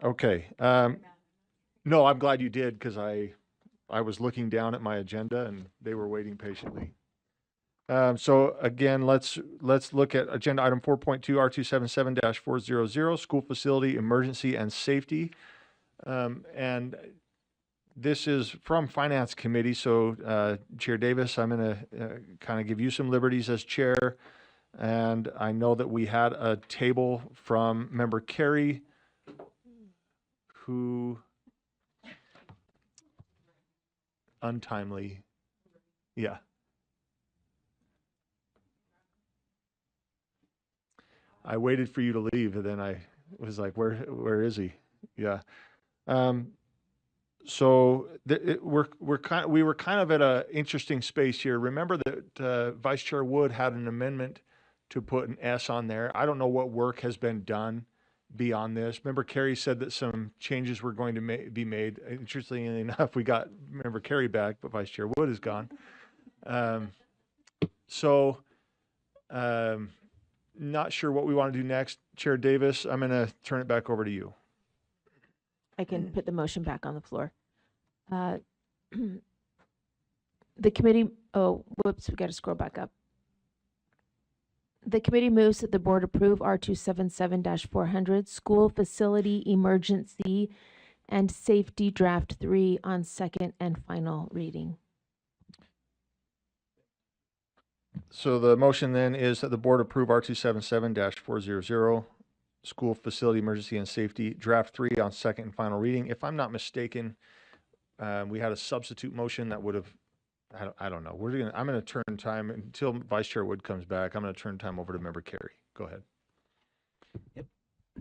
Okay. No, I'm glad you did because I was looking down at my agenda and they were waiting patiently. So again, let's look at agenda item 4.2 R277-400, school facility emergency and safety. And this is from Finance Committee. So Chair Davis, I'm going to kind of give you some liberties as chair. And I know that we had a table from Member Carey who untimely, yeah. I waited for you to leave, and then I was like, where is he? Yeah. Um, so we were kind of at a interesting space here. Remember that Vice Chair Wood had an amendment to put an S on there. I don't know what work has been done beyond this. Member Carey said that some changes were going to be made. Interestingly enough, we got Member Carey back, but Vice Chair Wood is gone. Um, so um, not sure what we want to do next. Chair Davis, I'm going to turn it back over to you. I can put the motion back on the floor. The committee, oh, whoops, we got to scroll back up. The committee moves that the board approve R277-400 school facility emergency and safety draft 3 on second and final reading. So the motion then is that the board approve R277-400 school facility emergency and safety draft 3 on second and final reading. If I'm not mistaken, we had a substitute motion that would have, I don't know. I'm going to turn time until Vice Chair Wood comes back. I'm going to turn time over to Member Carey. Go ahead. Yep.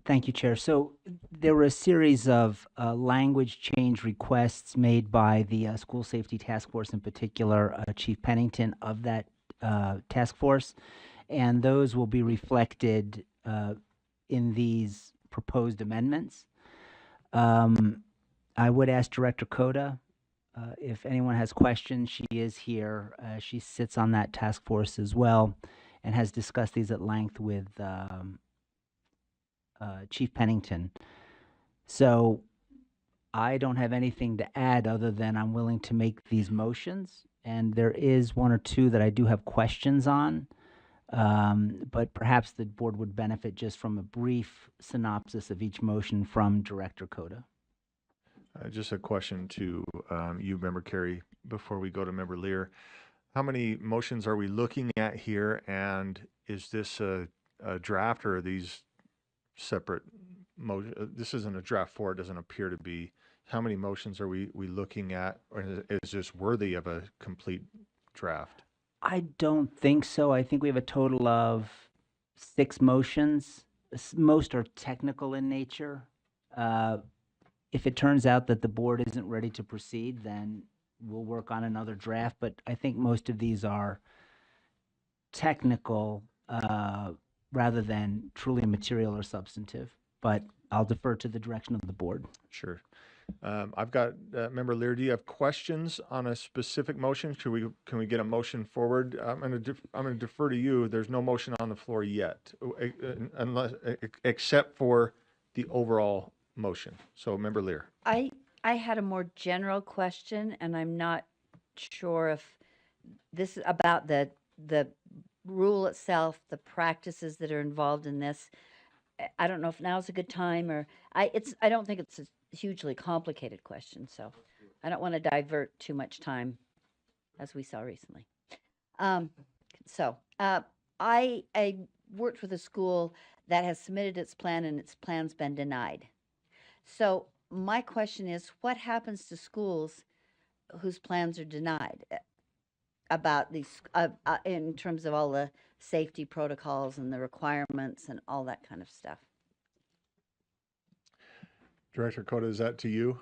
Thank you, Chair. So there were a series of language change requests made by the School Safety Task Force, in particular, Chief Pennington of that task force, and those will be reflected in these proposed amendments. I would ask Director Coda if anyone has questions. She is here. She sits on that task force as well and has discussed these at length with Chief Pennington. So I don't have anything to add other than I'm willing to make these motions. And there is one or two that I do have questions on, but perhaps the board would benefit just from a brief synopsis of each motion from Director Coda. Just a question to you, Member Carey, before we go to Member Lear. How many motions are we looking at here, and is this a draft, or are these separate motions? This isn't a draft 4. It doesn't appear to be. How many motions are we looking at, or is this worthy of a complete draft? I don't think so. I think we have a total of 6 motions. Most are technical in nature. If it turns out that the board isn't ready to proceed, then we'll work on another draft. But I think most of these are technical rather than truly material or substantive. But I'll defer to the direction of the board. Sure. I've got Member Lear. Do you have questions on a specific motion? Can we get a motion forward? I'm going to defer to you. There's no motion on the floor yet, unless except for the overall motion. So, Member Lear. I had a more general question, and I'm not sure if this is about the rule itself, the practices that are involved in this. I don't know if now's a good time, or I don't think it's a hugely complicated question, so I don't want to divert too much time, as we saw recently. I worked with a school that has submitted its plan, and its plan's been denied. So my question is, what happens to schools whose plans are denied about these, in terms of all the safety protocols and the requirements and all that kind of stuff? Director Coda, is that to you?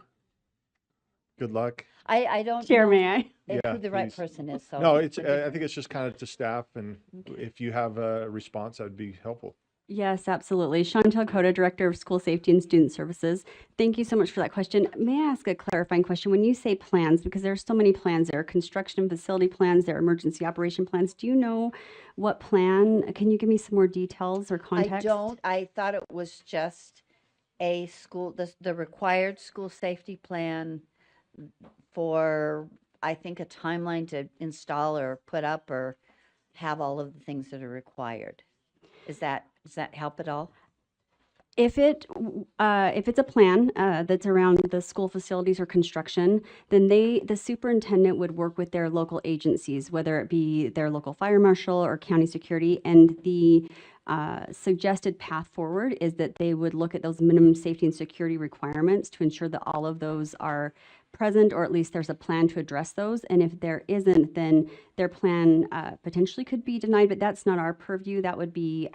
Good luck. I don't Chair, know may I? who the right person is. So No, it's. I think it's just kind of to staff, and if you have a response, that would be helpful. Yes, absolutely. Chantel Cota, Director of School Safety and Student Services. Thank you so much for that question. May I ask a clarifying question? When you say plans, because there are so many plans, there are construction and facility plans, there are emergency operation plans. Do you know what plan? Can you give me some more details or context? I don't. I thought it was just a school, the required school safety plan for, I think, a timeline to install or put up or have all of the things that are required. Does that help at all? If it's a plan that's around the school facilities or construction, then the superintendent would work with their local agencies, whether it be their local fire marshal or county security, and the suggested path forward is that they would look at those minimum safety and security requirements to ensure that all of those are present, or at least there's a plan to address those. And if there isn't, then their plan potentially could be denied, but that's not our purview. That would be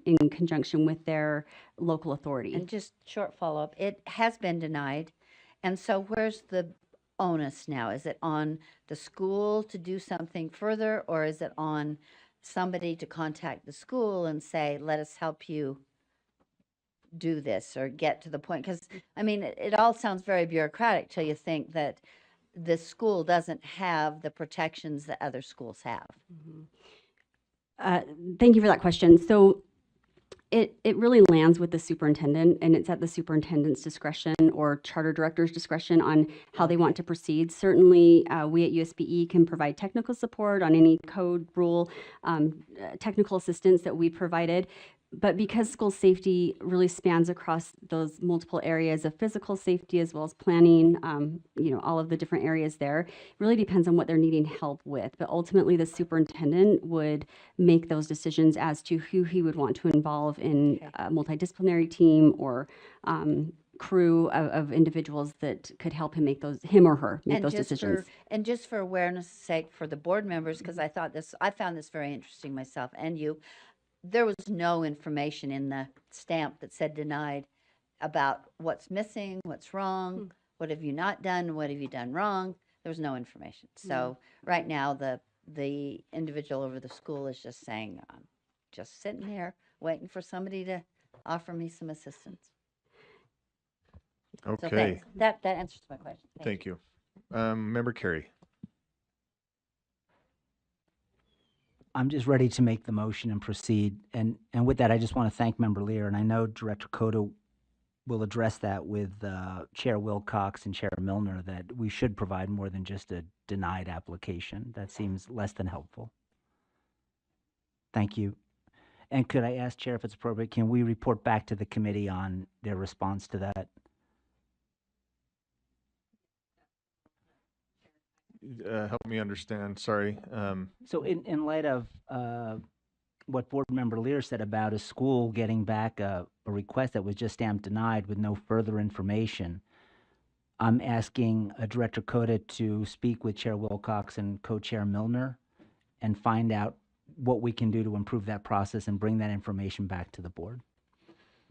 in conjunction with their local authority. And just short follow-up, it has been denied. And so where's the onus now? Is it on the school to do something further, or is it on somebody to contact the school and say, let us help you do this or get to the point? Because, I mean, it all sounds very bureaucratic till you think that the school doesn't have the protections that other schools have. Thank you for that question. So it really lands with the superintendent, and it's at the superintendent's discretion or charter director's discretion on how they want to proceed. Certainly, we at USBE can provide technical support on any code, rule, technical assistance that we provided. But because school safety really spans across those multiple areas of physical safety as well as planning, all of the different areas there, it really depends on what they're needing help with. But ultimately, the superintendent would make those decisions as to who he would want to involve in a multidisciplinary team or crew of individuals that could help him make him or her make those decisions. And just for awareness' sake for the board members, because I found this very interesting myself, and there was no information in the stamp that said denied about what's missing, what's wrong, what have you not done, what have you done wrong. There was no information. So right now, the individual over the school is just saying, I'm just sitting here waiting for somebody to offer me some assistance. So Okay, thanks. That answers my question. thank you. Member Carey. I'm just ready to make the motion and proceed. And with that, I just want to thank Member Lear, and I know Director Cota will address that with Chair Wilcox and Chair Milner, that we should provide more than just a denied application. That seems less than helpful. Thank you. And could I ask, Chair, if it's appropriate, can we report back to the committee on their response to that? Help me understand, sorry. So in light of what Board Member Lear said about a school getting back a request that was just stamped denied with no further information, I'm asking Director Cota to speak with Chair Wilcox and Co-Chair Milner and find out what we can do to improve that process and bring that information back to the board.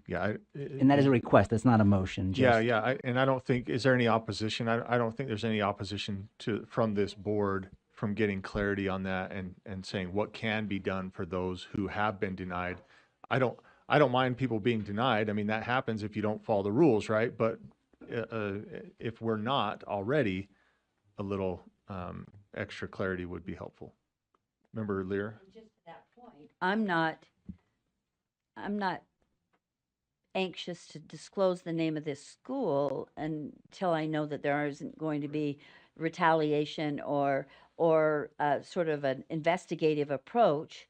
Yeah. And that is a request, that's not a motion. Yeah. And I don't think, is there any opposition? I don't think there's any opposition from this board from getting clarity on that and saying what can be done for those who have been denied. I don't mind people being denied. I mean, that happens if you don't follow the rules, right? But if we're not already, a little extra clarity would be helpful. Member Lear? Just to that point, I'm not anxious to disclose the name of this school until I know that there isn't going to be retaliation or sort of an investigative approach.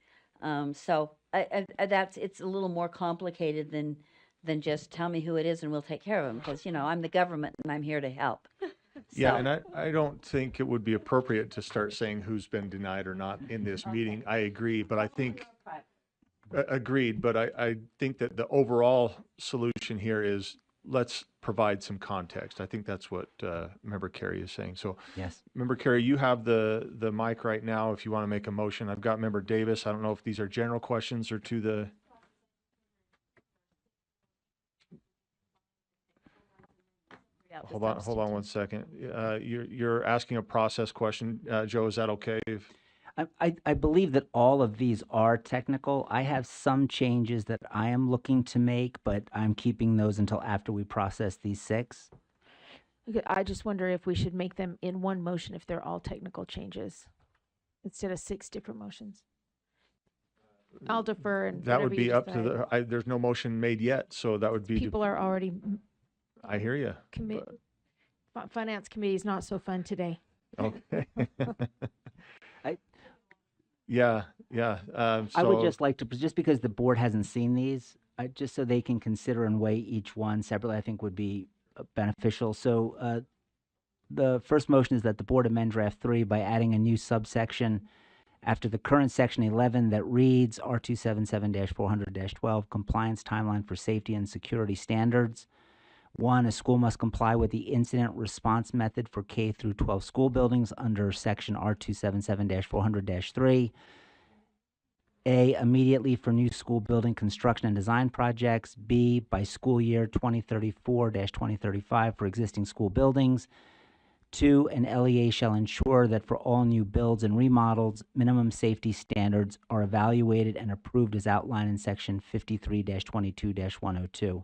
So it's a little more complicated than just tell me who it is and we'll take care of them, because I'm the government and I'm here to help. Yeah, So- and I don't think it would be appropriate to start saying who's been denied or not in this meeting. I agree, but I think agreed, but I think that the overall solution here is let's provide some context. I think that's what Member Carey is saying. So, Yes. Member Carey, you have the mic right now if you want to make a motion. I've got Member Davis. I don't know if these are general questions or to the... Hold on one second. You're asking a process question. Joe, is that okay? I believe that all of these are technical. I have some changes that I am looking to make, but I'm keeping those until after we process these 6. Okay, I just wonder if we should make them in one motion if they're all technical changes instead of 6 different motions. I'll defer and that would whatever you be up to decide. there's no motion made yet, so that would be, People are already, I hear you. finance committee is not so fun today. Okay. I- Yeah, yeah. I would So, just like to, just because the board hasn't seen these, just so they can consider and weigh each one separately, I think would be beneficial. So the first motion is that the board amend draft 3 by adding a new subsection after the current section 11 that reads R277-400-12 compliance timeline for safety and security standards. 1, a school must comply with the incident response method for K through 12 school buildings under section R277-400-3. A, immediately for new school building construction and design projects. B, by school year 2034-2035 for existing school buildings. 2, an LEA shall ensure that for all new builds and remodels, minimum safety standards are evaluated and approved as outlined in section 53-22-102.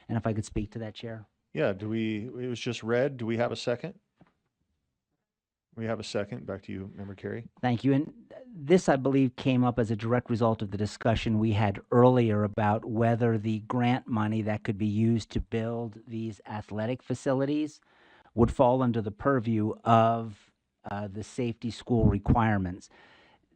And if I could speak to that, Chair. yeah, it was just read. Do we have a second? We have a second. Back to you, Member Carey. Thank you. And this, I believe, came up as a direct result of the discussion we had earlier about whether the grant money that could be used to build these athletic facilities would fall under the purview of the safety school requirements.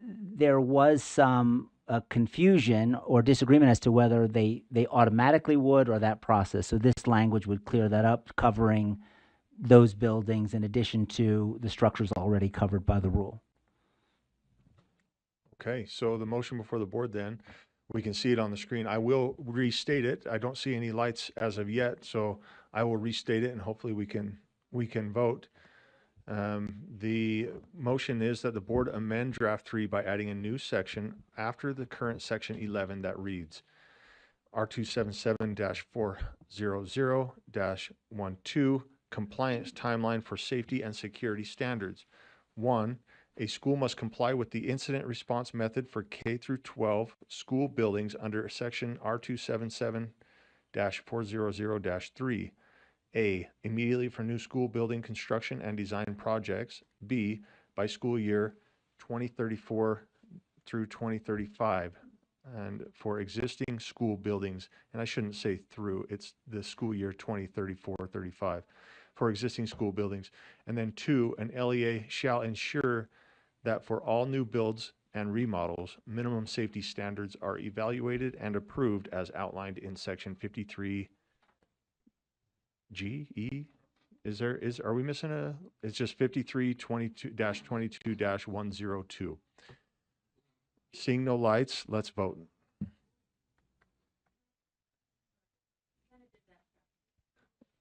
There was some confusion or disagreement as to whether they automatically would or that process. So this language would clear that up, covering those buildings in addition to the structures already covered by the rule. Okay, so the motion before the board then, we can see it on the screen. I will restate it. I don't see any lights as of yet, so I will restate it and hopefully we can vote. The motion is that the board amend draft 3 by adding a new section after the current section 11 that reads R277-400-12 compliance timeline for safety and security standards. 1, a school must comply with the incident response method for K through 12 school buildings under section R277-400-3. A, immediately for new school building construction and design projects. B, by school year 2034 through 2035. And for existing school buildings, and I shouldn't say through, it's the school year 2034-35 for existing school buildings. And then 2, an LEA shall ensure that for all new builds and remodels, minimum safety standards are evaluated and approved as outlined in section 53 G, E, are we missing it's just 53-22-102. Seeing no lights, let's vote.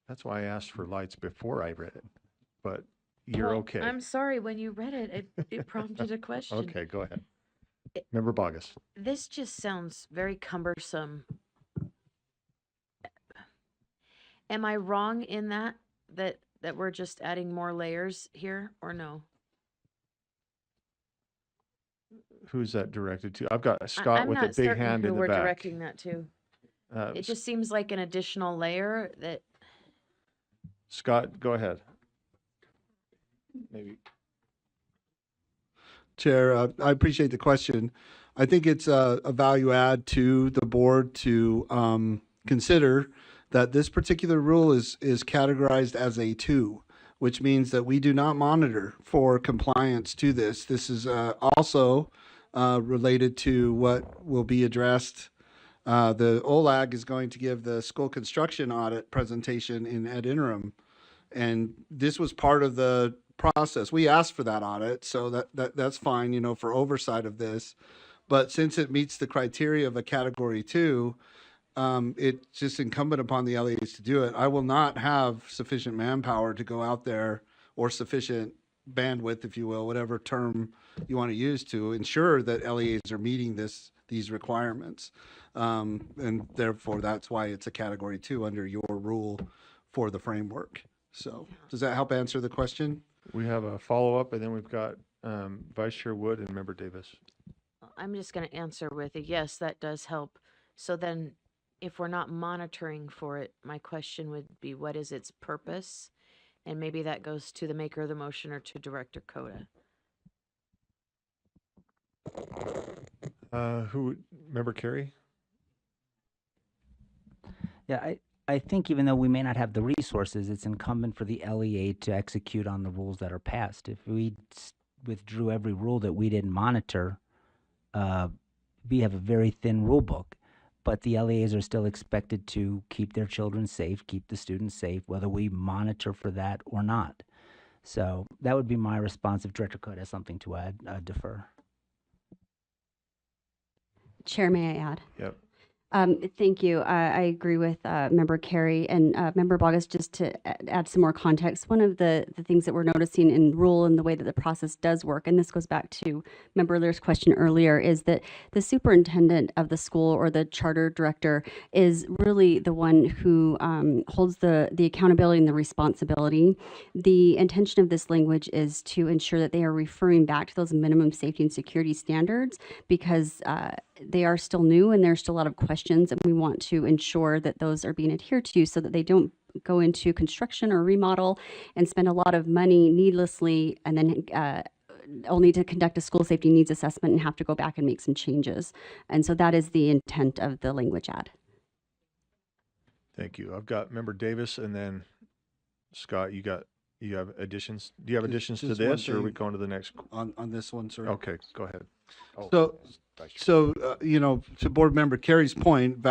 That's why I asked for lights before I read it, but you're Well, okay. I'm sorry, when you read it, it prompted a question. Okay, go ahead. Member Bogus. This just sounds very cumbersome. Am I wrong in that we're just adding more layers here, or no? Who's that directed to? I've got Scott I'm with a not big certain hand who in the we're back. directing that to. It just seems like an additional layer that, Scott, go ahead. Maybe. Chair, I appreciate the question. I think it's a value add to the board to consider that this particular rule is categorized as a 2, which means that we do not monitor for compliance to this. This is also related to what will be addressed. The OLAG is going to give the school construction audit presentation in ad interim, and this was part of the process. We asked for that audit, so that's fine, for oversight of this. But since it meets the criteria of a category 2, it's just incumbent upon the LEAs to do it. I will not have sufficient manpower to go out there, or sufficient bandwidth, if you will, whatever term you want to use, to ensure that LEAs are meeting these requirements. And therefore, that's why it's a category 2 under your rule for the framework. So does that help answer the question? We have a follow-up, and then we've got Vice Chair Wood and Member Davis. I'm just going to answer with a yes, that does help. So then, if we're not monitoring for it, my question would be, what is its purpose? And maybe that goes to the maker of the motion or to Director Coda. Member Carey? Yeah, I think even though we may not have the resources, it's incumbent for the LEA to execute on the rules that are passed. If we withdrew every rule that we didn't monitor, uh, we have a very thin rule book. But the LEAs are still expected to keep their children safe, keep the students safe, whether we monitor for that or not. So that would be my response. If Director Cote has something to add, defer. Chair, may I add? Yep. Thank you. I agree with Member Carey and Member Bogus. Just to add some more context, one of the things that we're noticing in rule and the way that the process does work, and this goes back to Member Lear's question earlier, is that the superintendent of the school or the charter director is really the one who holds the accountability and the responsibility. The intention of this language is to ensure that they are referring back to those minimum safety and security standards, because they are still new and there's still a lot of questions, and we want to ensure that those are being adhered to so that they don't go into construction or remodel and spend a lot of money needlessly, and then only to conduct a school safety needs assessment and have to go back and make some changes. And so that is the intent of the language add. Thank you. I've got Member Davis, and then Scott, you have additions? Do you have additions to Just one this, or are we thing. going to the next? On this one, sir. Okay, go ahead. Oh, So, Vice Chair. So, to Board Member Carey's point,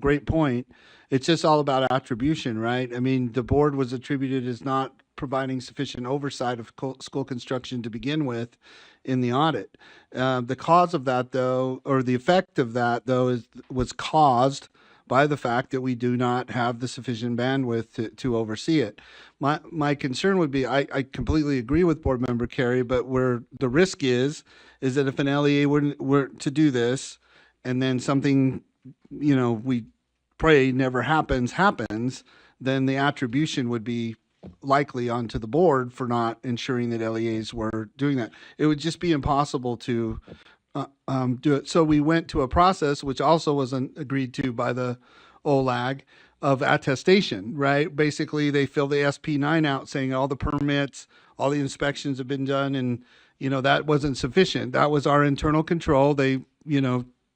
great point. It's just all about attribution, right? I mean, the board was attributed as not providing sufficient oversight of school construction to begin with in the audit. The cause of that, though, or the effect of that, though, was caused by the fact that we do not have the sufficient bandwidth to oversee it. My concern would be, I completely agree with Board Member Carey, but where the risk is that if an LEA were to do this, and then something, we pray never happens, then the attribution would be likely onto the board for not ensuring that LEAs were doing that. It would just be impossible to do it. So we went to a process, which also wasn't agreed to by the OLAG, of attestation, right? Basically, they fill the SP9 out saying all the permits, all the inspections have been done, and, that wasn't sufficient. That was our internal control. They,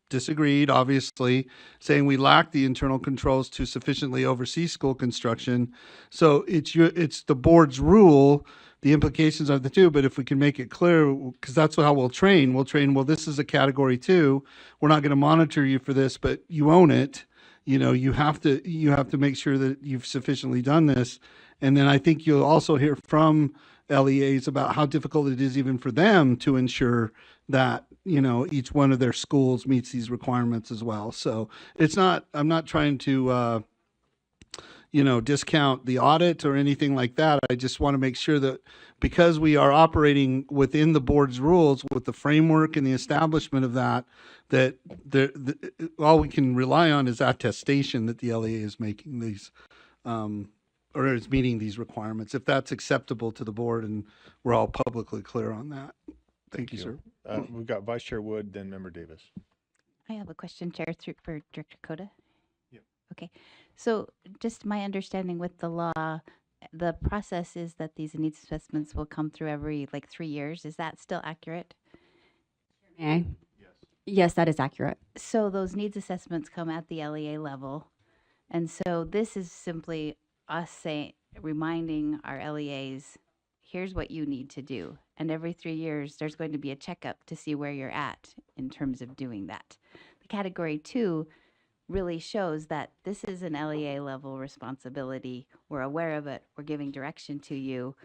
disagreed, obviously, saying we lacked the internal controls to sufficiently oversee school construction. So it's the board's rule. The implications are the two, but if we can make it clear, because that's how we'll train, well, this is a category 2. We're not going to monitor you for this, but you own it. You have to make sure that you've sufficiently done this. And then I think you'll also hear from LEAs about how difficult it is even for them to ensure that, each one of their schools meets these requirements as well. So I'm not trying to, discount the audit or anything like that. I just want to make sure that because we are operating within the board's rules with the framework and the establishment of that all we can rely on is attestation that the LEA is making these, or is meeting these requirements, if that's acceptable to the board and we're all publicly clear on that. Thank you, sir. We've got Vice Chair Wood, then Member Davis. I have a question, Chair, for Director Coda. Yep. Okay, so just my understanding with the law, the process is that these needs assessments will come through every 3 years. Is that still accurate? May I? Yes, that is accurate. So those needs assessments come at the LEA level. And so this is simply us reminding our LEAs, here's what you need to do. And every 3 years, there's going to be a checkup to see where you're at in terms of doing that. The category 2 really shows that this is an LEA level responsibility. We're aware of it. We're giving direction to you,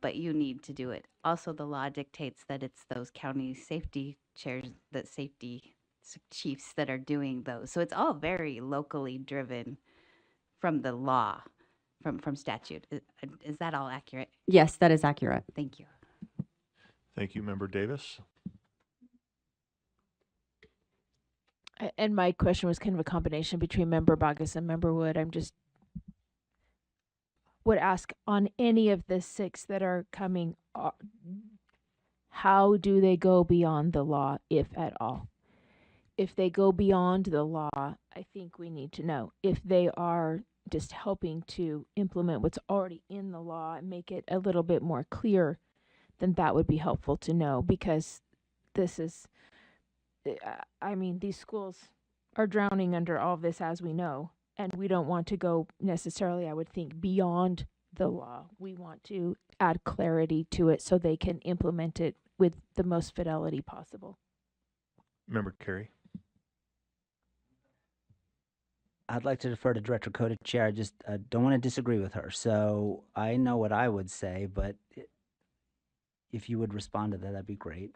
but you need to do it. Also, the law dictates that it's those county safety chairs, the safety chiefs that are doing those. So it's all very locally driven from the law, from statute. Is that all accurate? Yes, that is accurate. Thank you. Thank you, Member Davis. And my question was kind of a combination between Member Bogus and Member Wood. Would ask on any of the 6 that are coming, how do they go beyond the law, if at all? If they go beyond the law, I think we need to know. If they are just helping to implement what's already in the law and make it a little bit more clear, then that would be helpful to know, because this is I mean, these schools are drowning under all of this, as we know, and we don't want to go necessarily, I would think, beyond the law. We want to add clarity to it so they can implement it with the most fidelity possible. Member Carey. I'd like to defer to Director Cota Chair. I just don't want to disagree with her. So I know what I would say, but if you would respond to that, that'd be great.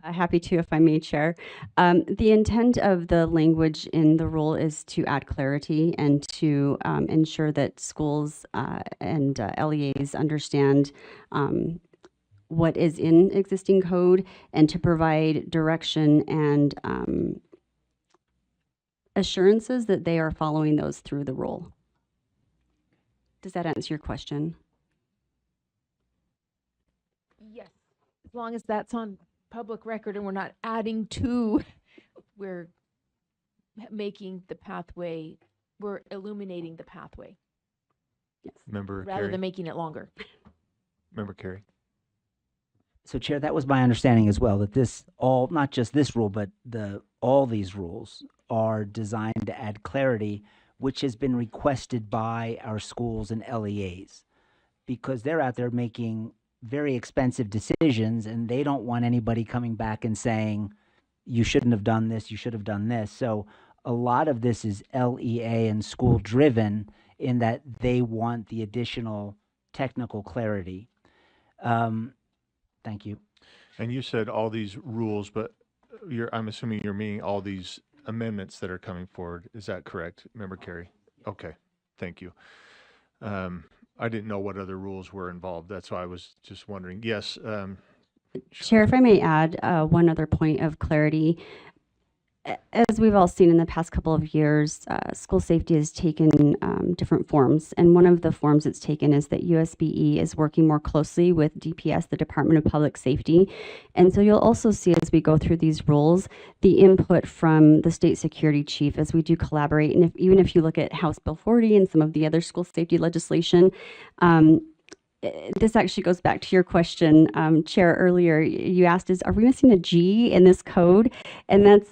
Happy to, if I may, Chair. The intent of the language in the rule is to add clarity and to ensure that schools and LEAs understand what is in existing code and to provide direction and assurances that they are following those through the rule. Does that answer your question? Yes. As long as that's on public record and we're not adding to, we're making the pathway, we're illuminating the pathway Yes. Member rather Carey. than making it longer. Member Carey. So Chair, that was my understanding as well, that this all, not just this rule, but all these rules are designed to add clarity, which has been requested by our schools and LEAs, because they're out there making very expensive decisions and they don't want anybody coming back and saying, you shouldn't have done this, you should have done this. So a lot of this is LEA and school driven in that they want the additional technical clarity. Thank you. And you said all these rules, but I'm assuming you're meaning all these amendments that are coming forward. Is that correct, Member Carey? Okay, thank you. I didn't know what other rules were involved. That's why I was just wondering. Yes. Chair, if I may add one other point of clarity. As we've all seen in the past couple of years, school safety has taken different forms. And one of the forms it's taken is that USBE is working more closely with DPS, the Department of Public Safety. And so you'll also see as we go through these rules, the input from the state security chief as we do collaborate. And even if you look at House Bill 40 and some of the other school safety legislation, this actually goes back to your question, Chair, earlier. You asked, are we missing a G in this code? And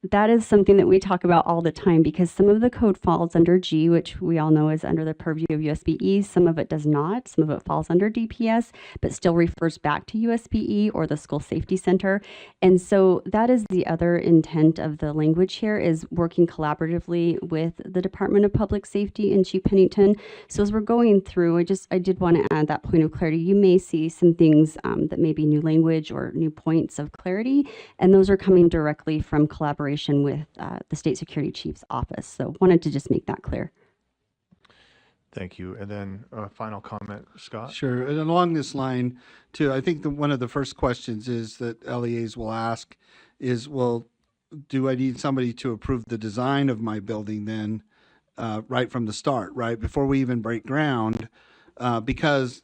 that is something that we talk about all the time because some of the code falls under G, which we all know is under the purview of USBE. Some of it does not. Some of it falls under DPS, but still refers back to USBE or the School Safety Center. And so that is the other intent of the language here, is working collaboratively with the Department of Public Safety and Chief Pennington. So as we're going through, I did want to add that point of clarity. You may see some things that may be new language or new points of clarity, and those are coming directly from collaboration with the State Security Chief's office. So wanted to just make that clear. Thank you. And then final comment, Scott? Sure. And along this line, too, I think one of the first questions is that LEAs will ask is, well, do I need somebody to approve the design of my building then right from the start, right? Before we even break ground? Because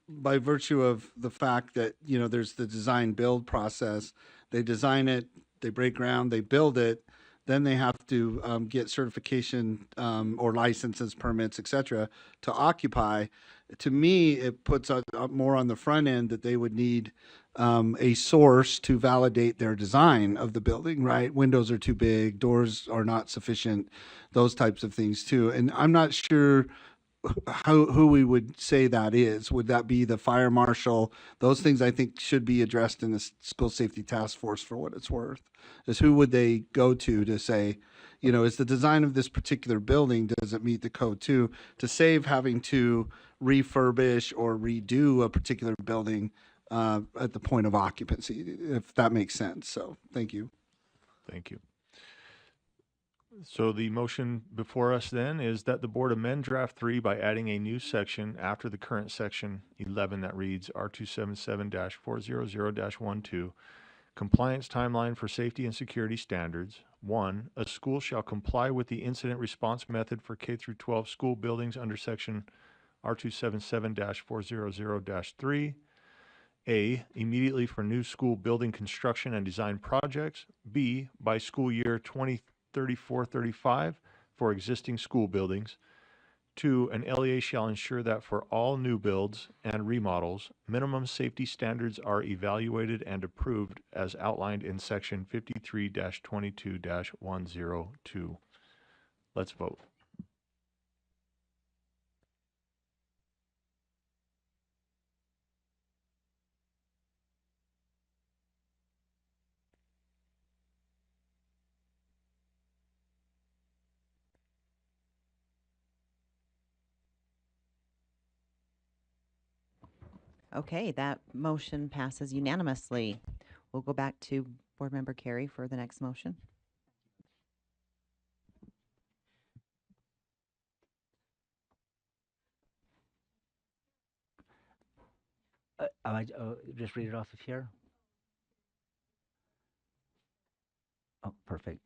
by virtue of the fact that, there's the design build process, they design it, they break ground, they build it, then they have to get certification or licenses, permits, et cetera, to occupy. To me, it puts more on the front end that they would need a source to validate their design of the building, right? Windows are too big, doors are not sufficient, those types of things too. And I'm not sure who we would say that is. Would that be the fire marshal? Those things I think should be addressed in the school safety task force for what it's worth. Is who would they go to say, is the design of this particular building, does it meet the code too, to save having to refurbish or redo a particular building at the point of occupancy, if that makes sense. So thank you. Thank you. So the motion before us then is that the board amend draft 3 by adding a new section after the current section 11 that reads R277-400-12, compliance timeline for safety and security standards. 1, a school shall comply with the incident response method for K through 12 school buildings under section R277-400-3. A, immediately for new school building construction and design projects. B, by school year 2034-35 for existing school buildings. 2, an LEA shall ensure that for all new builds and remodels, minimum safety standards are evaluated and approved as outlined in section 53-22-102. Let's vote. Okay, that motion passes unanimously. We'll go back to Board Member Carey for the next motion. Just read it off of here. Oh, perfect.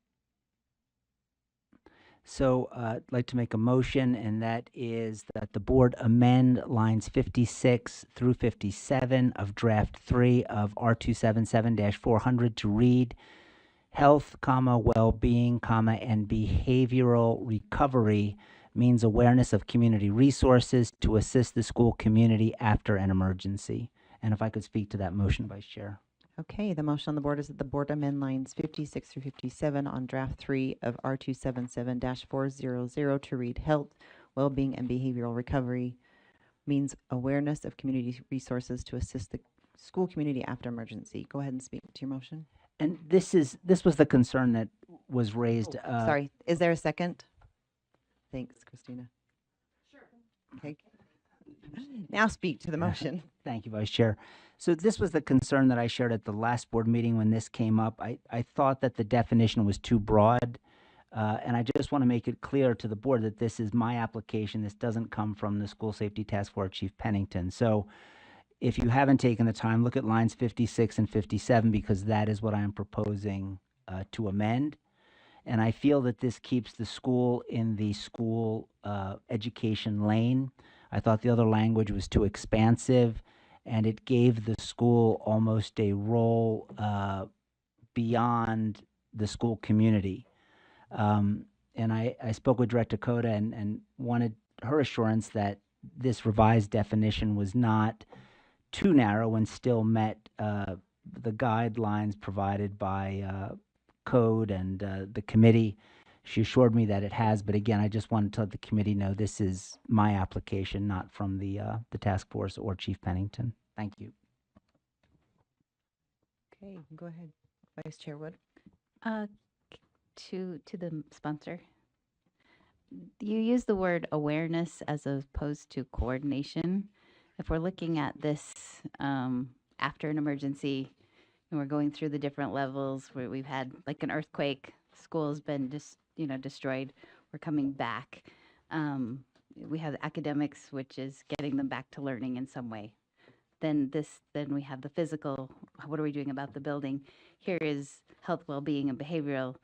So I'd like to make a motion, and that is that the board amend lines 56 through 57 of draft 3 of R277-400 to read health, comma, well-being, comma, and behavioral recovery means awareness of community resources to assist the school community after an emergency. And if I could speak to that motion, Vice Chair. Okay, the motion on the board is that the board amend lines 56 through 57 on draft 3 of R277-400 to read health, well-being, and behavioral recovery means awareness of community resources to assist the school community after emergency. Go ahead and speak to your motion. And this was the concern that was raised. Sorry, is there a second? Thanks, Christina. Sure. Okay. Now speak to the motion. Thank you, Vice Chair. So this was the concern that I shared at the last board meeting when this came up. I thought that the definition was too broad, and I just want to make it clear to the board that this is my application. This doesn't come from the School Safety Task Force Chief Pennington. So if you haven't taken the time, look at lines 56 and 57, because that is what I am proposing to amend. And I feel that this keeps the school in the school education lane. I thought the other language was too expansive, and it gave the school almost a role beyond the school community. And I spoke with Director Coda and wanted her assurance that this revised definition was not too narrow and still met the guidelines provided by code and the committee. She assured me that it has, but again, I just wanted to let the committee know this is my application, not from the task force or Chief Pennington. Thank you. Okay, go ahead, Vice Chair Wood. To the sponsor, you use the word awareness as opposed to coordination. If we're looking at this after an emergency and we're going through the different levels where we've had like an earthquake, school's been destroyed, we're coming back. We have the academics, which is getting them back to learning in some way. Then we have the physical, what are we doing about the building? Here is health, well-being, and behavioral.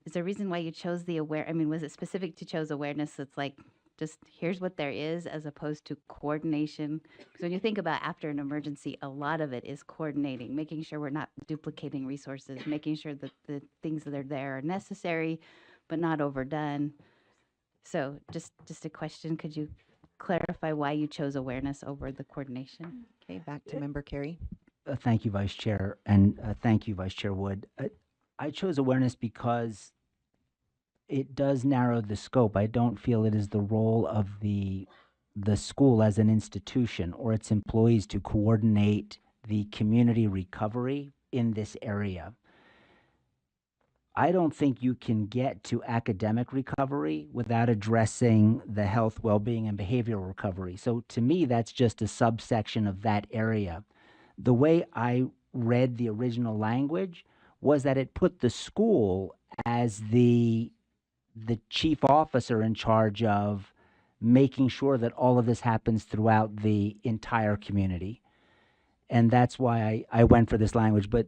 Is there a reason why you chose the was it specific to chose awareness? It's like, just here's what there is as opposed to coordination. Because when you think about after an emergency, a lot of it is coordinating, making sure we're not duplicating resources, making sure that the things that are there are necessary, but not overdone. So just a question, could you clarify why you chose awareness over the coordination? Okay, back to Member Carey. Thank you, Vice Chair, and thank you, Vice Chair Wood. I chose awareness because it does narrow the scope. I don't feel it is the role of the school as an institution or its employees to coordinate the community recovery in this area. I don't think you can get to academic recovery without addressing the health, well-being, and behavioral recovery. So to me, that's just a subsection of that area. The way I read the original language was that it put the school as the chief officer in charge of making sure that all of this happens throughout the entire community. And that's why I went for this language. But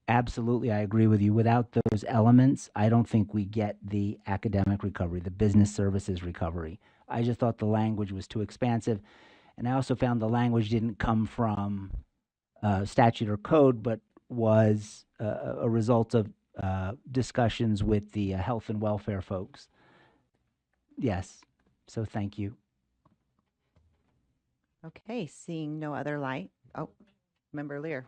absolutely, I agree with you. Without those elements, I don't think we get the academic recovery, the business services recovery. I just thought the language was too expansive. And I also found the language didn't come from statute or code, but was a result of discussions with the health and welfare folks. Yes. So thank you. Okay, seeing no other light. Oh, Member Lear.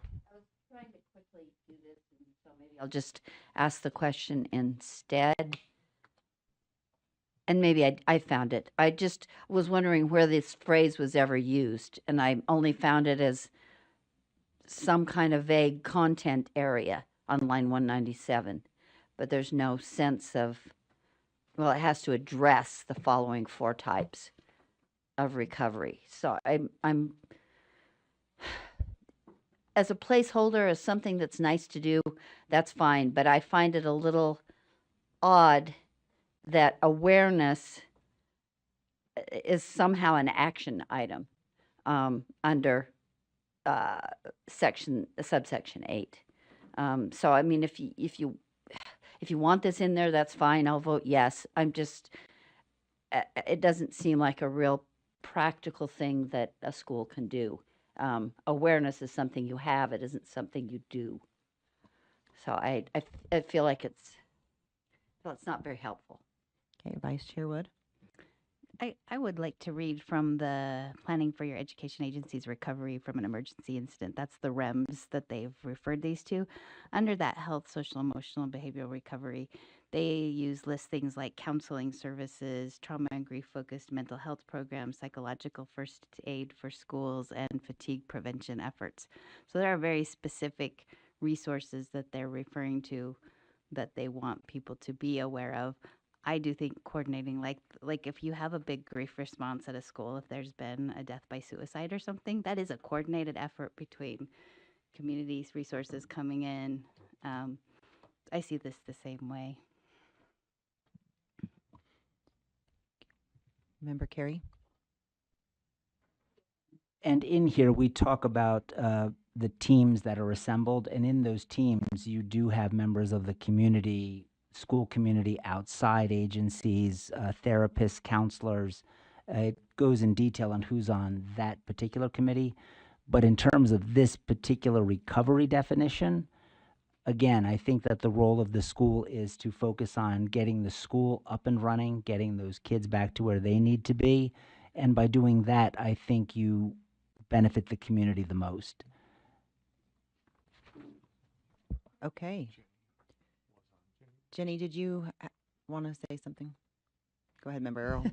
Trying to quickly do this, and so maybe I'll just ask the question instead. And maybe I found it. I just was wondering where this phrase was ever used, and I only found it as some kind of vague content area on line 197. But there's no sense of, well, it has to address the following 4 types of recovery. So I'm as a placeholder, as something that's nice to do, that's fine. But I find it a little odd that awareness is somehow an action item under subsection 8. So I mean, if you want this in there, that's fine. I'll vote yes. I'm just, it doesn't seem like a real practical thing that a school can do. Awareness is something you have. It isn't something you do. So I feel like it's not very helpful. Okay, Vice Chair Wood. I would like to read from the Planning for Your Education Agency's Recovery from an Emergency Incident. That's the REMS that they've referred these to. Under that health, social, emotional, and behavioral recovery, they list things like counseling services, trauma and grief-focused mental health programs, psychological first aid for schools, and fatigue prevention efforts. So there are very specific resources that they're referring to that they want people to be aware of. I do think coordinating, like if you have a big grief response at a school, if there's been a death by suicide or something, that is a coordinated effort between communities, resources coming in. I see this the same way. Member Carey. And in here, we talk about the teams that are assembled, and in those teams, you do have members of the community, school community, outside agencies, therapists, counselors. It goes in detail on who's on that particular committee. But in terms of this particular recovery definition, again, I think that the role of the school is to focus on getting the school up and running, getting those kids back to where they need to be. And by doing that, I think you benefit the community the most. Okay. Jenny, did you want to say something? Go ahead, Member Earl.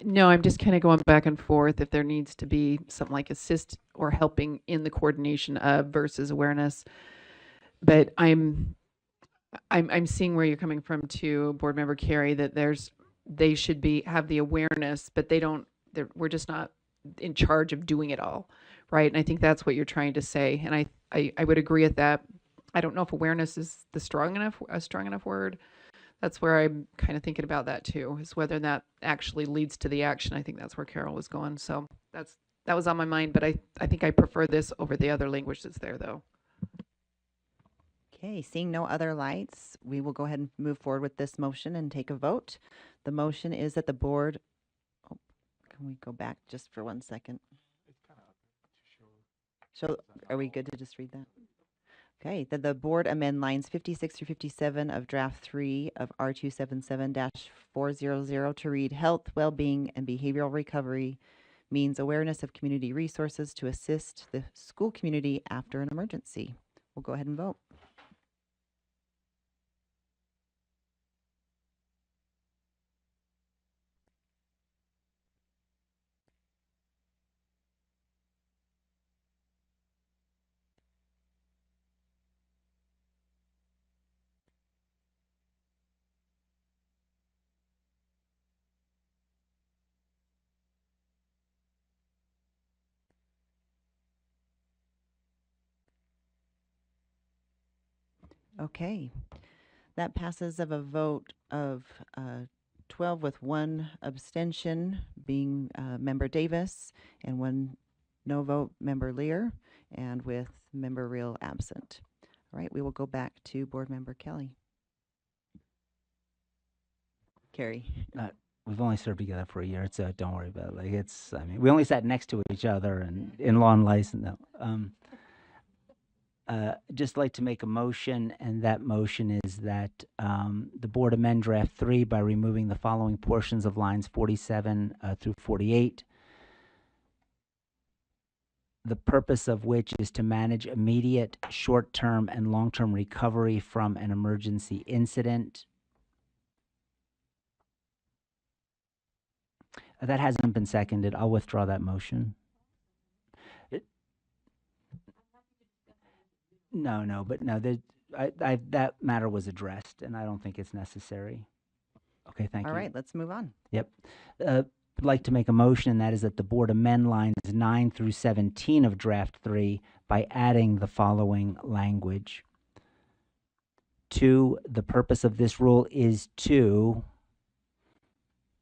No, I'm just kind of going back and forth if there needs to be something like assist or helping in the coordination of versus awareness. But I'm seeing where you're coming from too, Board Member Carey, that they should have the awareness, but we're just not in charge of doing it all, right? And I think that's what you're trying to say. And I would agree with that. I don't know if awareness is a strong enough word. That's where I'm kind of thinking about that too, is whether that actually leads to the action. I think that's where Carol was going. So that was on my mind, but I think I prefer this over the other language that's there though. Okay, seeing no other lights, we will go ahead and move forward with this motion and take a vote. The motion is that the board, can we go back just for 1 second? So are we good to just read that? Okay, that the board amend lines 56 through 57 of draft 3 of R277-400 to read health, well-being, and behavioral recovery means awareness of community resources to assist the school community after an emergency. We'll go ahead and vote. Okay, that passes of a vote of 12 with 1 abstention being Member Davis and 1 no vote, Member Lear, and with Member Reel absent. All right, we will go back to Board Member Kelly. Carey. We've only served together for a year, so don't worry about it. We only sat next to each other and in law and license. No. Just like to make a motion, and that motion is that the board amend draft 3 by removing the following portions of lines 47 through 48. The purpose of which is to manage immediate, short-term, and long-term recovery from an emergency incident. That hasn't been seconded. I'll withdraw that motion. No, but no, that matter was addressed, and I don't think it's necessary. Okay, thank you. All right, let's move on. Yep. I'd like to make a motion, and that is that the board amend lines 9 through 17 of draft 3 by adding the following language. 2, the purpose of this rule is to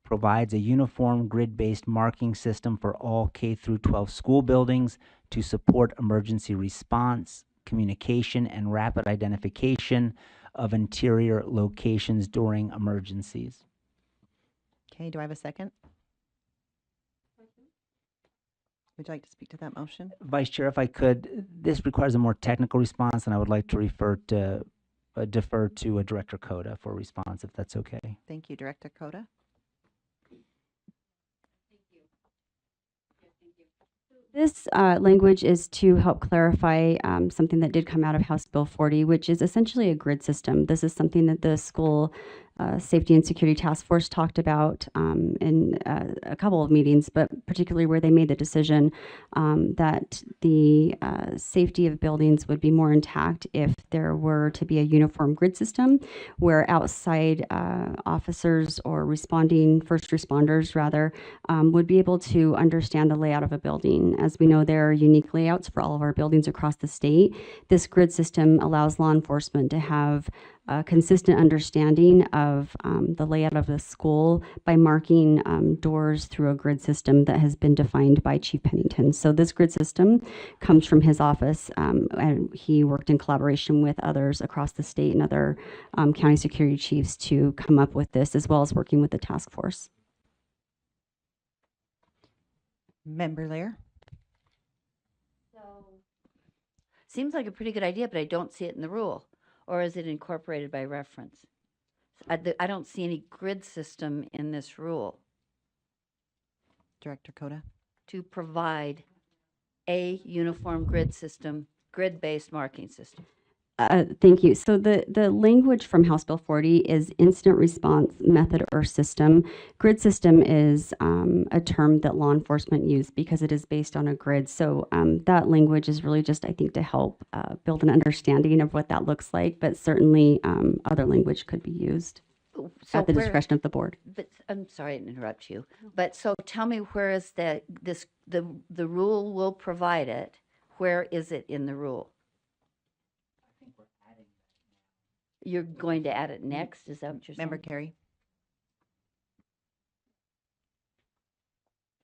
provides a uniform grid-based marking system for all K through 12 school buildings to support emergency response, communication, and rapid identification of interior locations during emergencies. Okay, do I have a second? Would you like to speak to that motion? Vice Chair, if I could, this requires a more technical response, and I would like to defer to Director Coda for a response, if that's okay. Thank you, Director Coda. This language is to help clarify something that did come out of House Bill 40, which is essentially a grid system. This is something that the school safety and security task force talked about in a couple of meetings, but particularly where they made the decision that the safety of buildings would be more intact if there were to be a uniform grid system where outside officers or first responders rather, would be able to understand the layout of a building. As we know, there are unique layouts for all of our buildings across the state. This grid system allows law enforcement to have a consistent understanding of the layout of the school by marking doors through a grid system that has been defined by Chief Pennington. So this grid system comes from his office, and he worked in collaboration with others across the state and other county security chiefs to come up with this, as well as working with the task force. Member Lair? Seems like a pretty good idea, but I don't see it in the rule. Or is it incorporated by reference? I don't see any grid system in this rule Director Coda? to provide a uniform grid system, grid-based marking system. Thank you. So the language from House Bill 40 is incident response method or system. Grid system is a term that law enforcement use because it is based on a grid. So that language is really just, I think, to help build an understanding of what that looks like, but certainly other language could be used at the discretion of the board. But I'm sorry to interrupt you, but so tell me, where is the rule will provide it? Where is it in the rule? You're going to add it next? Is that what you're saying? Member Carey?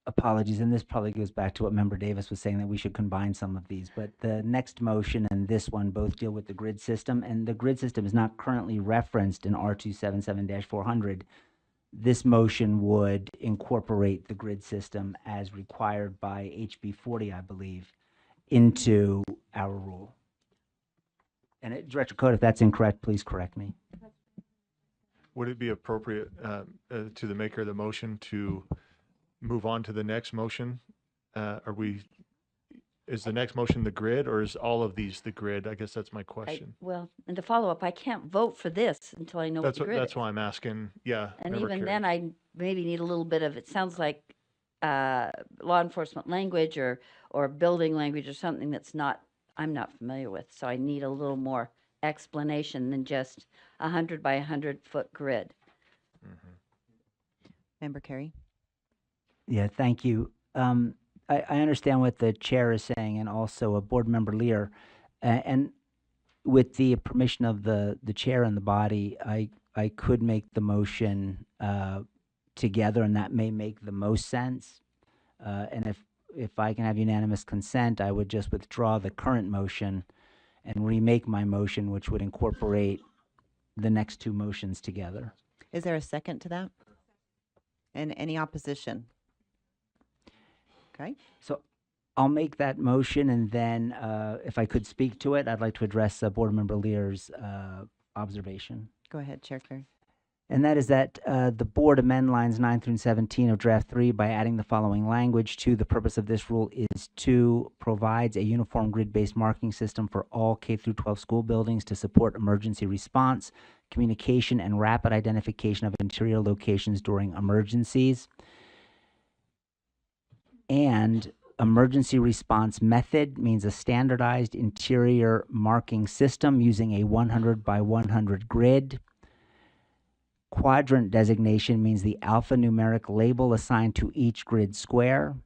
Apologies, and this probably goes back to what Member Davis was saying, that we should combine some of these, but the next motion and this one both deal with the grid system, and the grid system is not currently referenced in R277-400. This motion would incorporate the grid system as required by HB 40, I believe, into our rule. And Director Code, if that's incorrect, please correct me. Would it be appropriate to the maker of the motion to move on to the next motion? Is the next motion the grid, or is all of these the grid? I guess that's my question. Well, and to follow up, I can't vote for this until I know what the grid That's is. why I'm asking. Yeah. And Member even Carey. then, I maybe need a little bit of, it sounds like law enforcement language or building language or something I'm not familiar with. So I need a little more explanation than just 100 by 100 foot grid. Member Carey? Yeah, thank you. I understand what the chair is saying, and also Board Member Lear. And with the permission of the chair and the body, I could make the motion together, and that may make the most sense. And if I can have unanimous consent, I would just withdraw the current motion and remake my motion, which would incorporate the next two motions together. Is there a second to that? And any opposition? Okay. So I'll make that motion, and then if I could speak to it, I'd like to address Board Member Lear's observation. Go ahead, Chair Clary. And that is that the board amend lines 9 through 17 of draft 3 by adding the following language to the purpose of this rule is to provides a uniform grid-based marking system for all K through 12 school buildings to support emergency response, communication, and rapid identification of interior locations during emergencies. And emergency response method means a standardized interior marking system using a 100 by 100 grid. Quadrant designation means the alphanumeric label assigned to each grid square.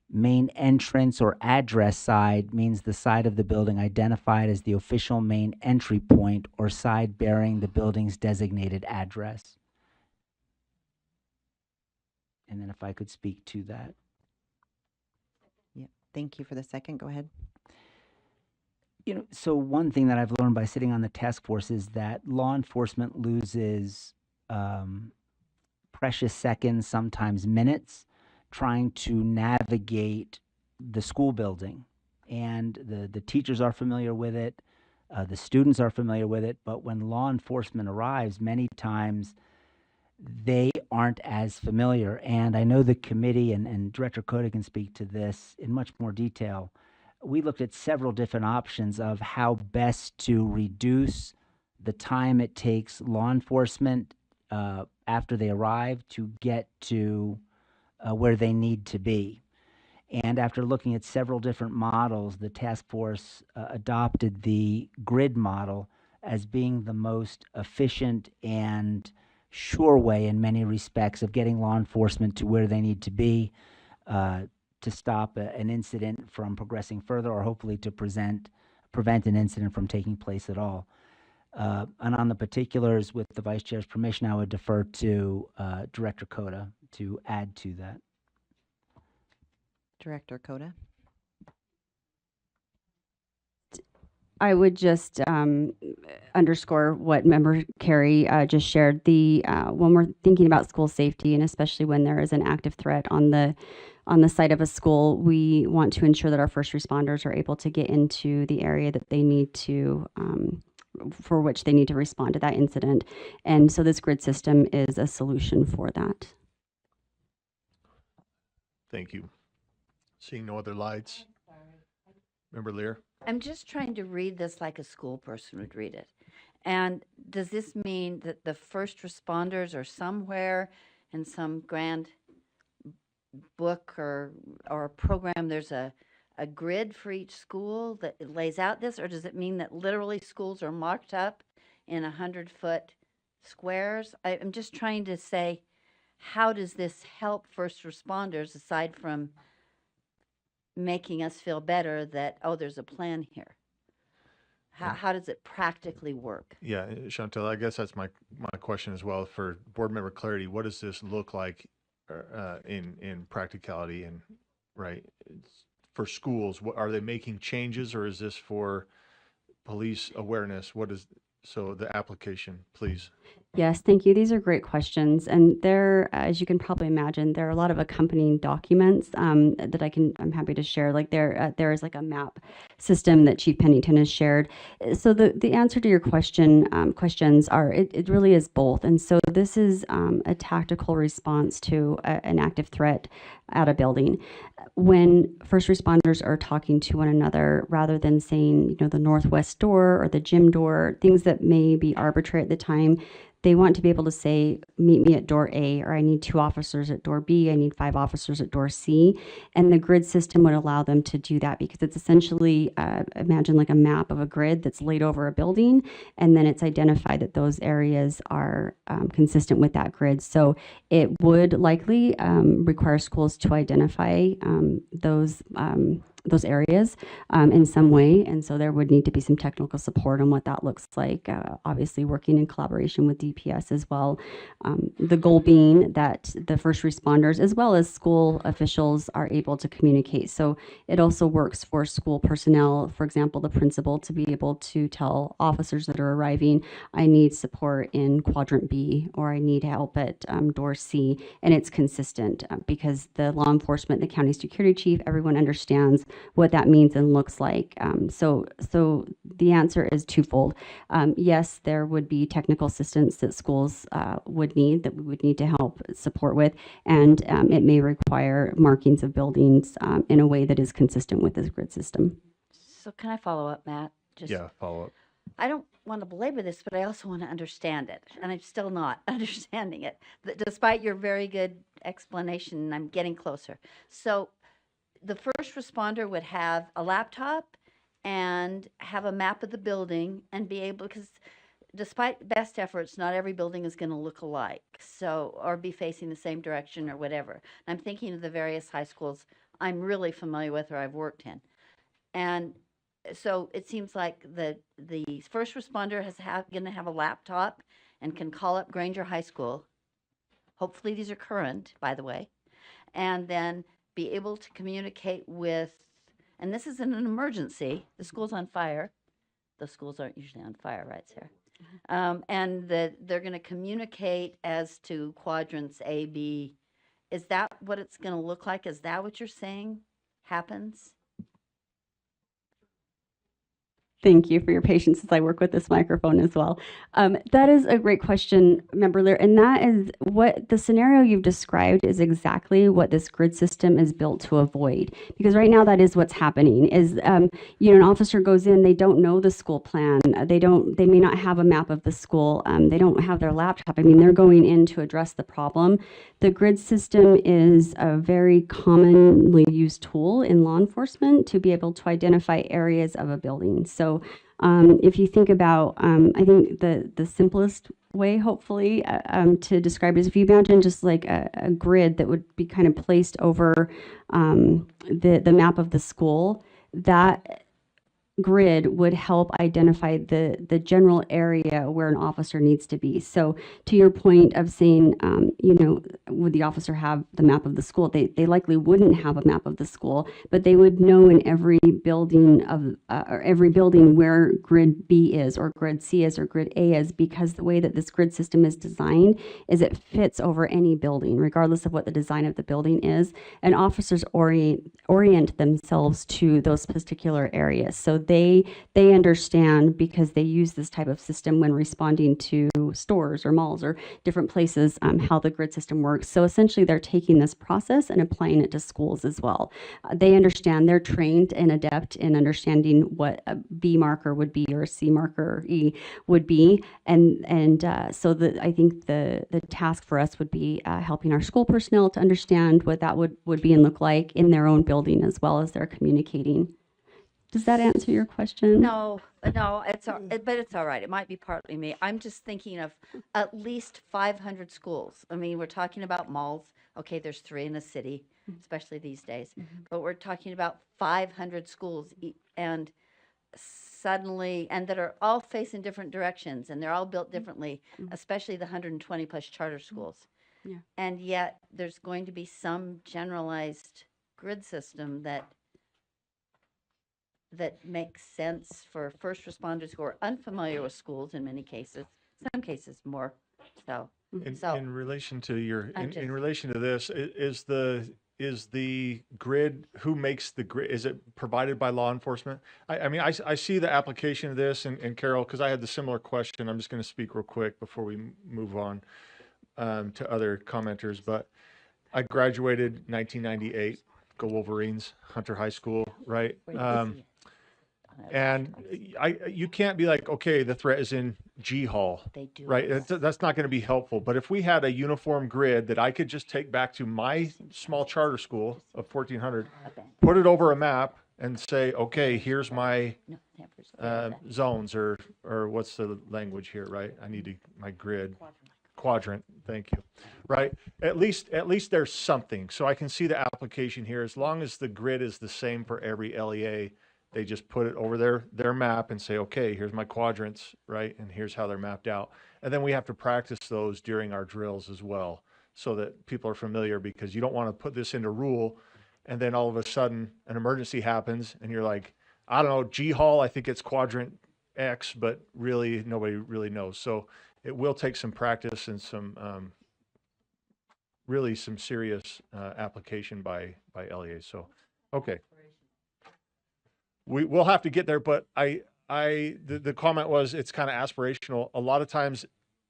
Main entrance or address side means the side of the building identified as the official main entry point or side bearing the building's designated address. And then if I could speak to that. Yep. Thank you for the second. Go ahead. You know, so one thing that I've learned by sitting on the task force is that law enforcement loses precious seconds, sometimes minutes, trying to navigate the school building. And the teachers are familiar with it, the students are familiar with it, but when law enforcement arrives, many times they aren't as familiar. And I know the committee and Director Cota can speak to this in much more detail. We looked at several different options of how best to reduce the time it takes law enforcement after they arrive to get to where they need to be. And after looking at several different models, the task force adopted the grid model as being the most efficient and sure way in many respects of getting law enforcement to where they need to be to stop an incident from progressing further, or hopefully to prevent an incident from taking place at all. And on the particulars, with the Vice Chair's permission, I would defer to Director Cota to add to that. Director Cota. I would just underscore what Member Carey just shared. When we're thinking about school safety, and especially when there is an active threat on the site of a school, we want to ensure that our first responders are able to get into the area that they need to, for which they need to respond to that incident. And so this grid system is a solution for that. Thank you. Seeing no other lights. Member Lear? I'm just trying to read this like a school person would read it. And does this mean that the first responders are somewhere in some grand book or program, there's a grid for each school that lays out this? Or does it mean that literally schools are marked up in 100-foot squares? I'm just trying to say, how does this help first responders aside from making us feel better that, oh, there's a plan here? How does it practically work? Yeah, Chantel, I guess that's my question as well for board member clarity. What does this look like in practicality and for schools? What are they making changes, or is this for police awareness? So the application, please. Yes, thank you. These are great questions. And there, as you can probably imagine, there are a lot of accompanying documents that I'm happy to share. Like there is like a map system that Chief Pennington has shared. So the answer to your questions are, it really is both. And so this is a tactical response to an active threat at a building. When first responders are talking to one another, rather than saying, the northwest door or the gym door, things that may be arbitrary at the time, they want to be able to say, meet me at door A, or I need 2 officers at door B, I need 5 officers at door C. And the grid system would allow them to do that, because it's essentially, imagine like a map of a grid that's laid over a building, and then it's identified that those areas are consistent with that grid. So it would likely require schools to identify those those areas in some way, and so there would need to be some technical support on what that looks like. Obviously, working in collaboration with DPS as well. The goal being that the first responders, as well as school officials, are able to communicate. So it also works for school personnel, for example, the principal, to be able to tell officers that are arriving, I need support in quadrant B, or I need help at door C, and it's consistent because the law enforcement, the county security chief, everyone understands what that means and looks like. So the answer is twofold. Yes, there would be technical assistance that schools would need, that we would need to help support with, and it may require markings of buildings in a way that is consistent with this grid system. So can I follow up, Matt? Just, Yeah, follow up. I don't want to belabor this, but I also want to understand it, and I'm still not understanding it. Despite your very good explanation, I'm getting closer. So the first responder would have a laptop and have a map of the building and be able, because despite best efforts, not every building is going to look alike, so, or be facing the same direction or whatever. I'm thinking of the various high schools I'm really familiar with or I've worked in. And so it seems like the first responder is going to have a laptop and can call up Granger High School. Hopefully these are current, by the way, and then be able to communicate with, and this is in an emergency, the school's on fire. The schools aren't usually on fire, right, Sarah? And they're going to communicate as to quadrants A, B. Is that what it's going to look like? Is that what you're saying happens? Thank you for your patience as I work with this microphone as well. That is a great question, Member Lear, and that is what the scenario you've described is exactly what this grid system is built to avoid. Because right now that is what's happening is, an officer goes in, they don't know the school plan, they may not have a map of the school, they don't have their laptop. I mean, they're going in to address the problem. The grid system is a very commonly used tool in law enforcement to be able to identify areas of a building. So if you think about, I think the simplest way, hopefully, to describe it is if you imagine just like a grid that would be kind of placed over the map of the school, that grid would help identify the general area where an officer needs to be. So to your point of saying, would the officer have the map of the school? They likely wouldn't have a map of the school, but they would know in every building or every building where grid B is or grid C is or grid A is, because the way that this grid system is designed is it fits over any building, regardless of what the design of the building is, and officers orient themselves to those particular areas. So they understand, because they use this type of system when responding to stores or malls or different places, how the grid system works. So essentially they're taking this process and applying it to schools as well. They understand, they're trained and adept in understanding what a B marker would be or a C marker or E would be. And so I think the task for us would be helping our school personnel to understand what that would be and look like in their own building as well as they're communicating. Does that answer your question? No, it's but it's all right. It might be partly me. I'm just thinking of at least 500 schools. I mean, we're talking about malls. Okay, there's 3 in a city, especially these days. But we're talking about 500 schools, and suddenly, and that are all facing different directions, and they're all built differently, especially the 120 plus charter schools. Yeah. And yet, there's going to be some generalized grid system that makes sense for first responders who are unfamiliar with schools in many cases, some cases more so. In relation to in I'm relation to this, is the grid, who makes the grid? Is it provided by law enforcement? I mean, I see the application of this, and Carol, because I had the similar question. I'm just going to speak real quick before we move on to other commenters. But I graduated 1998, go Wolverines, Hunter High School, right? And you can't be like, okay, the threat is in G Hall, They do. right? That's not going to be helpful. But if we had a uniform grid that I could just take back to my small charter school of 1,400, put it over a map and say, okay, here's my zones, or what's the language here, right? I need my grid. quadrant. Thank you. Right. At least there's something. So I can see the application here. As long as the grid is the same for every LEA, they just put it over their map and say, okay, here's my quadrants, right? And here's how they're mapped out. And then we have to practice those during our drills as well, so that people are familiar, because you don't want to put this into rule and then all of a sudden an emergency happens and you're like, I don't know, G Hall, I think it's quadrant X, but really nobody really knows. So it will take some practice and some really some serious application by LEAs. So, okay. We'll have to get there, but the comment was it's kind of aspirational. A lot of times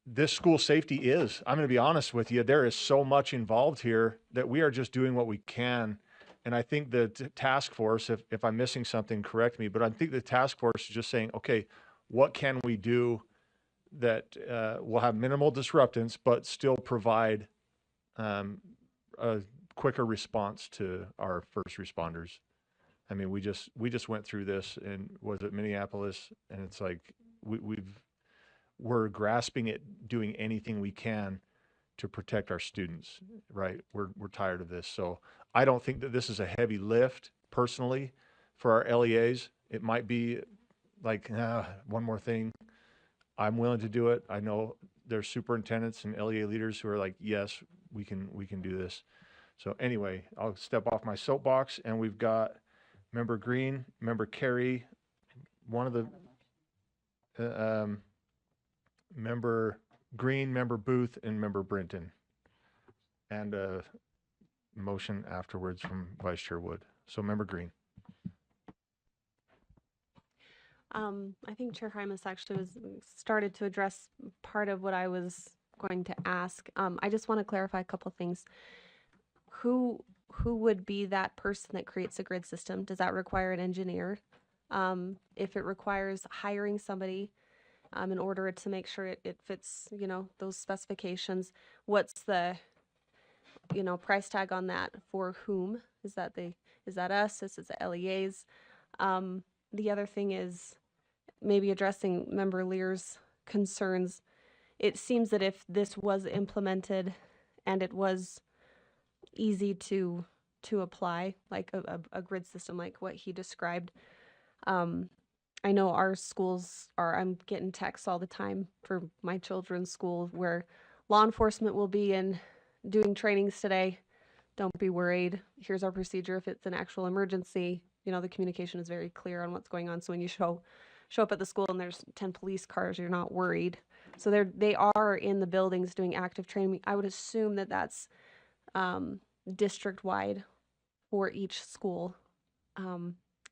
this school safety is, I'm going to be honest with you, there is so much involved here that we are just doing what we can. And I think the task force, if I'm missing something, correct me, but I think the task force is just saying, okay, what can we do that will have minimal disruptance, but still provide a quicker response to our first responders. I mean, we just went through this, and was it Minneapolis? And it's like we're grasping at doing anything we can to protect our students, right? We're tired of this. So I don't think that this is a heavy lift personally for our LEAs. It might be like, one more thing. I'm willing to do it. I know there's superintendents and LEA leaders who are like, yes, we can do this. So anyway, I'll step off my soapbox, and we've got Member Green, Member Carey, one of the Member Green, Member Booth, and Member Brinton, and a motion afterwards from Vice Chair Wood. So Member Green. I think Chair Hymas actually started to address part of what I was going to ask. I just want to clarify a couple things. Who would be that person that creates a grid system? Does that require an engineer? If it requires hiring somebody in order to make sure it fits, those specifications, what's the, price tag on that for whom? Is that us? Is it the LEAs? The other thing is maybe addressing Member Lear's concerns. It seems that if this was implemented and it was easy to apply, like a grid system like what he described, I know our schools I'm getting texts all the time for my children's school where law enforcement will be in doing trainings today. Don't be worried. Here's our procedure if it's an actual emergency. The communication is very clear on what's going on. So when you show up at the school and there's 10 police cars, you're not worried. So they are in the buildings doing active training. I would assume that that's district-wide for each school.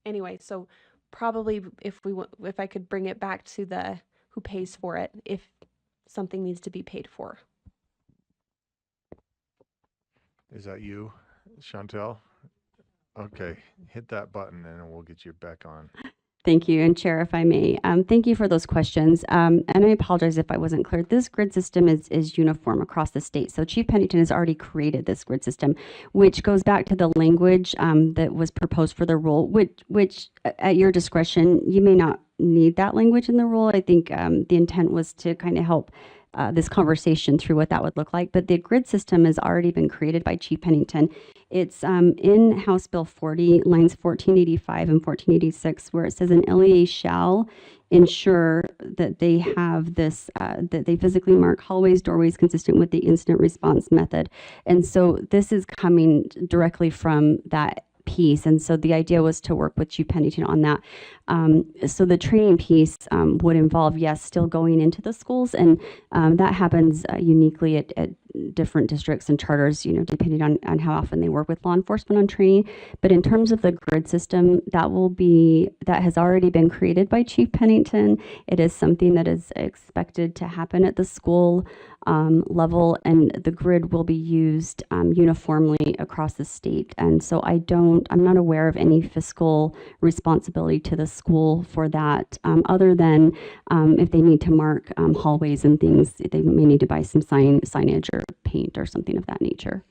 Anyway, so probably if I could bring it back to the who pays for it, if something needs to be paid for. Is that you, Chantel? Okay, hit that button and we'll get you back on. Thank you. And Chair, if I may, thank you for those questions. And I apologize if I wasn't clear. This grid system is uniform across the state. So Chief Pennington has already created this grid system, which goes back to the language that was proposed for the rule, which at your discretion, you may not need that language in the rule. I think the intent was to kind of help this conversation through what that would look like. But the grid system has already been created by Chief Pennington. It's in House Bill 40, lines 1485 and 1486, where it says an LEA shall ensure that they have this, that they physically mark hallways, doorways consistent with the incident response method. And so this is coming directly from that piece. And so the idea was to work with Chief Pennington on that. So the training piece would involve, yes, still going into the schools, and that happens uniquely at different districts and charters, depending on how often they work with law enforcement on training. But in terms of the grid system, that has already been created by Chief Pennington. It is something that is expected to happen at the school level, and the grid will be used uniformly across the state. And so I'm not aware of any fiscal responsibility to the school for that, other than if they need to mark hallways and things, they may need to buy some signage or paint or something of that nature.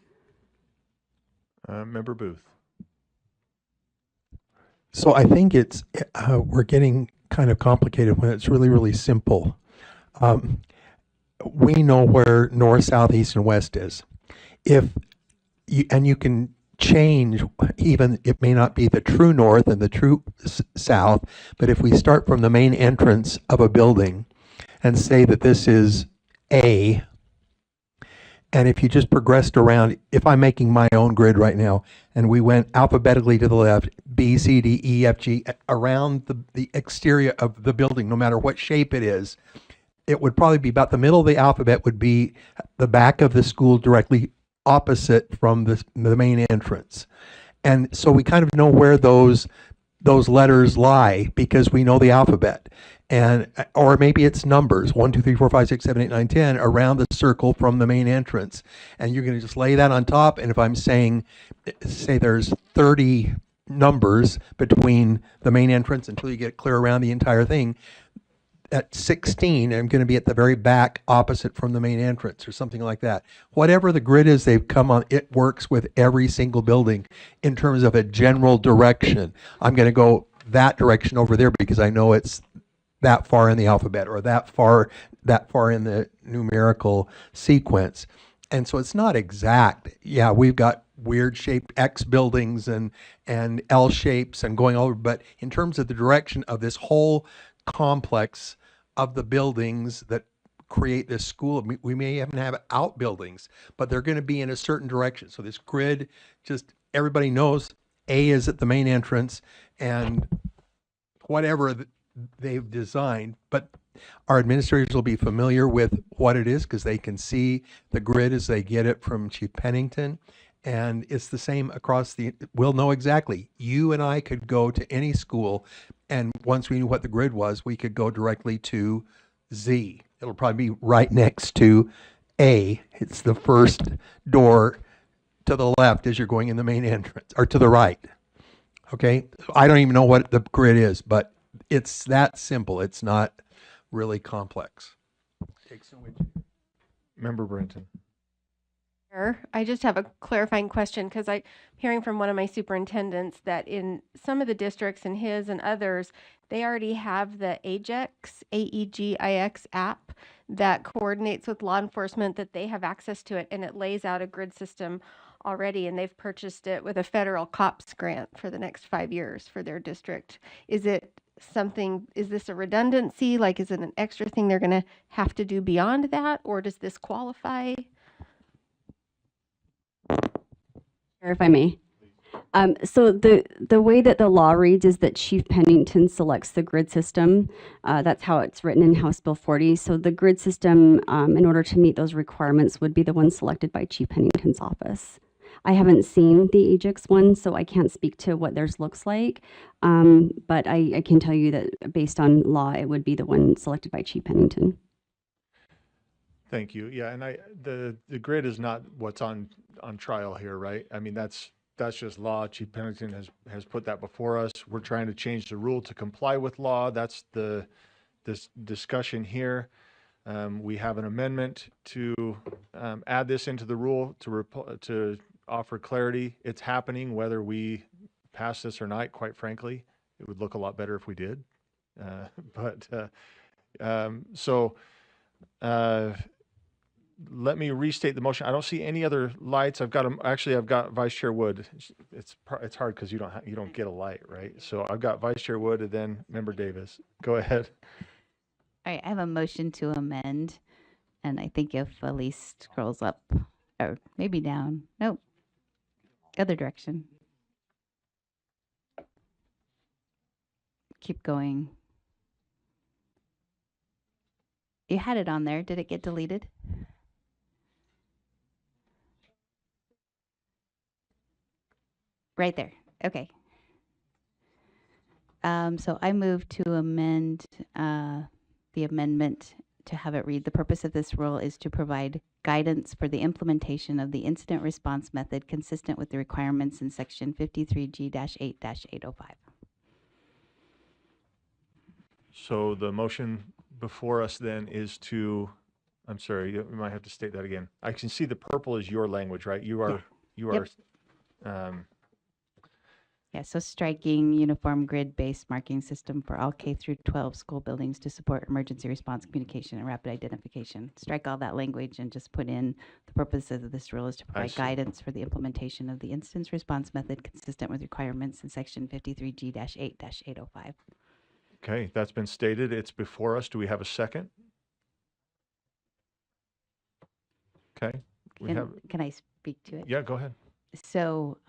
Member Booth. So I think it's we're getting kind of complicated when it's really, really simple. we know where north, south, east, and west is. If you, and you can change, even it may not be the true north and the true south, but if we start from the main entrance of a building and say that this is A, and if you just progressed around, if I'm making my own grid right now, and we went alphabetically to the left, B, C, D, E, F, G, around the exterior of the building, no matter what shape it is, it would probably be about the middle of the alphabet would be the back of the school directly opposite from the main entrance. And so we kind of know where those letters lie because we know the alphabet. And or maybe it's numbers 1, 2, 3, 4, 5, 6, 7, 8, 9, 10 around the circle from the main entrance. And you're going to just lay that on top. And if I'm saying, say there's 30 numbers between the main entrance until you get clear around the entire thing, at 16, I'm going to be at the very back opposite from the main entrance or something like that. Whatever the grid is they've come on, it works with every single building in terms of a general direction. I'm going to go that direction over there because I know it's that far in the alphabet or that far in the numerical sequence. And so it's not exact. Yeah, we've got weird shaped X buildings and L shapes and going over, but in terms of the direction of this whole complex of the buildings that create this school, we may even have outbuildings, but they're going to be in a certain direction. So this grid, just everybody knows A is at the main entrance and whatever they've designed, but our administrators will be familiar with what it is because they can see the grid as they get it from Chief Pennington. And it's the same across we'll know exactly. You and I could go to any school, and once we knew what the grid was, we could go directly to Z. It'll probably be right next to A. It's the first door to the left as you're going in the main entrance, or to the right. Okay? I don't even know what the grid is, but it's that simple. It's not really complex. Member Brenton. I just have a clarifying question because I'm hearing from one of my superintendents that in some of the districts and his and others, they already have the AEGIX, AEGIX app that coordinates with law enforcement, that they have access to it, and it lays out a grid system already, and they've purchased it with a federal COPS grant for the next 5 years for their district. Is it something, is this a redundancy? Like, is it an extra thing they're going to have to do beyond that, or does this qualify? If I may. So the way that the law reads is that Chief Pennington selects the grid system. That's how it's written in House Bill 40. So the grid system, in order to meet those requirements, would be the one selected by Chief Pennington's office. I haven't seen the AEGIX one, so I can't speak to what theirs looks like. But I can tell you that based on law, it would be the one selected by Chief Pennington. Thank you. Yeah, and the grid is not what's on trial here, right? I mean, that's just law. Chief Pennington has put that before us. We're trying to change the rule to comply with law. That's this discussion here. We have an amendment to add this into the rule to offer clarity. It's happening whether we pass this or not. Quite frankly, it would look a lot better if we did. Let me restate the motion. I don't see any other lights. I've got Vice Chair Wood. It's hard because you don't get a light, right? So I've got Vice Chair Wood and then Member Davis. Go ahead. All right, I have a motion to amend, and I think if Elise scrolls up, or maybe down. Nope, other direction. Keep going. You had it on there. Did it get deleted? Right there. Okay. So I move to amend the amendment to have it read, the purpose of this rule is to provide guidance for the implementation of the incident response method consistent with the requirements in section 53G-8-805. So the motion before us then is to, I'm sorry, you might have to state that again. I can see the purple is your language, right? You are, Yep. Yeah, so striking uniform grid-based marking system for all K through 12 school buildings to support emergency response communication and rapid identification. Strike all that language and just put in the purposes of this rule is to provide see. guidance for the implementation of the instance response method consistent with requirements in section 53G-8-805. Okay, that's been stated. It's before us. Do we have a second? Okay, we have, Can I speak to it? yeah, go ahead. So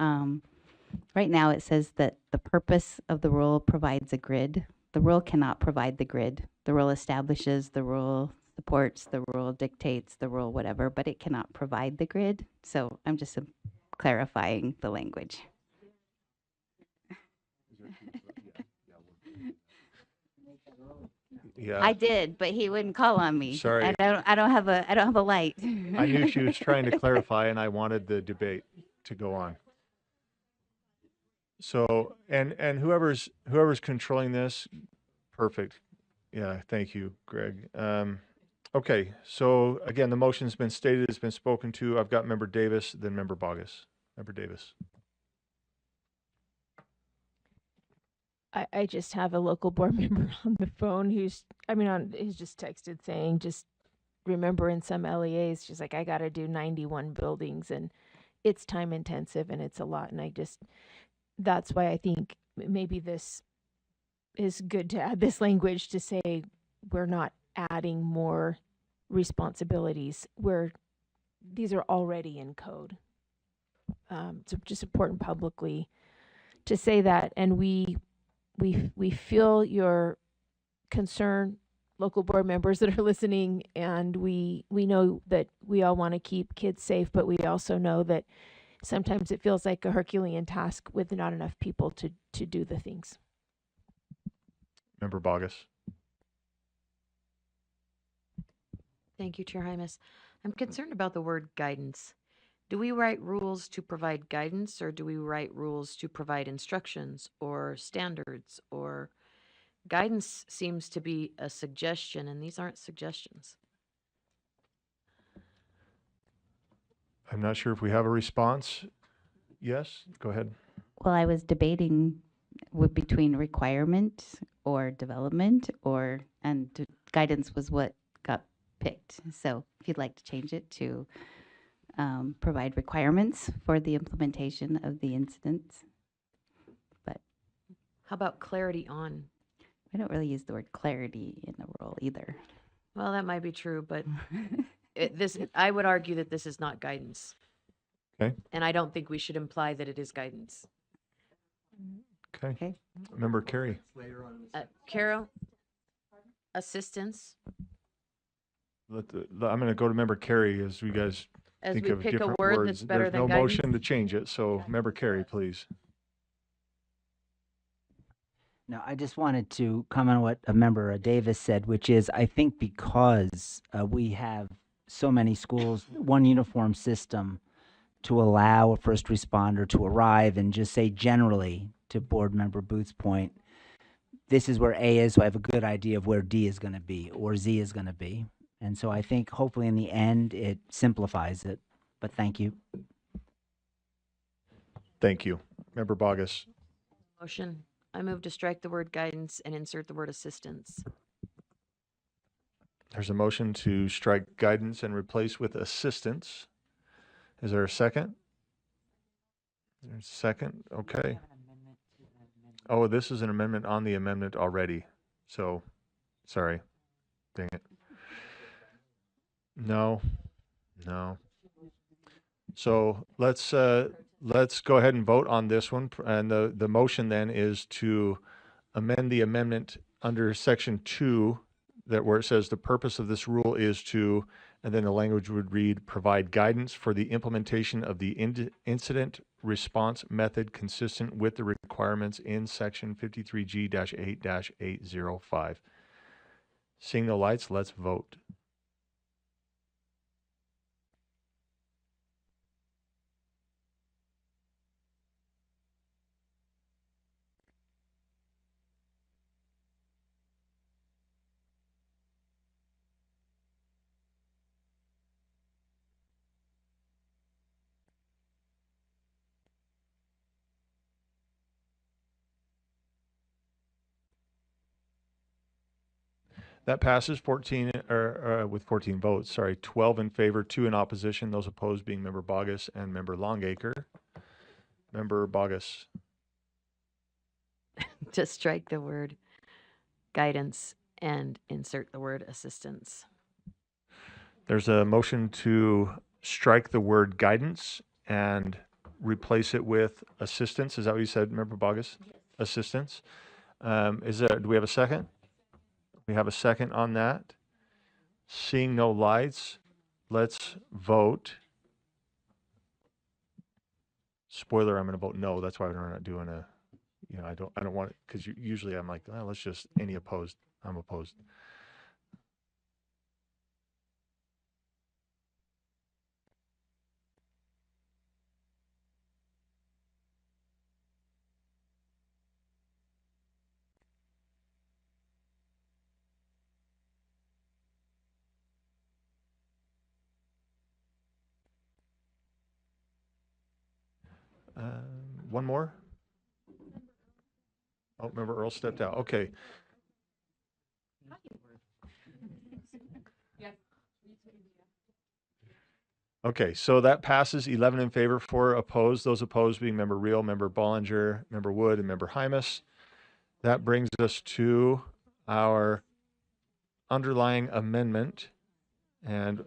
right now it says that the purpose of the rule provides a grid. The rule cannot provide the grid. The rule establishes, the rule supports, the rule dictates, the rule whatever, but it cannot provide the grid. So I'm just clarifying the language. Yeah, I did, but he wouldn't call on me. Sorry. I don't have a light. I knew she was trying to clarify, and I wanted the debate to go on. So, and whoever's controlling this, perfect. Yeah, thank you, Greg. Okay, so again, the motion's been stated, it's been spoken to. I've got Member Davis, then Member Bogus. Member Davis. I just have a local board member on the phone who's just texted saying, just remember in some LEAs, she's like, I got to do 91 buildings and it's time intensive and it's a lot. And that's why I think maybe this is good to add this language to say we're not adding more responsibilities where these are already in code. It's just important publicly to say that. And we feel your concern, local board members that are listening, and we know that we all want to keep kids safe, but we also know that sometimes it feels like a Herculean task with not enough people to do the things. Member Bogus. Thank you, Chair Hymas. I'm concerned about the word guidance. Do we write rules to provide guidance, or do we write rules to provide instructions or standards? Or guidance seems to be a suggestion, and these aren't suggestions. I'm not sure if we have a response. Yes, go ahead. Well, I was debating between requirement or development and guidance was what got picked. So if you'd like to change it to provide requirements for the implementation of the incidents. But How about clarity on? we don't really use the word clarity in the rule either. Well, that might be true, but I would argue that this is not guidance. Okay. And I don't think we should imply that it is guidance. Okay. Member Carey. Carol, assistance, I'm going to go to Member Carey as we guys as think we of pick a different word words. that's better There's than no guidance. motion to change it, so Member Carey, please. No, I just wanted to comment on what Member Davis said, which is I think because we have so many schools, one uniform system to allow a first responder to arrive and just say generally, to Board Member Booth's point, this is where A is, so I have a good idea of where D is going to be or Z is going to be. And so I think hopefully in the end it simplifies it, but thank you. Thank you. Member Bogus. Motion. I move to strike the word guidance and insert the word assistance. There's a motion to strike guidance and replace with assistance. Is there a second? There's a second. Okay. Oh, this is an amendment on the amendment already. So, sorry. Dang it. No. So let's go ahead and vote on this one. And the motion then is to amend the amendment under section 2, that where it says the purpose of this rule is to, and then the language would read, provide guidance for the implementation of the incident response method consistent with the requirements in section 53G-8-805. Seeing no lights, let's vote. That passes 14, with 14 votes, sorry, 12 in favor, 2 in opposition, those opposed being Member Bogus and Member Longacre. Member Bogus. To strike the word guidance and insert the word assistance. There's a motion to strike the word guidance and replace it with assistance. Is that what you said, Member Bogus? Yes. Assistance. Do we have a second? We have a second on that. Seeing no lights, let's vote. Spoiler, I'm going to vote no. That's why we're not doing a, I don't want it, because usually I'm like, oh, let's just, any opposed. I'm opposed. One more? Oh, remember Earl stepped out. Okay. Okay, so that passes 11 in favor, 4 opposed. Those opposed being Member Reel, Member Bollinger, Member Wood, and Member Hymas. That brings us to our underlying amendment. And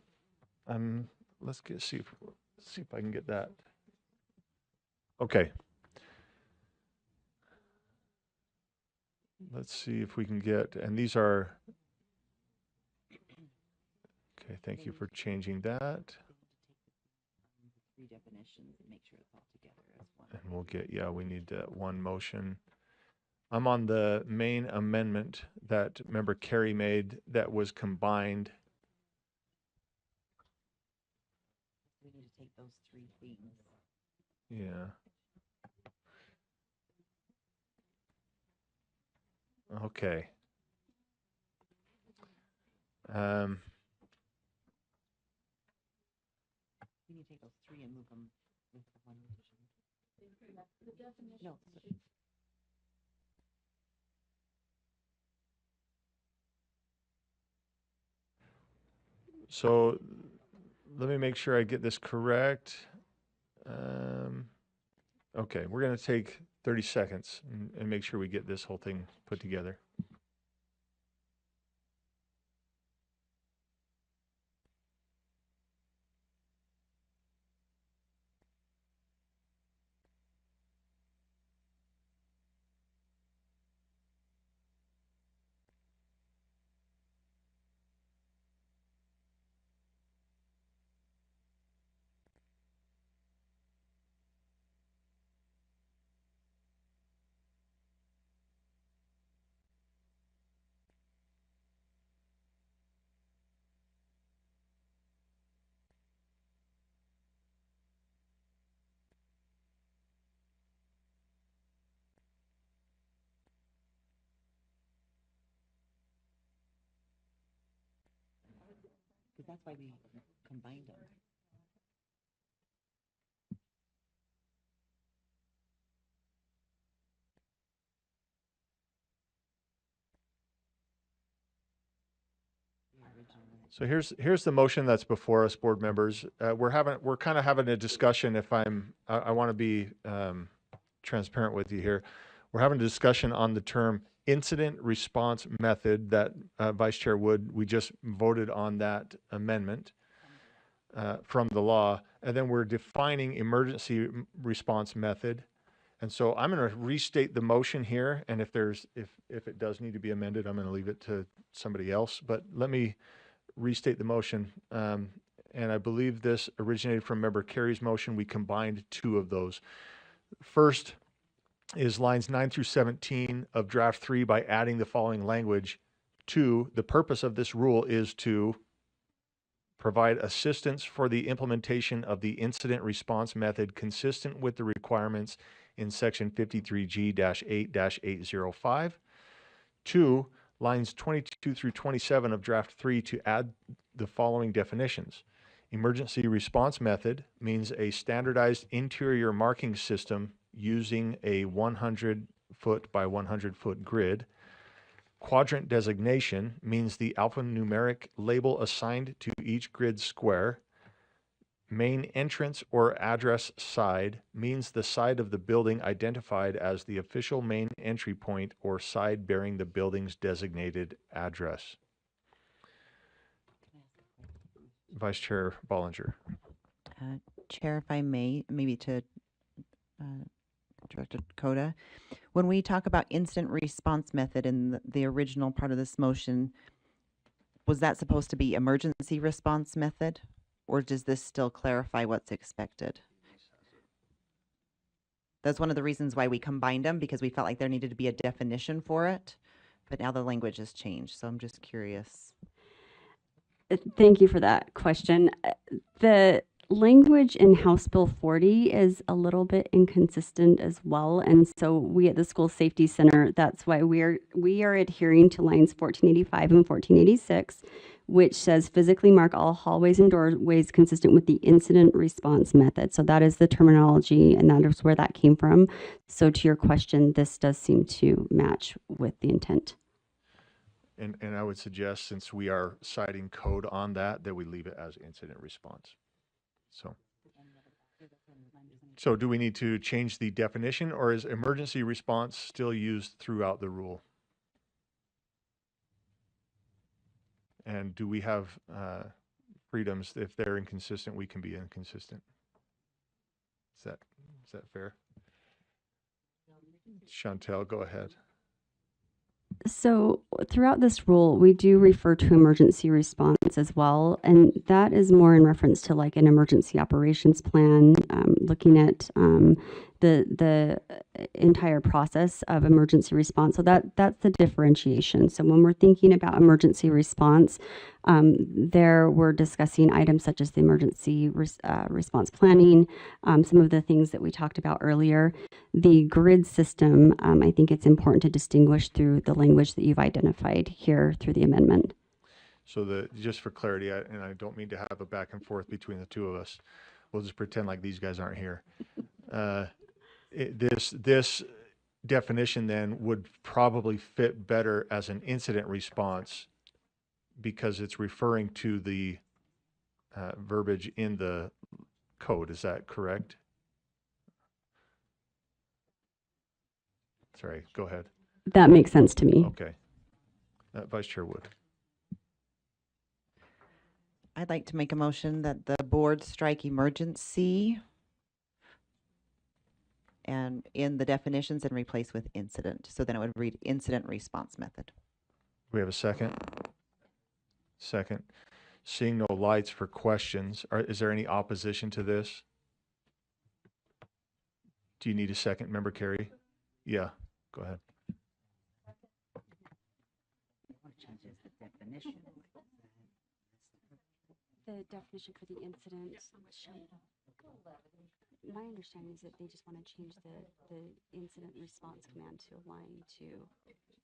let's see if I can get that. Okay. Let's see if we can get, and these are, okay, thank you for changing that. And we'll get, we need one motion. I'm on the main amendment that Member Carey made that was combined. We need to take those 3 things. Yeah. Okay. We need to take those 3 and move them with the one revision. No. So let me make sure I get this correct. Okay, we're going to take 30 seconds and make sure we get this whole thing put together. Because that's why we combined them. So here's the motion that's before us, board members. We're kind of having a discussion. I want to be transparent with you here. We're having a discussion on the term incident response method that Vice Chair Wood, we just voted on that amendment from the law, and then we're defining emergency response method. And so I'm going to restate the motion here, and if it does need to be amended, I'm going to leave it to somebody else. But let me restate the motion. And I believe this originated from Member Carey's motion. We combined 2 of those. First is lines 9 through 17 of draft 3 by adding the following language. 2, the purpose of this rule is to provide assistance for the implementation of the incident response method consistent with the requirements in section 53G-8-805. 2, lines 22 through 27 of draft 3 to add the following definitions. Emergency response method means a standardized interior marking system using a 100-foot by 100-foot grid. Quadrant designation means the alphanumeric label assigned to each grid square. Main entrance or address side means the side of the building identified as the official main entry point or side bearing the building's designated address. Vice Chair Bollinger. Chair, if I may, maybe to Director Dakota, when we talk about instant response method in the original part of this motion, was that supposed to be emergency response method? Or does this still clarify what's expected? That's one of the reasons why we combined them, because we felt like there needed to be a definition for it. But now the language has changed, so I'm just curious. Thank you for that question. The language in House Bill 40 is a little bit inconsistent as well. And so we at the School Safety Center, that's why we are adhering to lines 1485 and 1486, which says physically mark all hallways and doorways consistent with the incident response method. So that is the terminology, and that is where that came from. So to your question, this does seem to match with the intent. And I would suggest, since we are citing code on that, that we leave it as incident response. So do we need to change the definition, or is emergency response still used throughout the rule? And do we have freedoms if they're inconsistent? We can be inconsistent. Is that fair? Chantel, go ahead. So throughout this rule, we do refer to emergency response as well, and that is more in reference to like an emergency operations plan, looking at the entire process of emergency response. So that's the differentiation. So when we're thinking about emergency response, there we're discussing items such as the emergency response planning, some of the things that we talked about earlier. The grid system, I think it's important to distinguish through the language that you've identified here through the amendment. So just for clarity, and I don't mean to have a back and forth between the two of us, we'll just pretend like these guys aren't here. This definition then would probably fit better as an incident response because it's referring to the verbiage in the code. Is that correct? Sorry, go ahead. That makes sense to me. Okay. Vice Chair Wood. I'd like to make a motion that the board strike emergency and in the definitions and replace with incident. So then it would read incident response method. We have a second? Second. Seeing no lights for questions, is there any opposition to this? Do you need a second, Member Carey? Yeah, go ahead. The definition for the incident. My understanding is that they just want to change the incident response command to align to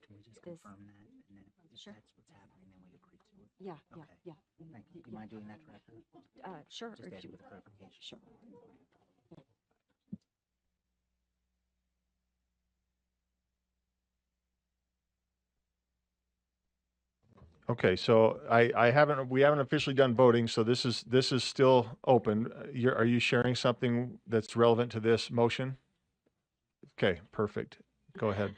Can we just this. confirm that, and then if Sure. that's what's happening, then we agree to it? Yeah, Okay. yeah. Thank you. Do you mind doing that directly? Sure. Just if add it you- with a clarification. Sure. Okay, so we haven't officially done voting, so this is still open. Are you sharing something that's relevant to this motion? Okay, perfect. Go ahead.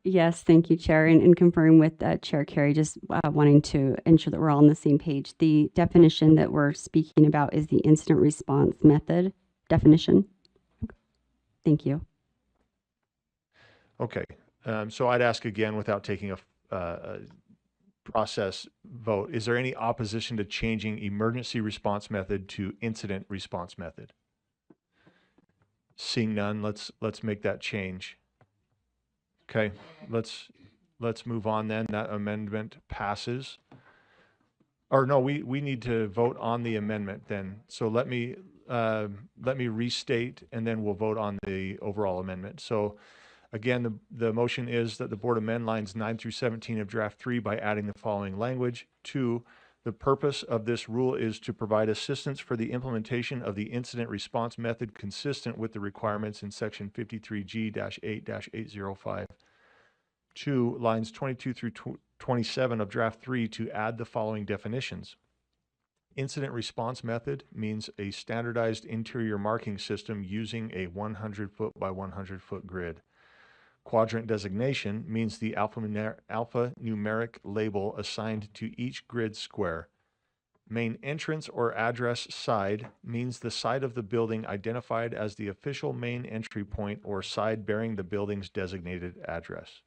Yes, thank you, Chair. And confirming with Chair Carey, just wanting to ensure that we're all on the same page. The definition that we're speaking about is the incident response method definition. Thank you. Okay, so I'd ask again without taking a process vote. Is there any opposition to changing emergency response method to incident response method? Seeing none, let's make that change. Okay, let's move on then. That amendment passes. Or no, we need to vote on the amendment then. So let me restate, and then we'll vote on the overall amendment. So again, the motion is that the board amend lines 9 through 17 of draft 3 by adding the following language. 2, the purpose of this rule is to provide assistance for the implementation of the incident response method consistent with the requirements in section 53G-8-805. 2, lines 22 through 27 of draft 3 to add the following definitions. Incident response method means a standardized interior marking system using a 100-foot by 100-foot grid. Quadrant designation means the alphanumeric label assigned to each grid square. Main entrance or address side means the side of the building identified as the official main entry point or side bearing the building's designated address.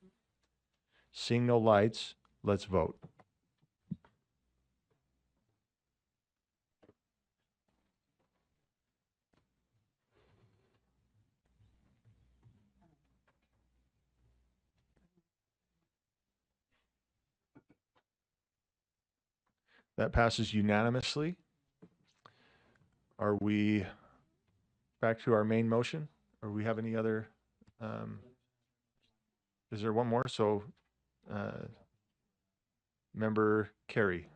Seeing no lights, let's vote. That passes unanimously. Are we back to our main motion? Or we have any other? Is there one more? So, Member Carey.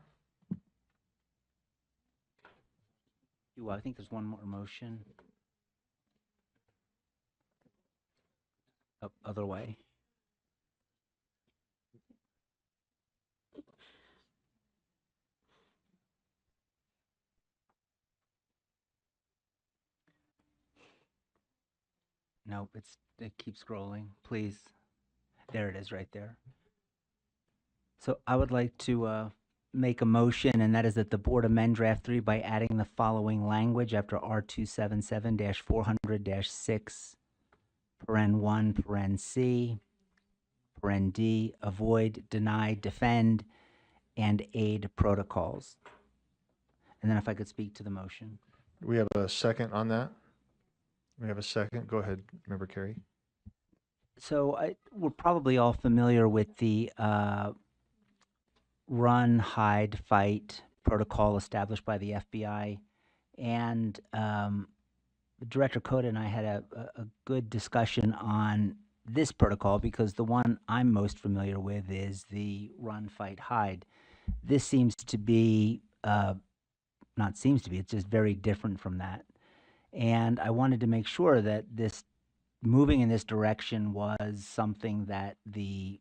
I think there's one more motion. Other way. Nope, it keeps scrolling. Please. There it is right there. So I would like to make a motion, and that is that the board amend draft 3 by adding the following language after R277-400-6, paren 1, paren C, paren D, avoid, deny, defend, and aid protocols. And then if I could speak to the motion. Do we have a second on that? We have a second. Go ahead, Member Carey. So we're probably all familiar with the run, hide, fight protocol established by the FBI. And Director Cota and I had a good discussion on this protocol because the one I'm most familiar with is the run, fight, hide. This seems to be, not seems to be, it's just very different from that. And I wanted to make sure that this moving in this direction was something that the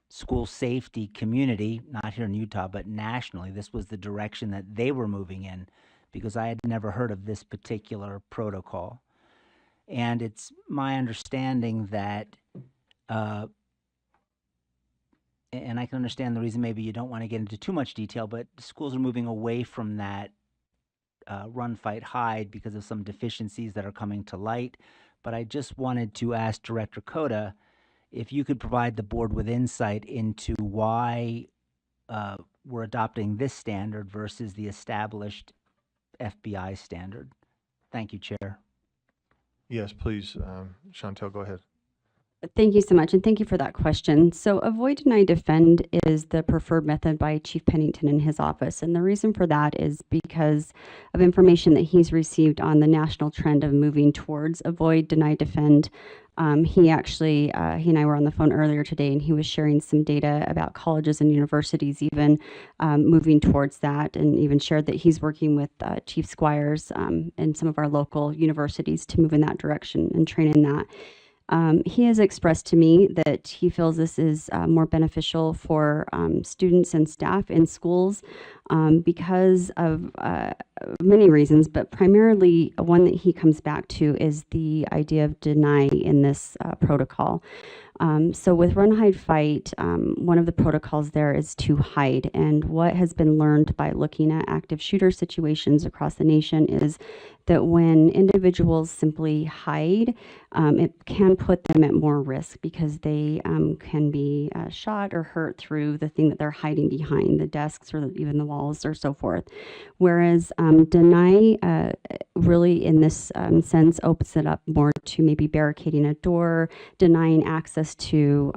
school safety community, not here in Utah, but nationally, this was the direction that they were moving in because I had never heard of this particular protocol. And it's my understanding that, and I can understand the reason maybe you don't want to get into too much detail, but schools are moving away from that run, fight, hide because of some deficiencies that are coming to light. But I just wanted to ask Director Cota if you could provide the board with insight into why we're adopting this standard versus the established FBI standard. Thank you, Chair. Yes, please. Chantel, go ahead. Thank you so much, and thank you for that question. So avoid, deny, defend is the preferred method by Chief Pennington in his office. And the reason for that is because of information that he's received on the national trend of moving towards avoid, deny, defend. He and I were on the phone earlier today, and he was sharing some data about colleges and universities even moving towards that, and even shared that he's working with Chief Squires and some of our local universities to move in that direction and train in that. He has expressed to me that he feels this is more beneficial for students and staff in schools because of many reasons, but primarily one that he comes back to is the idea of deny in this protocol. So with run, hide, fight, one of the protocols there is to hide. And what has been learned by looking at active shooter situations across the nation is that when individuals simply hide, it can put them at more risk because they can be shot or hurt through the thing that they're hiding behind, the desks or even the walls or so forth. Whereas deny really in this sense opens it up more to maybe barricading a door, denying access to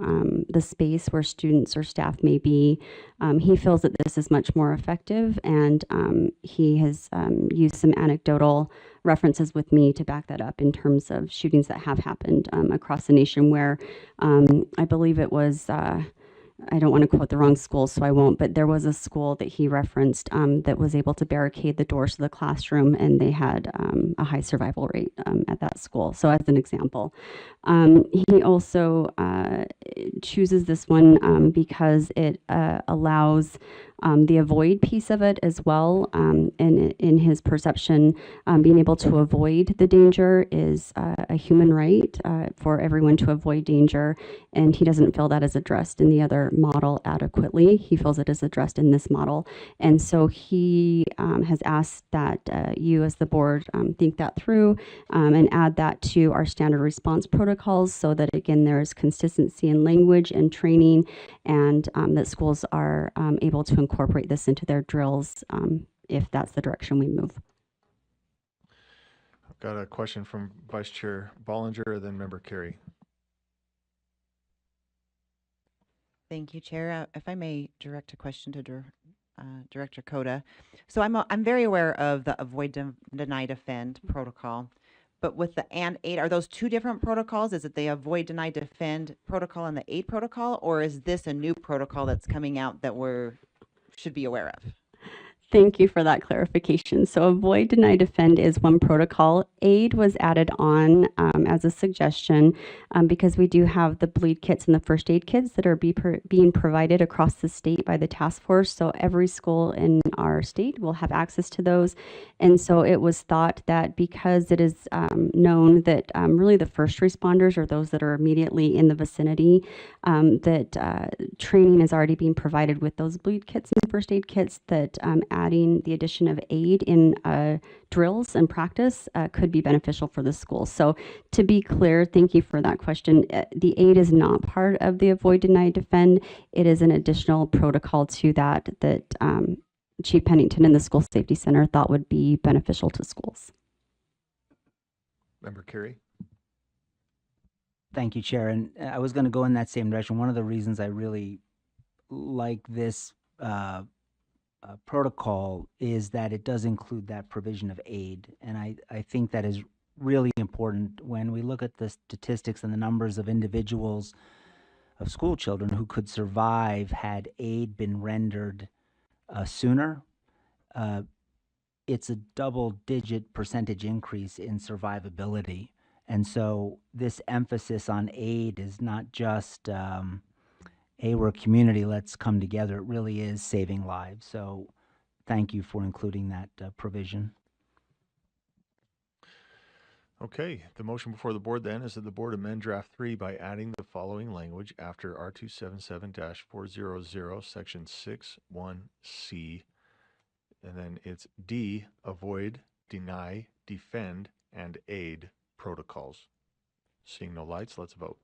the space where students or staff may be. He feels that this is much more effective, and he has used some anecdotal references with me to back that up in terms of shootings that have happened across the nation where I believe it was I don't want to quote the wrong school, so I won't, but there was a school that he referenced that was able to barricade the doors to the classroom, and they had a high survival rate at that school. So, as an example, he also chooses this one because it allows the avoid piece of it as well. And in his perception, being able to avoid the danger is a human right for everyone to avoid danger. And he doesn't feel that is addressed in the other model adequately. He feels it is addressed in this model. And so he has asked that you as the board think that through and add that to our standard response protocols so that, again, there is consistency in language and training, and that schools are able to incorporate this into their drills if that's the direction we move. I've got a question from Vice Chair Bollinger, then Member Carey. Thank you, Chair. If I may direct a question to Director Coda. So I'm very aware of the avoid, deny, defend protocol, but with the and aid, are those two different protocols? Is it the avoid, deny, defend protocol and the aid protocol, or is this a new protocol that's coming out that should be aware of? Thank you for that clarification. So avoid, deny, defend is one protocol. Aid was added on as a suggestion because we do have the bleed kits and the first aid kits that are being provided across the state by the task force. So every school in our state will have access to those. And so it was thought that because it is known that really the first responders are those that are immediately in the vicinity, that training is already being provided with those bleed kits and first aid kits, that adding the addition of aid in drills and practice could be beneficial for the school. So to be clear, thank you for that question. The aid is not part of the avoid, deny, defend. It is an additional protocol to that Chief Pennington and the School Safety Center thought would be beneficial to schools. Member Carey. Thank you, Chair. And I was going to go in that same direction. One of the reasons I really like this protocol is that it does include that provision of aid. And I think that is really important when we look at the statistics and the numbers of individuals, of school children who could survive had aid been rendered sooner. It's a double-digit percentage increase in survivability. And so this emphasis on aid is not just, hey, we're a community, let's come together. It really is saving lives. So thank you for including that provision. Okay, the motion before the board then is that the board amend draft 3 by adding the following language after R277-400, section 6(1)(c), and then it's D, avoid, deny, defend, and aid protocols. Seeing no lights, let's vote.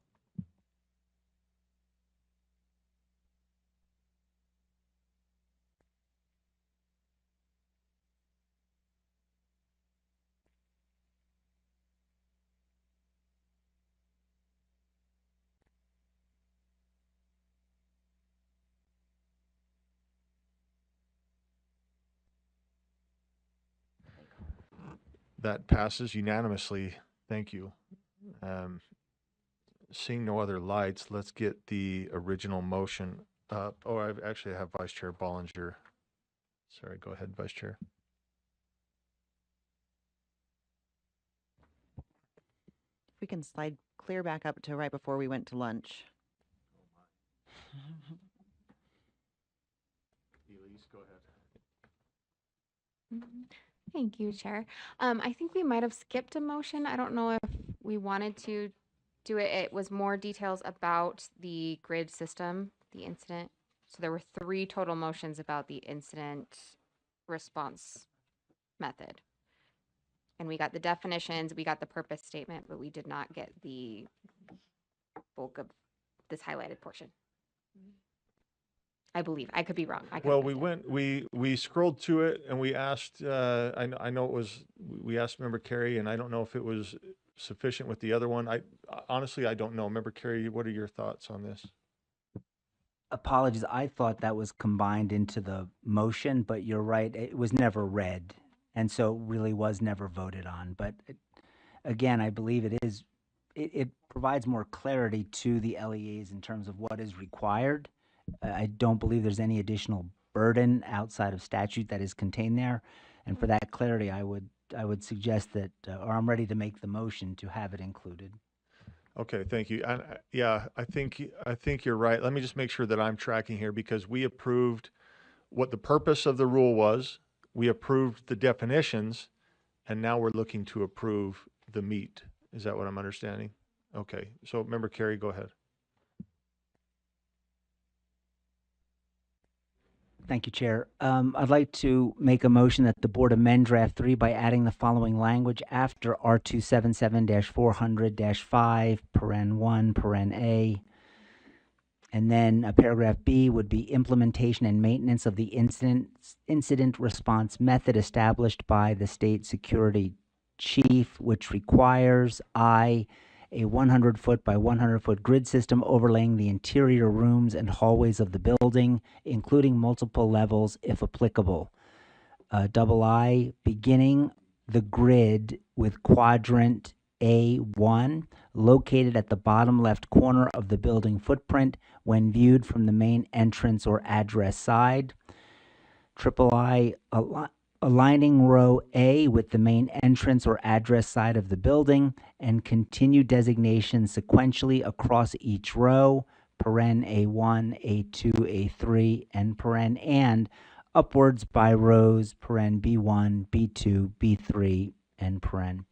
That passes unanimously. Thank you. Seeing no other lights, let's get the original motion up. Oh, I actually have Vice Chair Bollinger. Sorry, go ahead, Vice Chair. If we can slide clear back up to right before we went to lunch. Elise, go ahead. Thank you, Chair. I think we might have skipped a motion. I don't know if we wanted to do it. It was more details about the grid system, the incident. So there were 3 total motions about the incident response method. And we got the definitions, we got the purpose statement, but we did not get the bulk of this highlighted portion. I believe. I could be wrong. Well, we scrolled to it and we asked, I know it was, we asked Member Carey, and I don't know if it was sufficient with the other one. Honestly, I don't know. Member Carey, what are your thoughts on this? Apologies, I thought that was combined into the motion, but you're right, it was never read. And so really was never voted on. But again, I believe it provides more clarity to the LEAs in terms of what is required. I don't believe there's any additional burden outside of statute that is contained there. And for that clarity, I would suggest that, or I'm ready to make the motion to have it included. Okay, thank you. And yeah, I think you're right. Let me just make sure that I'm tracking here, because we approved what the purpose of the rule was. We approved the definitions, and now we're looking to approve the meat. Is that what I'm understanding? Okay. So Member Carey, go ahead. Thank you, Chair. I'd like to make a motion that the board amend draft 3 by adding the following language after R277-400-5, paren 1, paren A. And then paragraph B would be implementation and maintenance of the incident response method established by the state security chief, which requires a 100-foot by 100-foot grid system overlaying the interior rooms and hallways of the building, including multiple levels if applicable. I, beginning the grid with quadrant A1, located at the bottom left corner of the building footprint when viewed from the main entrance or address side. I, aligning row A with the main entrance or address side of the building, and continue designation sequentially across each row, paren A1, A2, A3, and paren and upwards by rows, paren B1, B2, B3, and paren.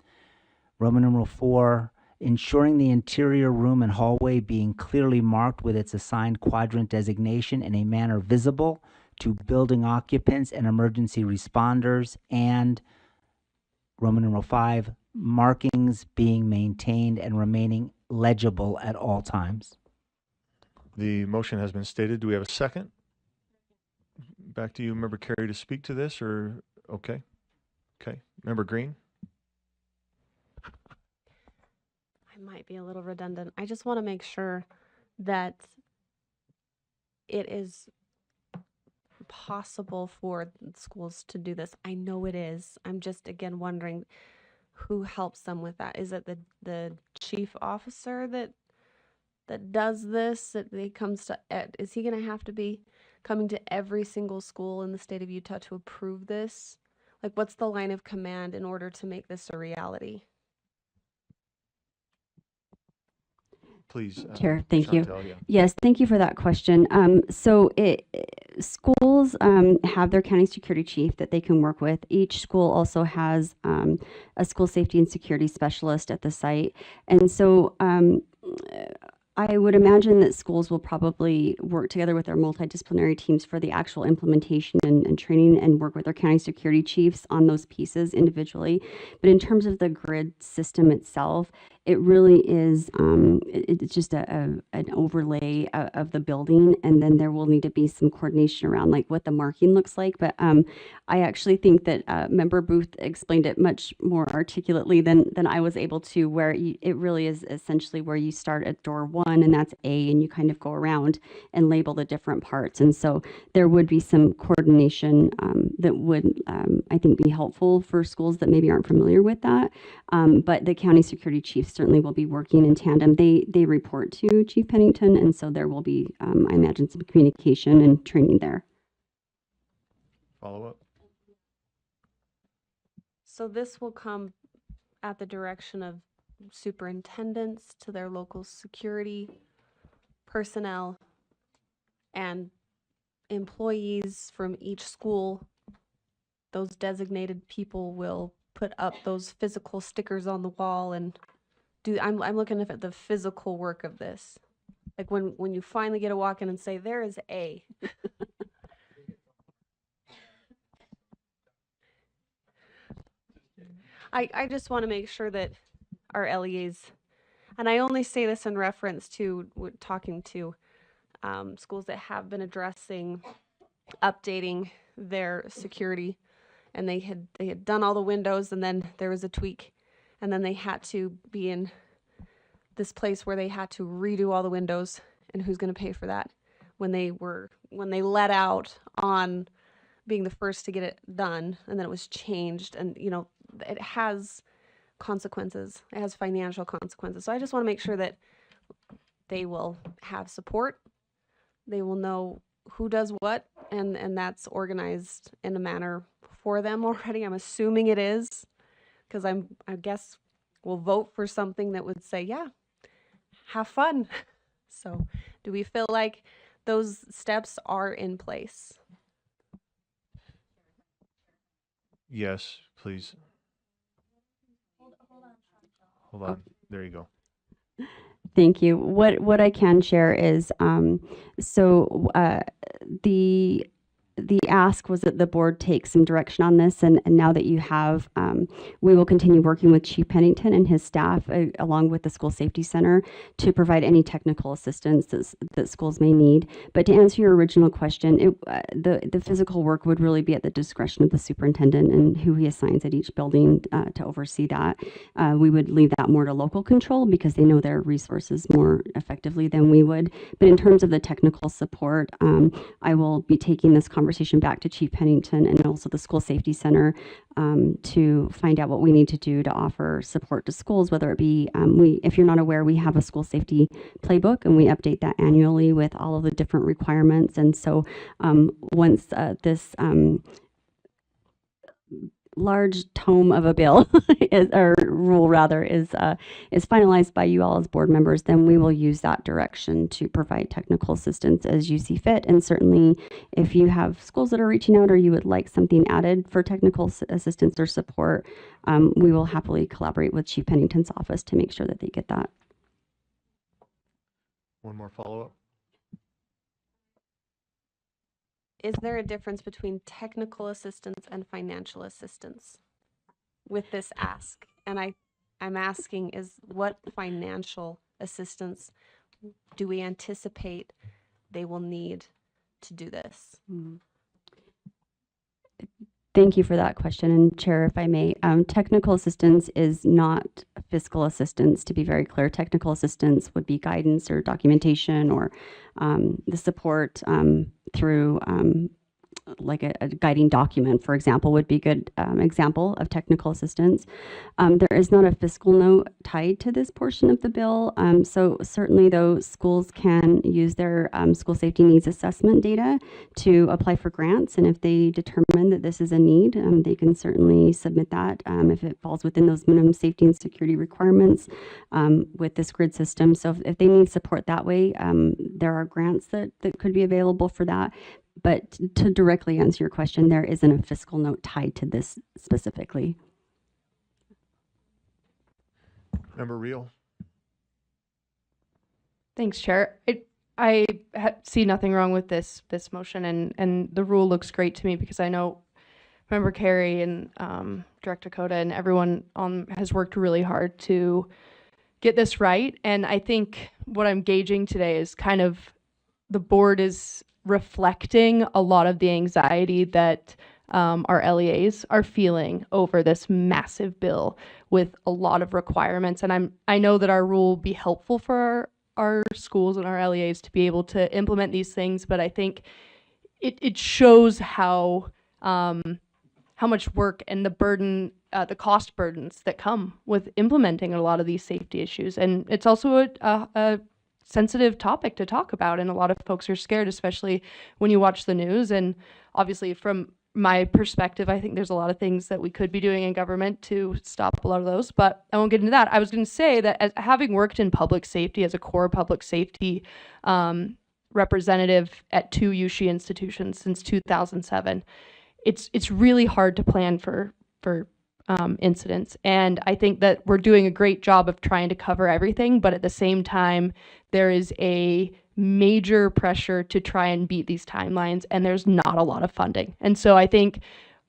Roman numeral 4, ensuring the interior room and hallway being clearly marked with its assigned quadrant designation in a manner visible to building occupants and emergency responders, and Roman numeral 5, markings being maintained and remaining legible at all times. The motion has been stated. Do we have a second? Back to you, Member Carey, to speak to this, or okay? Okay. Member Green? I might be a little redundant. I just want to make sure that it is possible for schools to do this. I know it is. I'm just again wondering who helps them with that. Is it the chief officer that does this? That he comes to? Is he going to have to be coming to every single school in the state of Utah to approve this? Like, what's the line of command in order to make this a reality? Please. Chair, thank you. Chantel, yeah. Yes, thank you for that question. Schools have their county security chief that they can work with. Each school also has a school safety and security specialist at the site. And so I would imagine that schools will probably work together with their multidisciplinary teams for the actual implementation and training, and work with their county security chiefs on those pieces individually. But in terms of the grid system itself, it really is it's just an overlay of the building, and then there will need to be some coordination around like what the marking looks like. But I actually think that Member Booth explained it much more articulately than I was able to, where it really is essentially where you start at door 1, and that's A, and you kind of go around and label the different parts. And so there would be some coordination that would, I think, be helpful for schools that maybe aren't familiar with that. But the county security chiefs certainly will be working in tandem. They report to Chief Pennington, and so there will be, I imagine, some communication and training there. Follow up. So this will come at the direction of superintendents to their local security personnel and employees from each school. Those designated people will put up those physical stickers on the wall and do. I'm looking at the physical work of this, like when you finally get a walk in and say there is A. I just want to make sure that our LEAs, and I only say this in reference to talking to schools that have been addressing updating their security, and they had done all the windows, and then there was a tweak, and then they had to be in this place where they had to redo all the windows, and who's going to pay for that when they let out on being the first to get it done, and then it was changed, and it has consequences. It has financial consequences. So I just want to make sure that they will have support They will know who does what, and that's organized in a manner for them already. I'm assuming it is, because I guess we'll vote for something that would say, yeah, have fun. So do we feel like those steps are in place? Yes, please. Hold on. There you go. Thank you. What I can share is the ask was that the board take some direction on this, and now that you have, we will continue working with Chief Pennington and his staff along with the School Safety Center to provide any technical assistance that schools may need. But to answer your original question, the physical work would really be at the discretion of the superintendent and who he assigns at each building to oversee that. We would leave that more to local control because they know their resources more effectively than we would. But in terms of the technical support, I will be taking this conversation back to Chief Pennington and also the School Safety Center to find out what we need to do to offer support to schools, whether it be, if you're not aware, we have a school safety playbook and we update that annually with all of the different requirements. And so once this large tome of a bill or rule rather is finalized by you all as board members, then we will use that direction to provide technical assistance as you see fit. And certainly if you have schools that are reaching out or you would like something added for technical assistance or support, we will happily collaborate with Chief Pennington's office to make sure that they get that. One more follow-up. Is there a difference between technical assistance and financial assistance with this ask? And I'm asking is what financial assistance do we anticipate they will need to do this? Mm-hmm. Thank you for that question. And Chair, if I may, technical assistance is not fiscal assistance, to be very clear. Technical assistance would be guidance or documentation or the support through like a guiding document, for example, would be a good example of technical assistance. There is not a fiscal note tied to this portion of the bill. So certainly though, schools can use their school safety needs assessment data to apply for grants. And if they determine that this is a need, they can certainly submit that if it falls within those minimum safety and security requirements with this grid system. So if they need support that way, there are grants that could be available for that. But to directly answer your question, there isn't a fiscal note tied to this specifically. Member Reel. Thanks, Chair. I see nothing wrong with this motion, and the rule looks great to me because I know Member Carey and Director Coda and everyone has worked really hard to get this right. And I think what I'm gauging today is kind of the board is reflecting a lot of the anxiety that our LEAs are feeling over this massive bill with a lot of requirements. And I know that our rule will be helpful for our schools and our LEAs to be able to implement these things, but I think it shows how much work and the burden, the cost burdens that come with implementing a lot of these safety issues. And it's also a sensitive topic to talk about, and a lot of folks are scared, especially when you watch the news. And obviously from my perspective, I think there's a lot of things that we could be doing in government to stop a lot of those, but I won't get into that. I was going to say that as having worked in public safety as a core public safety representative at 2 USHE institutions since 2007, it's really hard to plan for incidents. And I think that we're doing a great job of trying to cover everything, but at the same time, there is a major pressure to try and beat these timelines, and there's not a lot of funding. And so I think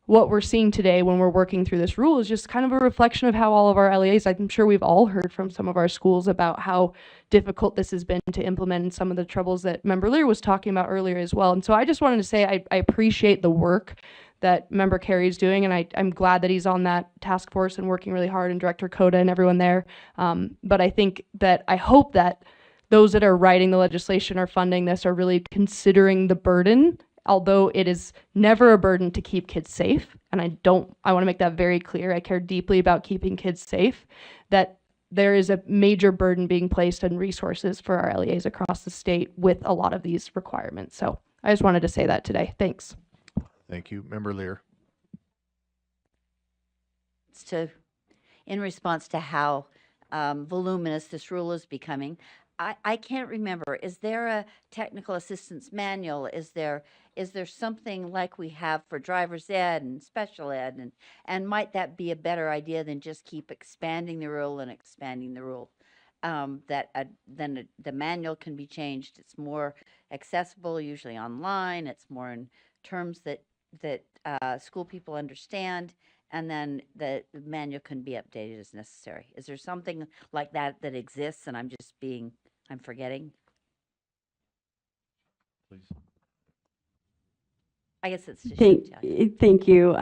what we're seeing today when we're working through this rule is just kind of a reflection of how all of our LEAs, I'm sure we've all heard from some of our schools about how difficult this has been to implement and some of the troubles that Member Lear was talking about earlier as well. And so I just wanted to say I appreciate the work that Member Carey is doing, and I'm glad that he's on that task force and working really hard, and Director Coda and everyone there. But I think that I hope that those that are writing the legislation or funding this are really considering the burden, although it is never a burden to keep kids safe. And I want to make that very clear. I care deeply about keeping kids safe, that there is a major burden being placed on resources for our LEAs across the state with a lot of these requirements. So I just wanted to say that today. Thanks. Thank you. Member Lear. In response to how voluminous this rule is becoming, I can't remember. Is there a technical assistance manual? Is there something like we have for driver's ed and special ed? And might that be a better idea than just keep expanding the rule and expanding the rule? Then the manual can be changed. It's more accessible, usually online. It's more in terms that school people understand. And then the manual can be updated as necessary. Is there something like that exists and I'm forgetting? Please. I guess it's just Thank you,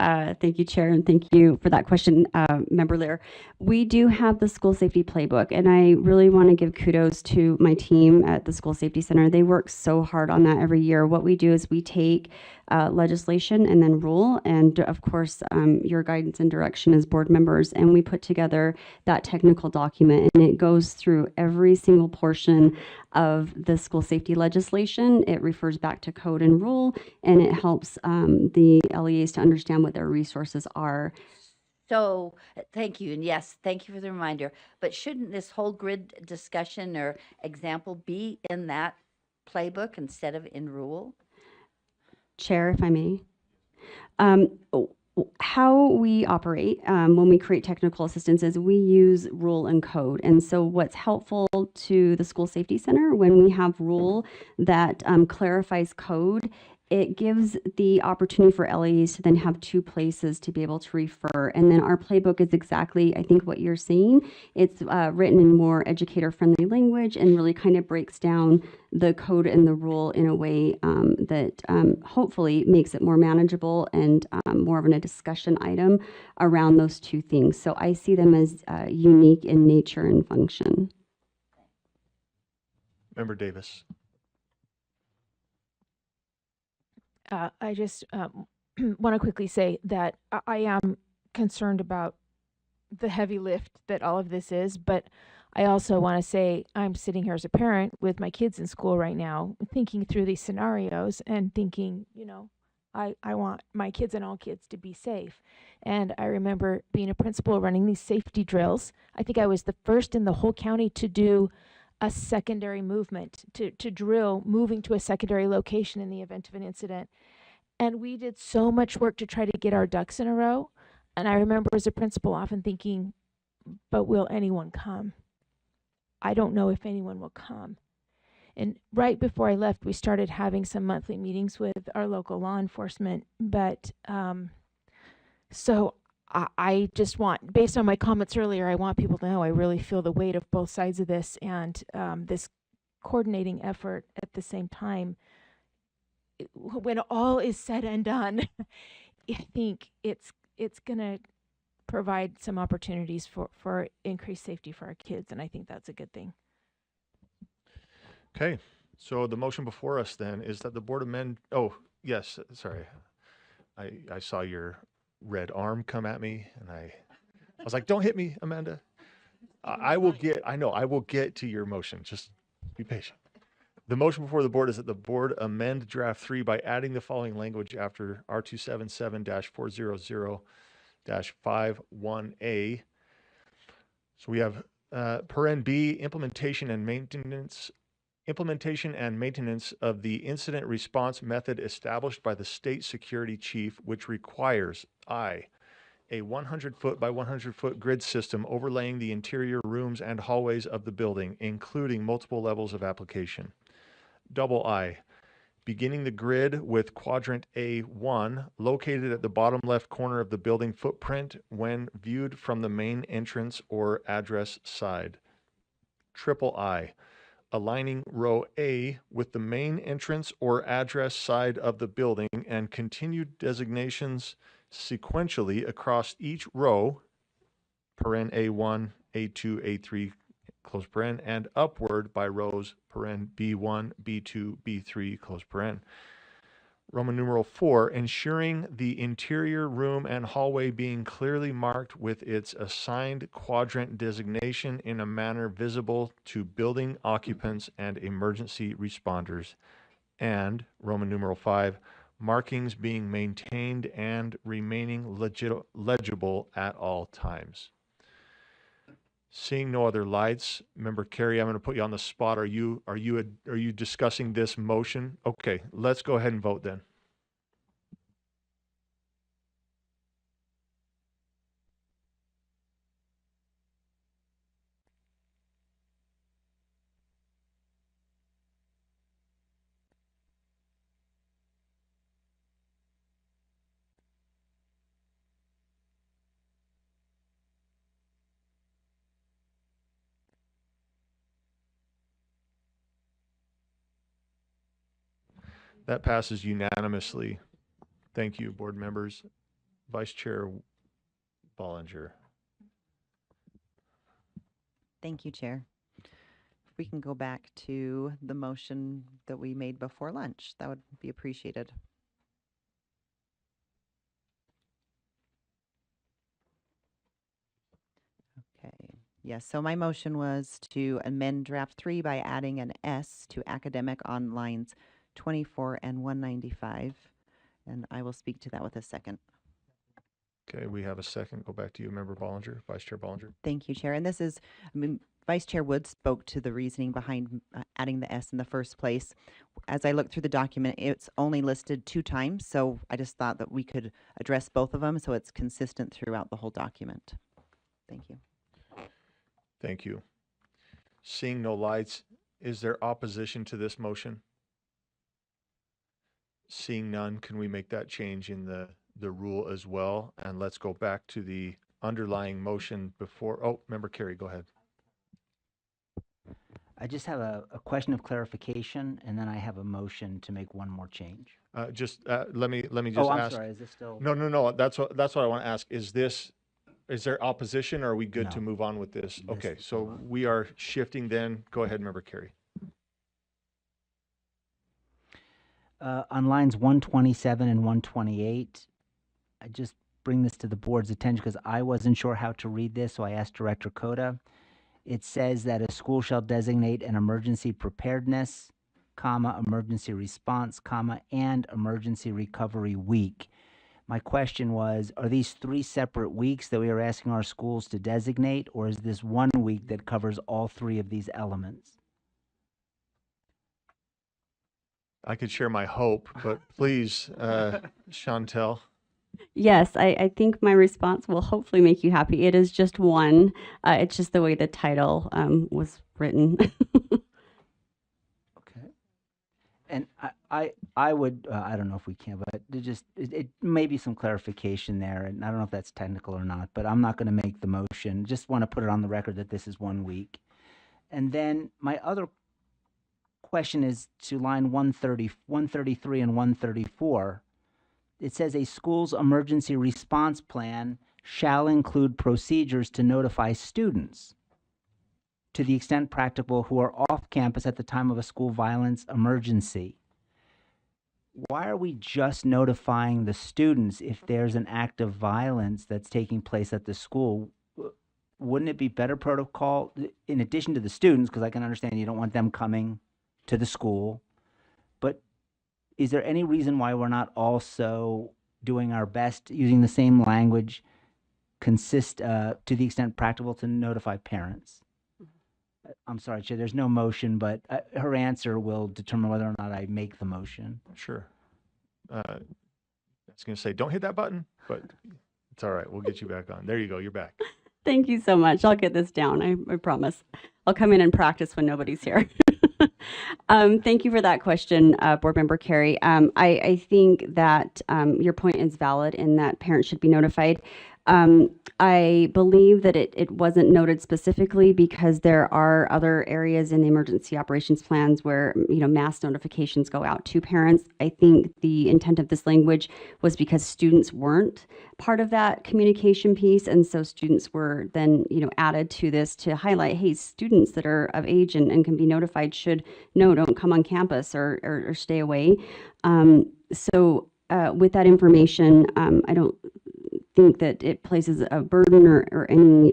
Chair, and thank you for that question, Member Lear. We do have the school safety playbook, and I really want to give kudos to my team at the School Safety Center. They work so hard on that every year. What we do is we take legislation and then rule, and of course, your guidance and direction as board members, and we put together that technical document, and it goes through every single portion of the school safety legislation. It refers back to code and rule, and it helps the LEAs to understand what their resources are. So thank you. And yes, thank you for the reminder. But shouldn't this whole grid discussion or example be in that playbook instead of in rule? Chair, if I may. How we operate when we create technical assistance is we use rule and code. And so what's helpful to the School Safety Center when we have rule that clarifies code, it gives the opportunity for LEAs to then have two places to be able to refer. And then our playbook is exactly, I think, what you're seeing. It's written in more educator-friendly language and really kind of breaks down the code and the rule in a way that hopefully makes it more manageable and more of a discussion item around those two things. So I see them as unique in nature and function. Member Davis. I just want to quickly say that I am concerned about the heavy lift that all of this is, but I also want to say I'm sitting here as a parent with my kids in school right now, thinking through these scenarios and thinking, I want my kids and all kids to be safe. And I remember being a principal running these safety drills. I think I was the first in the whole county to do a secondary movement, to drill moving to a secondary location in the event of an incident. And we did so much work to try to get our ducks in a row. And I remember as a principal often thinking, but will anyone come? I don't know if anyone will come. And right before I left, we started having some monthly meetings with our local law enforcement. But so I just want, based on my comments earlier, I want people to know I really feel the weight of both sides of this, and this coordinating effort at the same time. When all is said and done, I think it's going to provide some opportunities for increased safety for our kids, and I think that's a good thing. Okay, so the motion before us then is that the board amend, oh, yes, sorry. I saw your red arm come at me, and I was like, don't hit me, Amanda. I will get to your motion. Just be patient. The motion before the board is that the board amend draft 3 by adding the following language after R277-400-51A. So we have paren B, implementation and maintenance of the incident response method established by the state security chief, which requires a 100-foot by 100-foot grid system overlaying the interior rooms and hallways of the building, including multiple levels of application. I, beginning the grid with quadrant A1 located at the bottom left corner of the building footprint when viewed from the main entrance or address side. I, aligning row A with the main entrance or address side of the building and continued designations sequentially across each row, paren A1, A2, A3, close paren, and upward by rows, paren B1, B2, B3, close paren. Roman numeral 4, ensuring the interior room and hallway being clearly marked with its assigned quadrant designation in a manner visible to building occupants and emergency responders. And Roman numeral 5, markings being maintained and remaining legible at all times. Seeing no other lights, Member Carey, I'm going to put you on the spot. Are you discussing this motion? Okay, let's go ahead and vote then. That passes unanimously. Thank you, board members. Vice Chair Bollinger. Thank you, Chair. If we can go back to the motion that we made before lunch, that would be appreciated. Okay. Yes, so my motion was to amend draft 3 by adding an S to academic on lines 24 and 195. And I will speak to that with a second. Okay, we have a second. Go back to you, Member Bollinger, Vice Chair Bollinger. Thank you, Chair. And this is, Vice Chair Wood spoke to the reasoning behind adding the S in the first place. As I looked through the document, it's only listed 2 times, so I just thought that we could address both of them so it's consistent throughout the whole document. Thank you. Thank you. Seeing no lights, is there opposition to this motion? Seeing none, can we make that change in the rule as well? And let's go back to the underlying motion before. Oh, Member Carey, go ahead. I just have a question of clarification, and then I have a motion to make one more change. Let me just Oh, I'm ask. sorry, is this still? No. That's what I want to ask. Is there opposition, or are we good No. to move on with this? This Okay, is so fine. we are shifting then. Go ahead, Member Carey. On lines 127 and 128, I just bring this to the board's attention because I wasn't sure how to read this, so I asked Director Coda. It says that a school shall designate an emergency preparedness, comma, emergency response, comma, and emergency recovery week. My question was, are these 3 separate weeks that we are asking our schools to designate, or is this 1 week that covers all 3 of these elements? I could share my hope, but please, Chantel. Yes, I think my response will hopefully make you happy. It is just 1. It's just the way the title was written. Okay. And I would, I don't know if we can, but it may be some clarification there, and I don't know if that's technical or not, but I'm not going to make the motion. Just want to put it on the record that this is 1 week. And then my other question is to line 133 and 134. It says a school's emergency response plan shall include procedures to notify students to the extent practicable who are off campus at the time of a school violence emergency. Why are we just notifying the students if there's an act of violence that's taking place at the school? Wouldn't it be better protocol, in addition to the students, because I can understand you don't want them coming to the school, but is there any reason why we're not also doing our best, using the same language, to the extent practicable, to notify parents? I'm sorry, Chair, there's no motion, but her answer will determine whether or not I make the motion. Sure. I was going to say, don't hit that button, but it's all right. We'll get you back on. There you go. You're back. Thank you so much. I'll get this down. I promise. I'll come in and practice when nobody's here. Thank you for that question, Board Member Carey. I think that your point is valid in that parents should be notified. I believe that it wasn't noted specifically because there are other areas in the emergency operations plans where, mass notifications go out to parents. I think the intent of this language was because students weren't part of that communication piece. And so students were then, added to this to highlight, hey, students that are of age and can be notified should know, don't come on campus or stay away. With that information, I don't think that it places a burden or any,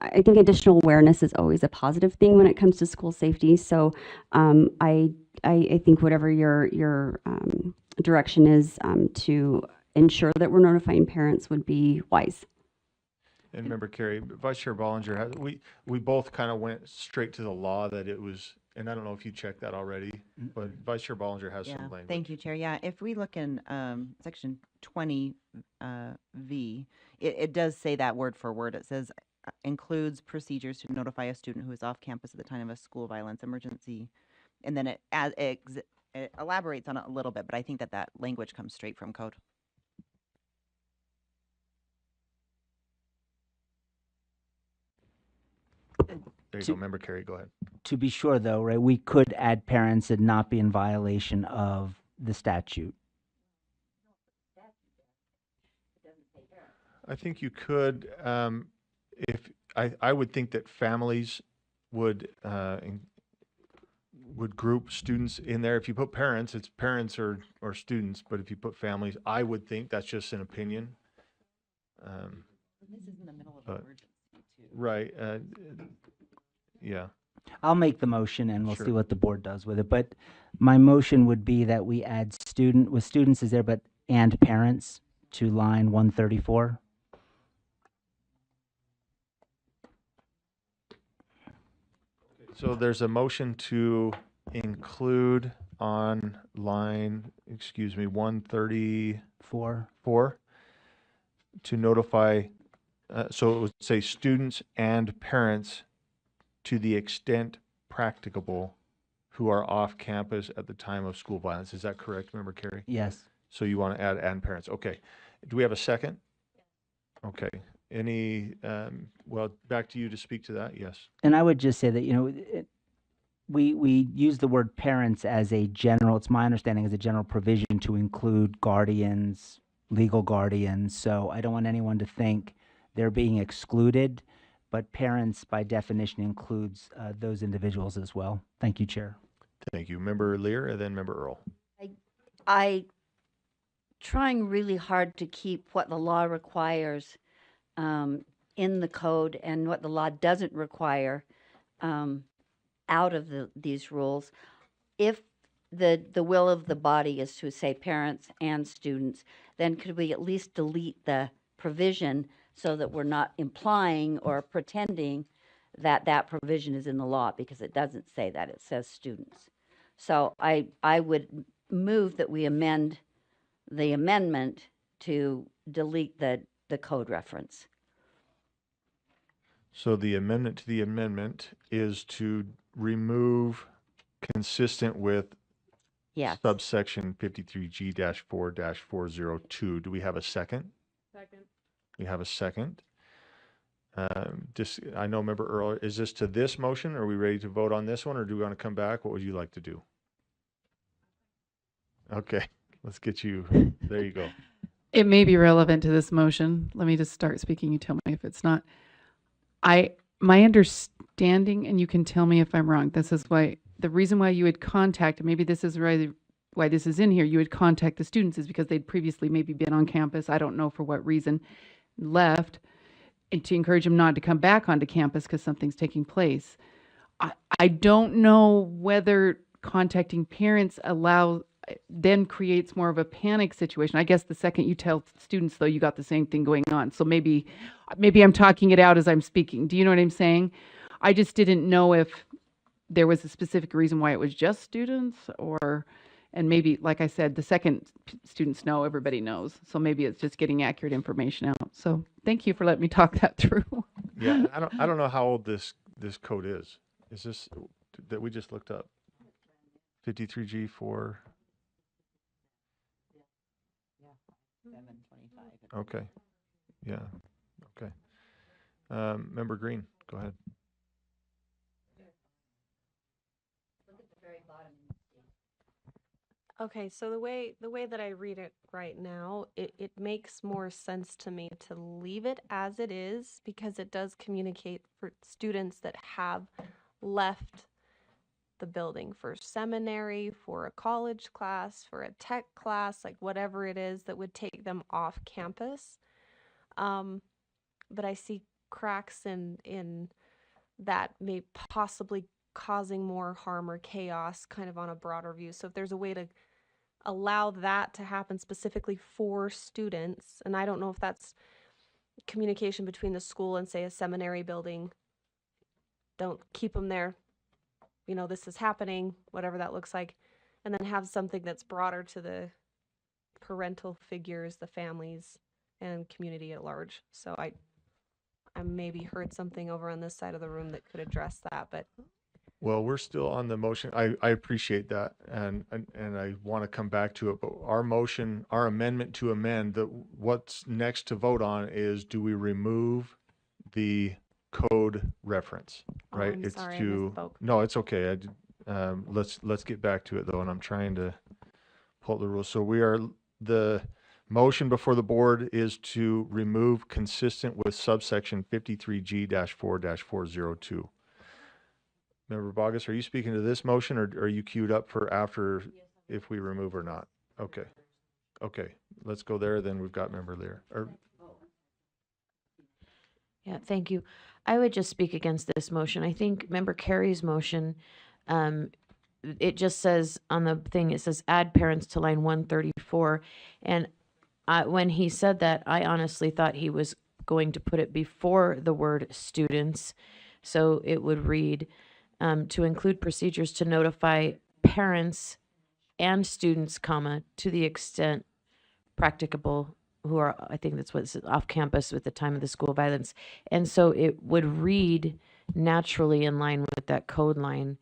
I think additional awareness is always a positive thing when it comes to school safety. So I think whatever your direction is to ensure that we're notifying parents would be wise. And Member Carey, Vice Chair Bollinger, we both kind of went straight to the law that it was, and I don't know if you checked that already, but Vice Chair Bollinger has some language. Thank you, Chair. Yeah, if we look in section 20 V, it does say that word for word. It says includes procedures to notify a student who is off campus at the time of a school violence emergency, and then it elaborates on it a little bit, but I think that language comes straight from code. There you go, Member Carey, go ahead. To be sure, though, right, we could add parents and not be in violation of the statute. I think you could, if I would think that families would group students in there. If you put parents, it's parents or students, but if you put families, I would think, that's just an opinion. This is in the middle of emergency too. Right. Yeah. I'll make the motion and we'll Sure. see what the board does with it. But my motion would be that we add students is there, but and parents to line 134. So there's a motion to include on line, 134 to notify, so it would say students and parents to the extent practicable who are off campus at the time of school violence. Is that correct, Member Carey? Yes. So you want to add and parents. Okay. Do we have a second? Okay. Any, well, back to you to speak to that. Yes. And I would just say that, we use the word parents as a general, it's my understanding, as a general provision to include guardians, legal guardians. So I don't want anyone to think they're being excluded, but parents by definition includes those individuals as well. Thank you, Chair. Thank you. Member Lear and then Member Earl. I trying really hard to keep what the law requires in the code and what the law doesn't require out of these rules. If the will of the body is to say parents and students, then could we at least delete the provision so that we're not implying or pretending that that provision is in the law, because it doesn't say that, it says students. So I would move that we amend the amendment to delete the code reference. So the amendment to the amendment is to remove consistent with subsection 53G-4-402. Do we have a second? Second. We have a second. I know Member Earl, is this to this motion? Are we ready to vote on this one, or do we want to come back? What would you like to do? Okay, let's get you, there you go. It may be relevant to this motion. Let me just start speaking. You tell me if it's not. My understanding, and you can tell me if I'm wrong, this is why, the reason why you would contact, maybe this is why this is in here, you would contact the students is because they'd previously maybe been on campus, I don't know for what reason, left, and to encourage them not to come back onto campus because something's taking place. I don't know whether contacting parents then creates more of a panic situation. I guess the second you tell students, though, you got the same thing going on. So maybe I'm talking it out as I'm speaking. Do you know what I'm saying? I just didn't know if there was a specific reason why it was just students, and maybe, like I said, the second students know, everybody knows. So maybe it's just getting accurate information out. So thank you for letting me talk that through. Yeah, I don't know how old this code is. Is this that we just looked up? 53G-4. Okay. Yeah, okay. Member Green, go ahead. Okay, so the way that I read it right now, it makes more sense to me to leave it as it is because it does communicate for students that have left the building for seminary, for a college class, for a tech class, like whatever it is that would take them off campus. But I see cracks in that may possibly causing more harm or chaos kind of on a broader view. So if there's a way to allow that to happen specifically for students, and I don't know if that's communication between the school and say a seminary building, don't keep them there, this is happening, whatever that looks like, and then have something that's broader to the parental figures, the families, and community at large. So I maybe heard something over on this side of the room that could address that, but Well, we're still on the motion. I appreciate that, and I want to come back to it. But our motion, our amendment to amend, what's next to vote on is, do we remove the code reference? Oh, Right? I'm It's sorry, I to misspoke. no, it's okay. Let's get back to it though, and I'm trying to pull up the rules. So the motion before the board is to remove consistent with subsection 53G-4-402. Member Bogus, are you speaking to this motion, or are you queued up for after if we remove or not? Okay. Okay, let's go there. Then we've got Member Lear. Yeah, thank you. I would just speak against this motion. I think Member Carey's motion, it just says on the thing, it says add parents to line 134. And when he said that, I honestly thought he was going to put it before the word students. So it would read, to include procedures to notify parents and students, comma, to the extent practicable, who are, I think that's what's off campus at the time of the school violence. And so it would read naturally in line with that code line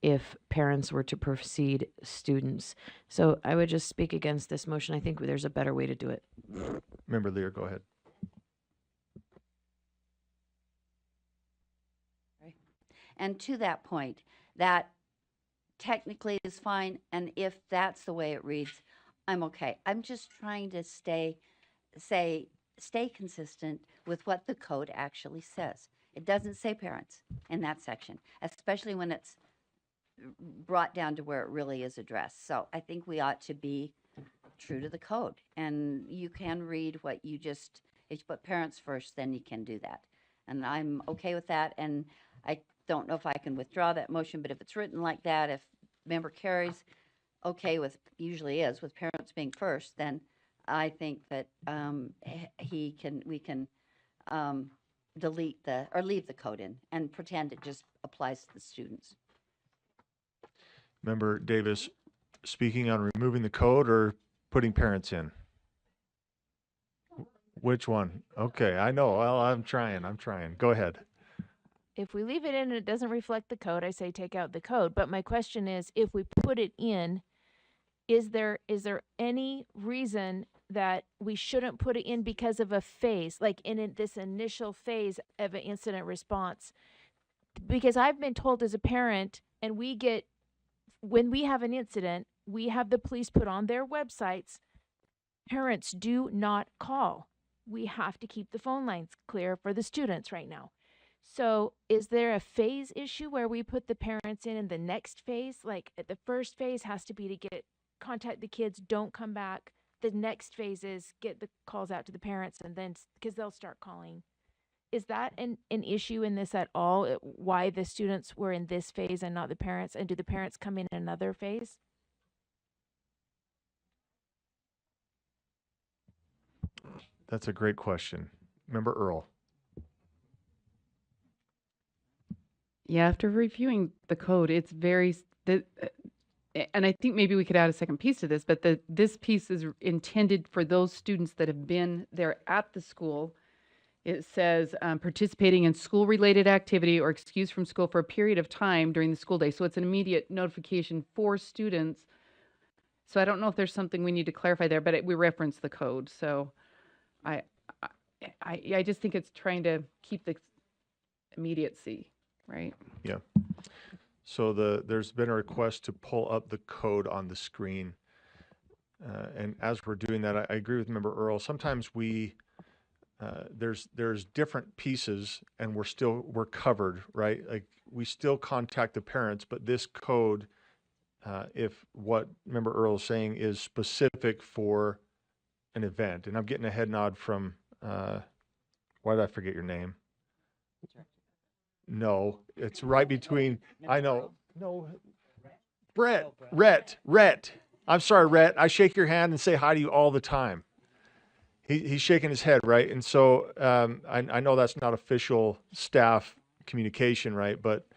if parents were to precede students. So I would just speak against this motion. I think there's a better way to do it. Member Lear, go ahead. And to that point, that technically is fine, and if that's the way it reads, I'm okay. I'm just trying to stay consistent with what the code actually says. It doesn't say parents in that section, especially when it's brought down to where it really is addressed. So I think we ought to be true to the code, and you can read what you just, if you put parents first, then you can do that. And I'm okay with that, and I don't know if I can withdraw that motion, but if it's written like that, if Member Carey's okay with, usually is, with parents being first, then I think that we can delete or leave the code in and pretend it just applies to the students. Member Davis, speaking on removing the code or putting parents in? Which one? Okay, I know. Well, I'm trying. Go ahead. If we leave it in and it doesn't reflect the code, I say take out the code. But my question is, if we put it in, is there any reason that we shouldn't put it in because of a phase, like in this initial phase of an incident response? Because I've been told as a parent, and when we have an incident, we have the police put on their websites, parents do not call. We have to keep the phone lines clear for the students right now. So is there a phase issue where we put the parents in the next phase? Like the first phase has to be to contact the kids, don't come back. The next phase is get the calls out to the parents, and then because they'll start calling. Is that an issue in this at all? Why the students were in this phase and not the parents? And do the parents come in another phase? That's a great question. Member Earl. Yeah, after reviewing the code, it's and I think maybe we could add a second piece to this, but this piece is intended for those students that have been there at the school. It says participating in school-related activity or excused from school for a period of time during the school day. So it's an immediate notification for students. So I don't know if there's something we need to clarify there, but we reference the code. So I just think it's trying to keep the immediacy, right? Yeah. So there's been a request to pull up the code on the screen. And as we're doing that, I agree with Member Earl. Sometimes there's different pieces and we're covered, right? Like we still contact the parents, but this code, if what Member Earl is saying is specific for an event, and I'm getting a head nod from, why did I forget your name? No, it's right between, I know, no, Rhett. I'm sorry, Rhett. I shake your hand and say hi to you all the time. He's shaking his head, right? And so I know that's not official staff communication, right? But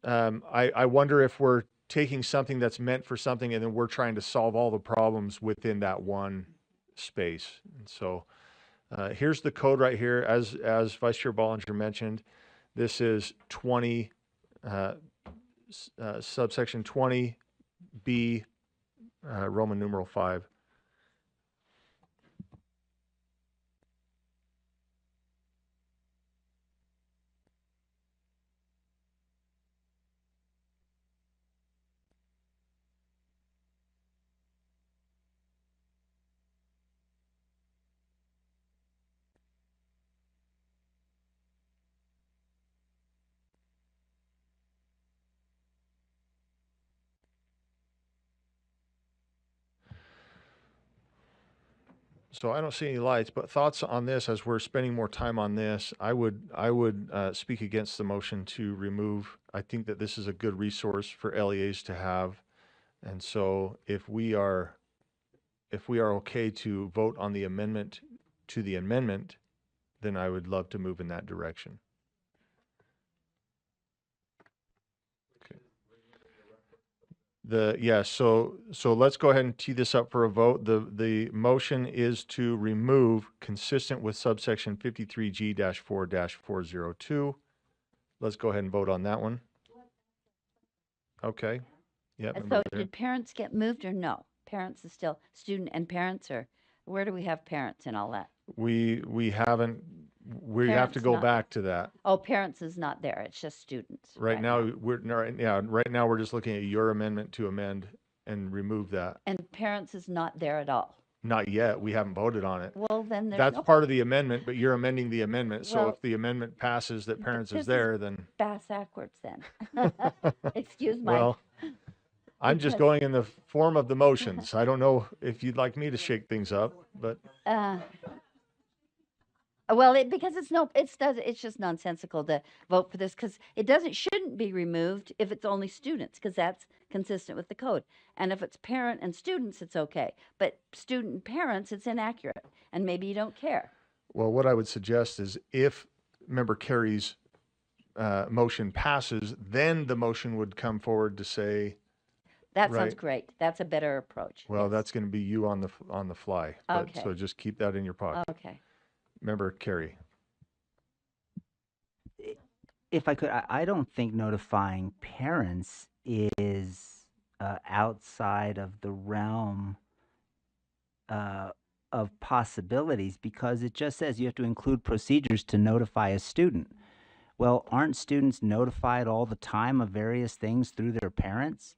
I wonder if we're taking something that's meant for something and then we're trying to solve all the problems within that one space. And so here's the code right here, as Vice Chair Bollinger mentioned. This is 20, subsection 20B, Roman numeral 5. So I don't see any lights, but thoughts on this as we're spending more time on this, I would speak against the motion to remove. I think that this is a good resource for LEAs to have. And so if we are okay to vote on the amendment to the amendment, then I would love to move in that direction. So let's go ahead and tee this up for a vote. The motion is to remove consistent with subsection 53G-4-402. Let's go ahead and vote on that one. Okay. Yeah. So did parents get moved or no? Parents is still student and parents, or where do we have parents and all that? We haven't. We have Parents to go not- back to that. Oh, parents is not there. It's just students. Right now we're just looking at your amendment to amend and remove that. And parents is not there at all. Not yet. We haven't voted on it. Well, then there's That's no part of the amendment, but you're amending the amendment. So Well, if the amendment passes that parents this is there, then, bass backwards then. Excuse my. well, I'm just because- going in the form of the motions. I don't know if you'd like me to shake things up, but Well, because it's just nonsensical to vote for this because shouldn't be removed if it's only students because that's consistent with the code. And if it's parent and students, it's okay. But student and parents, it's inaccurate. And maybe you don't care. well, what I would suggest is if Member Carey's motion passes, then the motion would come forward to say, That sounds Right. great. That's a better approach. well, Yes. that's going to be you on the fly. But, Okay. so just keep that in your pocket. Okay. Member Carey. If I could, I don't think notifying parents is outside of the realm of possibilities because it just says you have to include procedures to notify a student. Well, aren't students notified all the time of various things through their parents?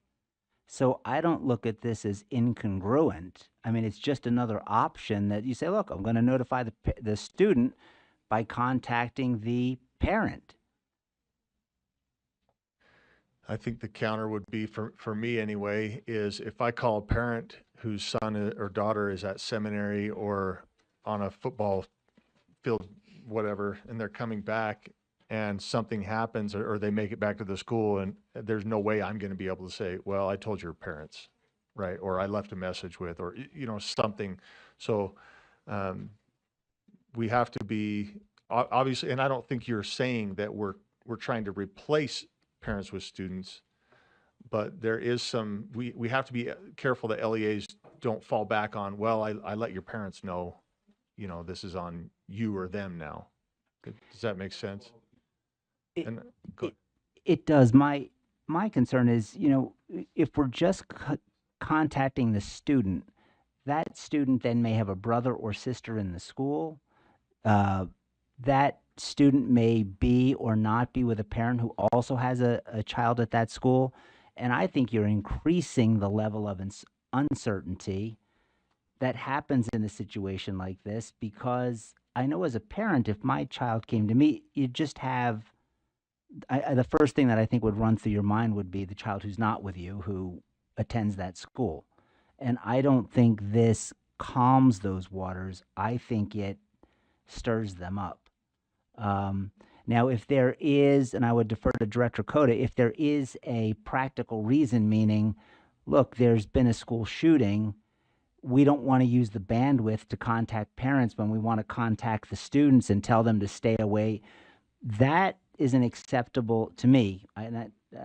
So I don't look at this as incongruent. I mean, it's just another option that you say, look, I'm going to notify the student by contacting the parent. I think the counter would be for me anyway, is if I call a parent whose son or daughter is at seminary or on a football field, whatever, and they're coming back and something happens or they make it back to the school and there's no way I'm going to be able to say, well, I told your parents, right? Or I left a message with, or, something. So we have to be obviously, and I don't think you're saying that we're trying to replace parents with students, but there is some, we have to be careful that LEAs don't fall back on, well, I let your parents know, this is on you or them now. Does that make sense? It does. My concern is, if we're just contacting the student, that student then may have a brother or sister in the school. that student may be or not be with a parent who also has a child at that school. And I think you're increasing the level of uncertainty that happens in a situation like this, because I know as a parent, if my child came to me, you just have the first thing that I think would run through your mind would be the child who's not with you, who attends that school. And I don't think this calms those waters. I think it stirs them up. Now, if there is, and I would defer to Director Coda, if there is a practical reason, meaning, look, there's been a school shooting, we don't want to use the bandwidth to contact parents when we want to contact the students and tell them to stay away, that isn't acceptable to me. I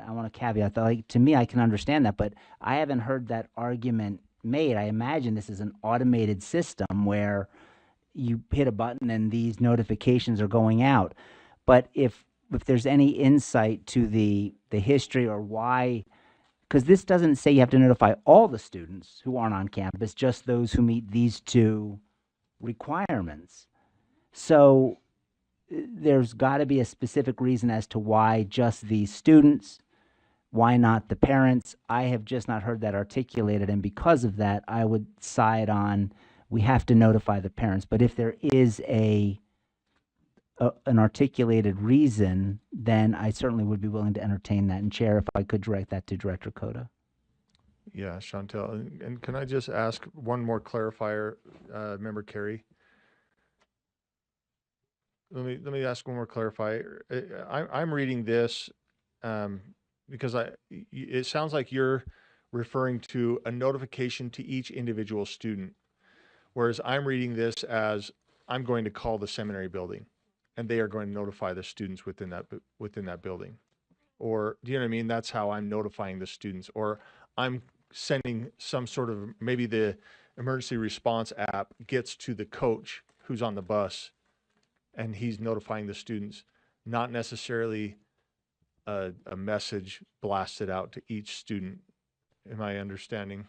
want to caveat that, like, to me, I can understand that, but I haven't heard that argument made. I imagine this is an automated system where you hit a button and these notifications are going out. But if there's any insight to the history or why, because this doesn't say you have to notify all the students who aren't on campus, just those who meet these two requirements. So there's got to be a specific reason as to why just these students, why not the parents. I have just not heard that articulated, and because of that, I would side on we have to notify the parents. But if there is an articulated reason, then I certainly would be willing to entertain that. And Chair, if I could direct that to Director Coda. Yeah, Chantel. And can I just ask one more clarifier, Member Carey? Let me ask one more clarifier. I'm reading this because it sounds like you're referring to a notification to each individual student, whereas I'm reading this as I'm going to call the seminary building, and they are going to notify the students within that building. Or do you know what I mean? That's how I'm notifying the students, or I'm sending some sort of, maybe the emergency response app gets to the coach who's on the bus, and he's notifying the students, not necessarily a message blasted out to each student. Am I understanding?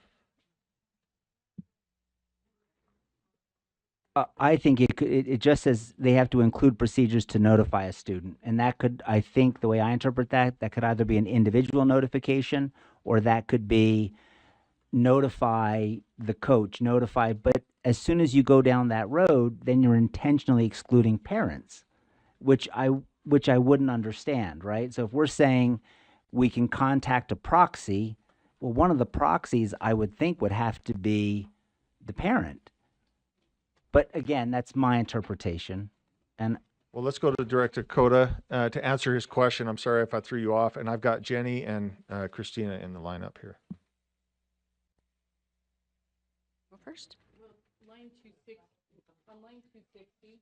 I think it just says they have to include procedures to notify a student. And that could, I think the way I interpret that could either be an individual notification, or that could be notify the coach, but as soon as you go down that road, then you're intentionally excluding parents, which I wouldn't understand, right? So if we're saying we can contact a proxy, well, one of the proxies I would think would have to be the parent. But again, that's my interpretation. And well, let's go to Director Coda to answer his question. I'm sorry if I threw you off, and I've got Jenny and Christina in the lineup here. Go first. Line 260, on line 260.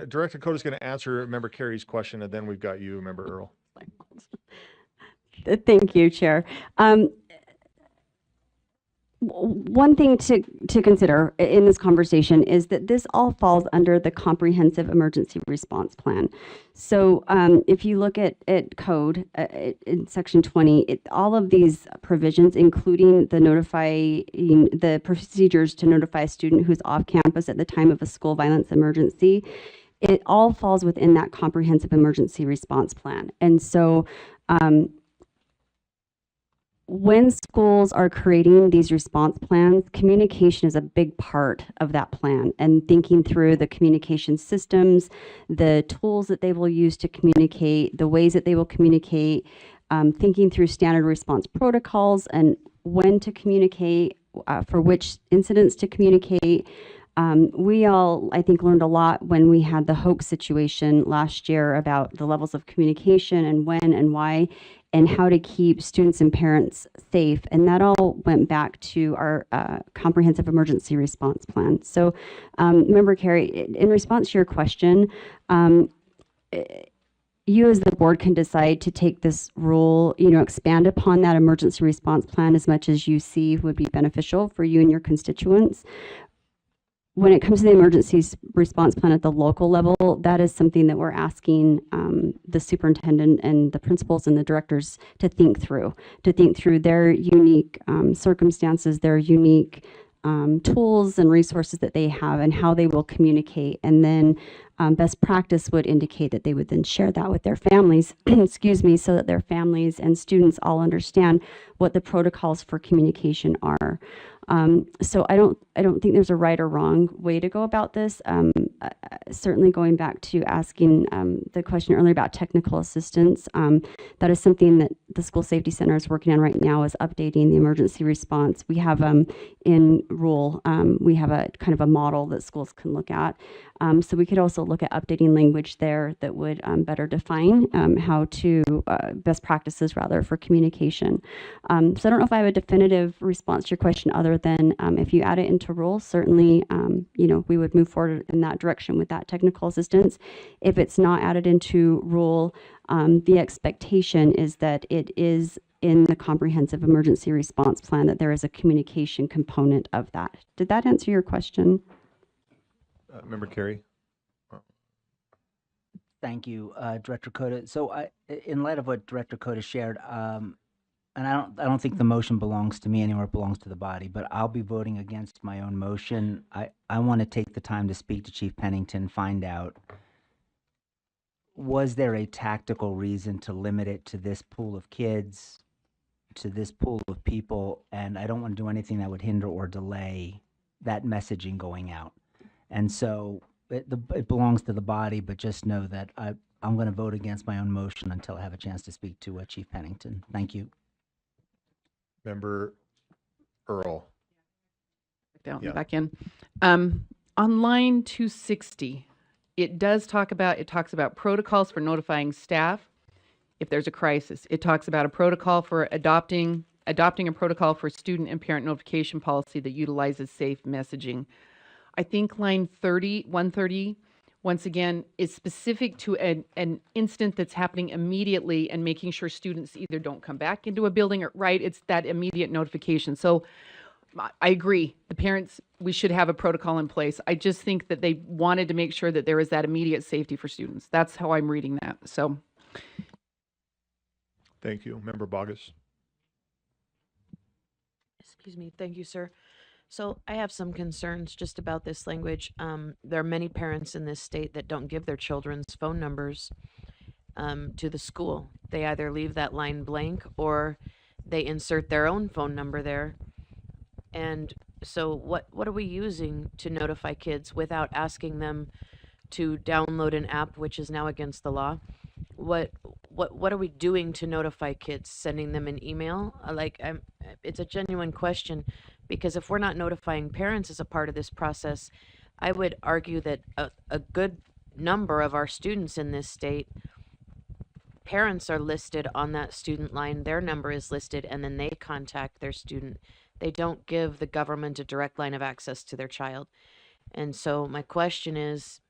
Director Coda's going to answer Member Carey's question, and then we've got you, Member Earl. Thank you, Chair. One thing to consider in this conversation is that this all falls under the Comprehensive Emergency Response Plan. So if you look at code in Section 20, all of these provisions, including the procedures to notify a student who's off campus at the time of a school violence emergency, it all falls within that Comprehensive Emergency Response Plan. And so when schools are creating these response plans, communication is a big part of that plan, and thinking through the communication systems, the tools that they will use to communicate, the ways that they will communicate, thinking through standard response protocols and when to communicate, for which incidents to communicate. We all, I think, learned a lot when we had the hoax situation last year about the levels of communication and when and why, and how to keep students and parents safe. And that all went back to our comprehensive emergency response plan. So, Member Carey, in response to your question, you as the board can decide to take this rule, expand upon that emergency response plan as much as you see would be beneficial for you and your constituents. When it comes to the emergency response plan at the local level, that is something that we're asking the superintendent and the principals and the directors to think through their unique circumstances, their unique tools and resources that they have and how they will communicate. And then best practice would indicate that they would then share that with their families, excuse me, so that their families and students all understand what the protocols for communication are. So I don't think there's a right or wrong way to go about this. Certainly going back to asking the question earlier about technical assistance, that is something that the School Safety Center is working on right now, is updating the emergency response. We have in rule, we have a kind of a model that schools can look at. So we could also look at updating language there that would better define how to, best practices rather, for communication. So I don't know if I have a definitive response to your question other than if you add it into rules, certainly, we would move forward in that direction with that technical assistance. If it's not added into rule, the expectation is that it is in the comprehensive emergency response plan, that there is a communication component of that. Did that answer your question? Member Carey? Thank you, Director Cota. So in light of what Director Cota shared, and I don't think the motion belongs to me anymore, it belongs to the body, but I'll be voting against my own motion. I want to take the time to speak to Chief Pennington, find out, was there a tactical reason to limit it to this pool of kids, to this pool of people? And I don't want to do anything that would hinder or delay that messaging going out. And so it belongs to the body, but just know that I'm going to vote against my own motion until I have a chance to speak to Chief Pennington. Thank you. Member Earl. Back in. On line 260, it talks about protocols for notifying staff if there's a crisis. It talks about a protocol for adopting a protocol for student and parent notification policy that utilizes safe messaging. I think line 130, once again, is specific to an incident that's happening immediately and making sure students either don't come back into a building or, right, it's that immediate notification. So I agree. The parents, we should have a protocol in place. I just think that they wanted to make sure that there is that immediate safety for students. That's how I'm reading that. So. Thank you. Member Bogus. Excuse me. Thank you, sir. So I have some concerns just about this language. There are many parents in this state that don't give their children's phone numbers to the school. They either leave that line blank or they insert their own phone number there. And so what are we using to notify kids without asking them to download an app, which is now against the law? What are we doing to notify kids? Sending them an email? It's a genuine question, because if we're not notifying parents as a part of this process, I would argue that a good number of our students in this state, parents are listed on that student line, their number is listed, and then they contact their student. They don't give the government a direct line of access to their child. And so my question is,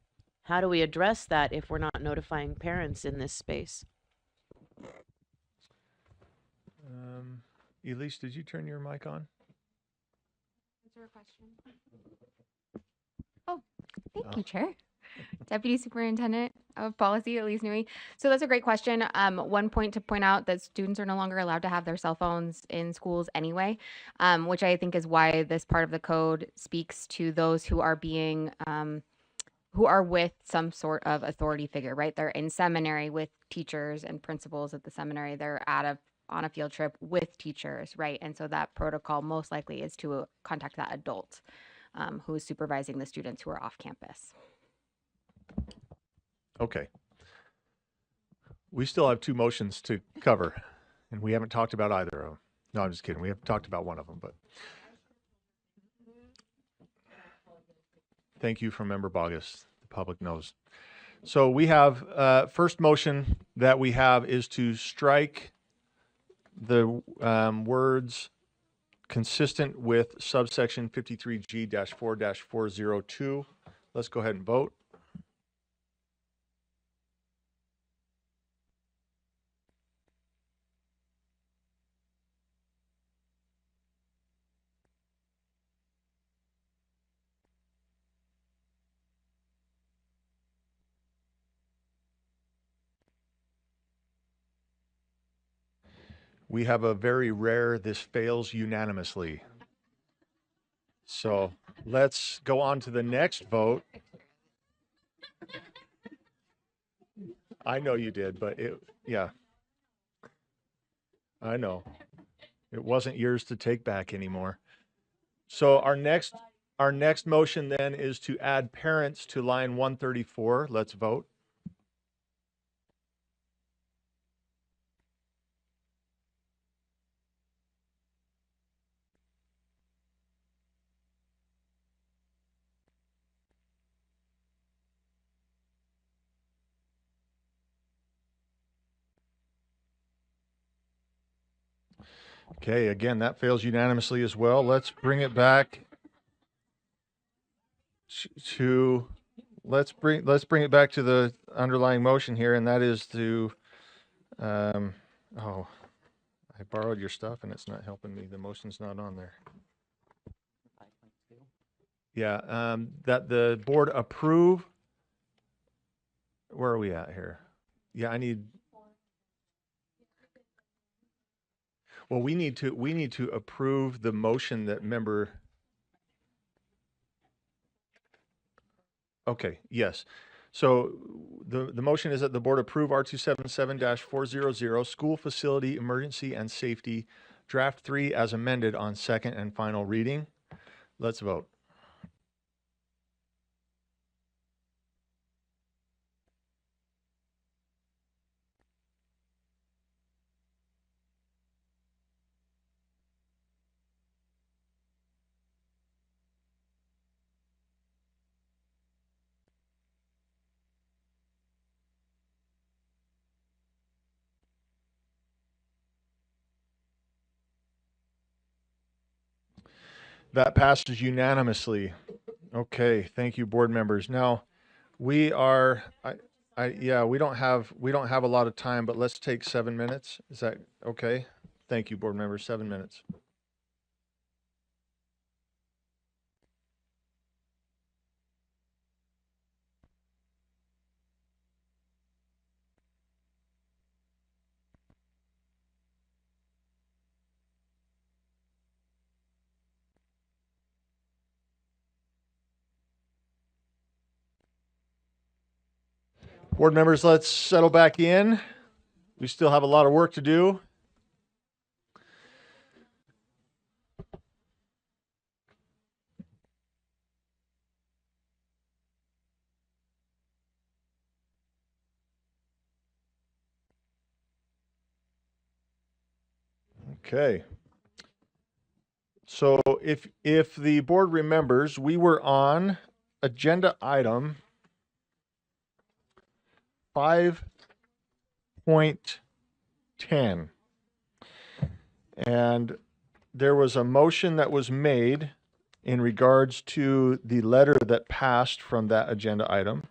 how do we address that if we're not notifying parents in this space? Elise, did you turn your mic on? Is there a question? Oh, thank you, Chair. Deputy Superintendent of Policy, Elise Newey. So that's a great question. One point to point out that students are no longer allowed to have their cell phones in schools anyway, which I think is why this part of the code speaks to those who are being who are with some sort of authority figure, right? They're in seminary with teachers and principals at the seminary. They're on a field trip with teachers, right? And so that protocol most likely is to contact that adult who is supervising the students who are off campus. Okay. We still have two motions to cover, and we haven't talked about either of them. No, I'm just kidding. We haven't talked about one of them, but thank you from Member Bogus. The public knows. So we have, first motion that we have is to strike the words consistent with subsection 53G-4-402. Let's go ahead and vote. We have a very rare, this fails unanimously. So let's go on to the next vote. I know you did, but yeah, I know. It wasn't yours to take back anymore. So our next motion then is to add parents to line 134. Let's vote. Okay, again, that fails unanimously as well. Let's bring it back to let's bring it back to the underlying motion here, and that is to oh, I borrowed your stuff and it's not helping me. The motion's not on there. Yeah, that the board approve. Where are we at here? Yeah, I need. Well, we need to approve the motion that member. Okay, yes. So the motion is that the board approve R277-400 school facility emergency and safety draft 3 as amended on second and final reading. Let's vote. That passes unanimously. Okay, thank you, board members. Now, we are, yeah, we don't have a lot of time, but let's take 7 minutes. Is that okay? Thank you, board members. 7 minutes. Board members, let's settle back in. We still have a lot of work to do. Okay. So if the board remembers, we were on agenda item 5.10. And there was a motion that was made in regards to the letter that passed from that agenda item.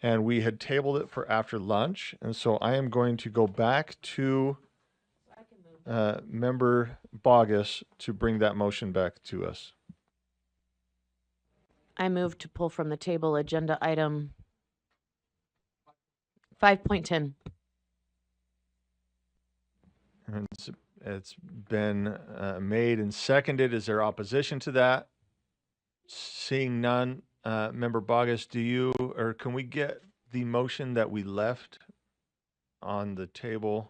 And we had tabled it for after lunch. And so I am going to go back to Member Bogus to bring that motion back to us. I move to pull from the table agenda item 5.10. And it's been made and seconded. Is there opposition to that? Seeing none, Member Bogus, do you, or can we get the motion that we left on the table?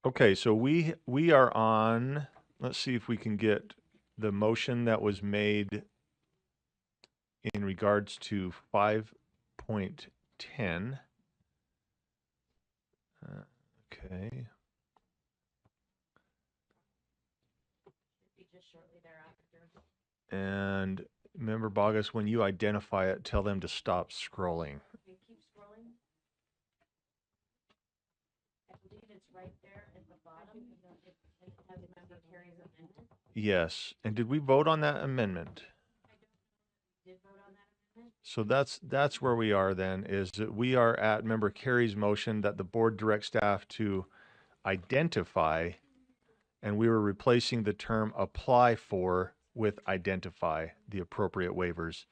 Okay, so we are on, let's see if we can get the motion that was made in regards to 5.10. Okay. And Member Bogus, when you identify it, tell them to stop scrolling. Keep scrolling. I believe it's right there at the bottom. It has Member Carey's amendment. Yes. And did we vote on that amendment? Did vote on that amendment? So that's where we are then, is that we are at Member Carey's motion that the board direct staff to identify, and we were replacing the term apply for with identify the appropriate waivers.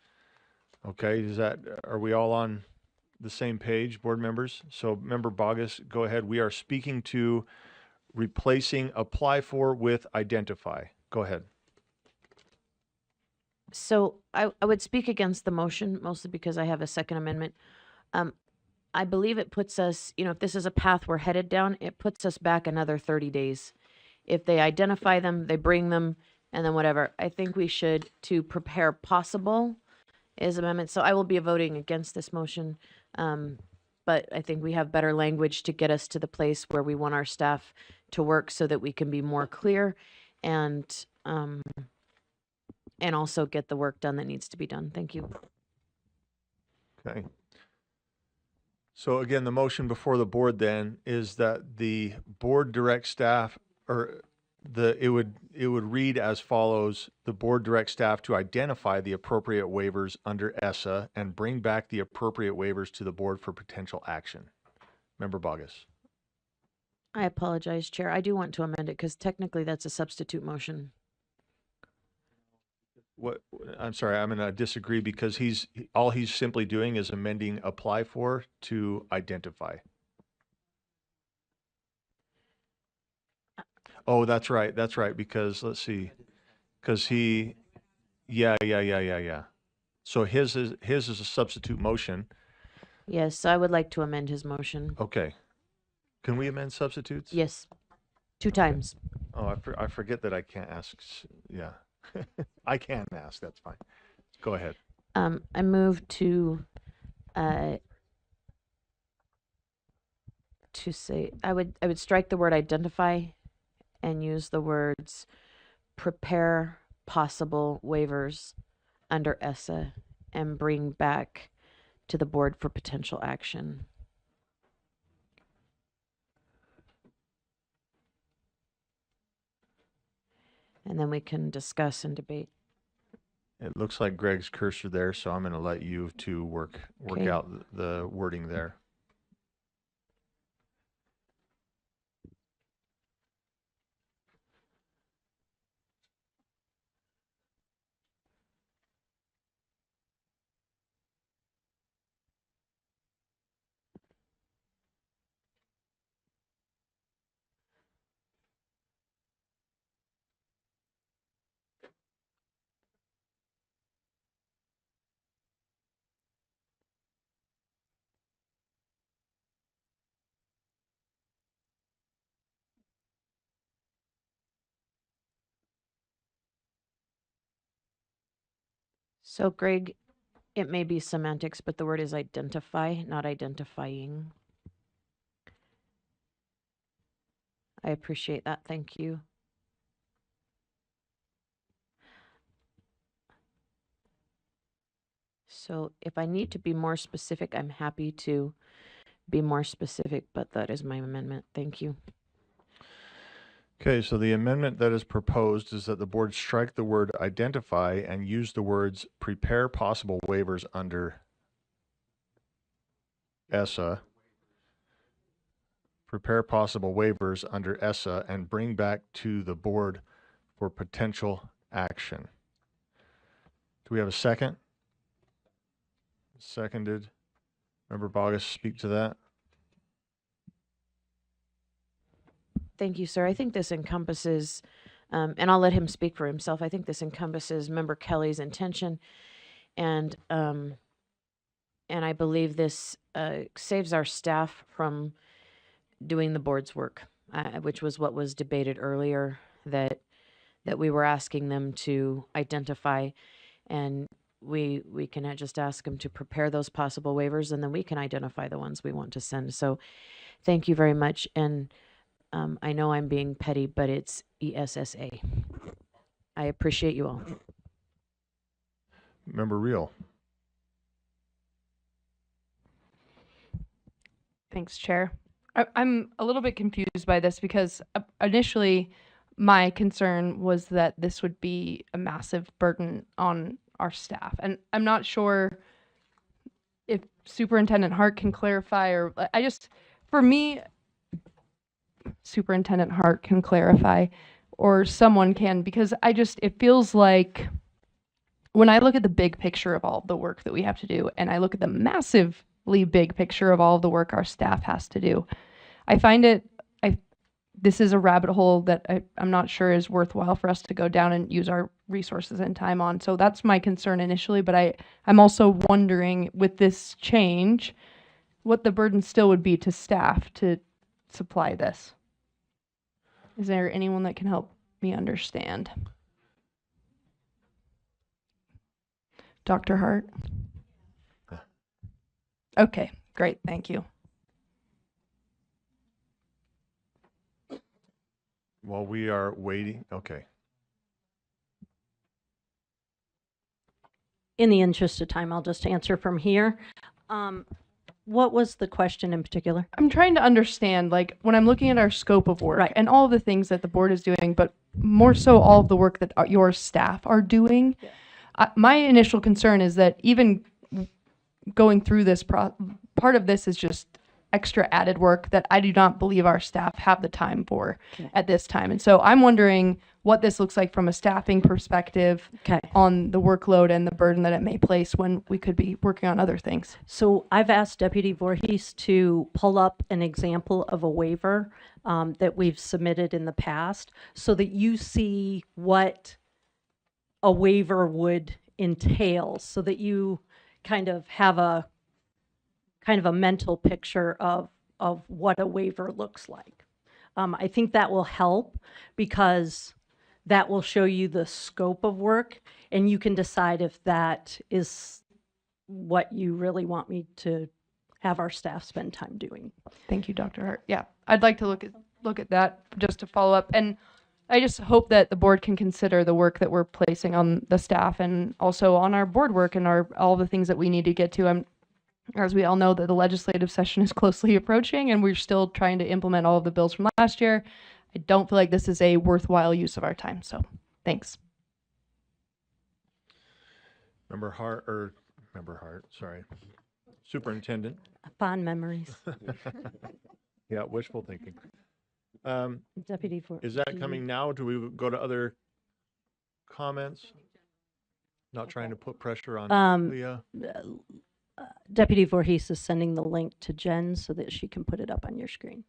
Okay, are we all on the same page, board members? So Member Bogus, go ahead. We are speaking to replacing apply for with identify. Go ahead. So I would speak against the motion, mostly because I have a second amendment. I believe it puts us, if this is a path we're headed down, it puts us back another 30 days. If they identify them, they bring them, and then whatever. I think we should, to prepare possible is amendment. So I will be voting against this motion. But I think we have better language to get us to the place where we want our staff to work so that we can be more clear and also get the work done that needs to be done. Thank you. Okay. So again, the motion before the board then is that the board direct staff, or it would read as follows: the board direct staff to identify the appropriate waivers under ESSA and bring back the appropriate waivers to the board for potential action. Member Bogus. I apologize, Chair. I do want to amend it because technically that's a substitute motion. What? I'm sorry, I'm going to disagree because all he's simply doing is amending apply for to identify. Oh, that's right, because let's see, because yeah. So his is a substitute motion. Yes, I would like to amend his motion. Okay. Can we amend substitutes? Yes, 2 times. Oh, I forget that I can't ask. Yeah. I can ask, that's fine. Go ahead. I move to say, I would strike the word identify and use the words prepare possible waivers under ESSA and bring back to the board for potential action. And then we can discuss and debate. It looks like Greg's cursor there, so I'm going to let you two work Okay. out the wording there. So Greg, it may be semantics, but the word is identify, not identifying. I appreciate that. Thank you. So if I need to be more specific, I'm happy to be more specific, but that is my amendment. Thank you. Okay, so the amendment that is proposed is that the board strike the word identify and use the words prepare possible waivers under ESSA. Prepare possible waivers under ESSA and bring back to the board for potential action. Do we have a second? Seconded. Member Bogus, speak to that. Thank you, sir. I think this encompasses, and I'll let him speak for himself. I think this encompasses Member Kelly's intention, and I believe this saves our staff from doing the board's work, which was what was debated earlier, that we were asking them to identify, and we can just ask them to prepare those possible waivers, and then we can identify the ones we want to send. So thank you very much. And I know I'm being petty, but it's ESSA. I appreciate you all. Member Reel. Thanks, Chair. I'm a little bit confused by this because initially my concern was that this would be a massive burden on our staff. And I'm not sure if Superintendent Hart can clarify, or for me, Superintendent Hart can clarify, or someone can, because it feels like when I look at the big picture of all of the work that we have to do, and I look at the massively big picture of all of the work our staff has to do, I find this is a rabbit hole that I'm not sure is worthwhile for us to go down and use our resources and time on. So that's my concern initially, but I'm also wondering with this change, what the burden still would be to staff to supply this. Is there anyone that can help me understand? Dr. Hart? Okay, great, thank you. While we are waiting, okay. In the interest of time, I'll just answer from here. What was the question in particular? I'm trying to understand, like, when I'm looking at our scope of work and all the things that the board is doing, but more so all of the work that your staff are doing, my initial concern is that even going through this, part of this is just extra added work that I do not believe our staff have the time for at this time. And so I'm wondering what this looks like from a staffing perspective on the workload and the burden that it may place when we could be working on other things. So I've asked Deputy Voorhees to pull up an example of a waiver that we've submitted in the past so that you see what a waiver would entail, so that you kind of have a mental picture of what a waiver looks like. I think that will help because that will show you the scope of work, and you can decide if that is what you really want me to have our staff spend time doing. Thank you, Dr. Hart. Yeah, I'd like to look at that just to follow up. And I just hope that the board can consider the work that we're placing on the staff and also on our board work and all the things that we need to get to. As we all know, that the legislative session is closely approaching and we're still trying to implement all of the bills from last year. I don't feel like this is a worthwhile use of our time. So thanks. Member Hart, sorry. Superintendent. Fond memories. Yeah, wishful thinking. Deputy Is that coming now? Do we go to other comments? Not trying to put pressure on Leah. Deputy Voorhees is sending the link to Jen so that she can put it up on your screen.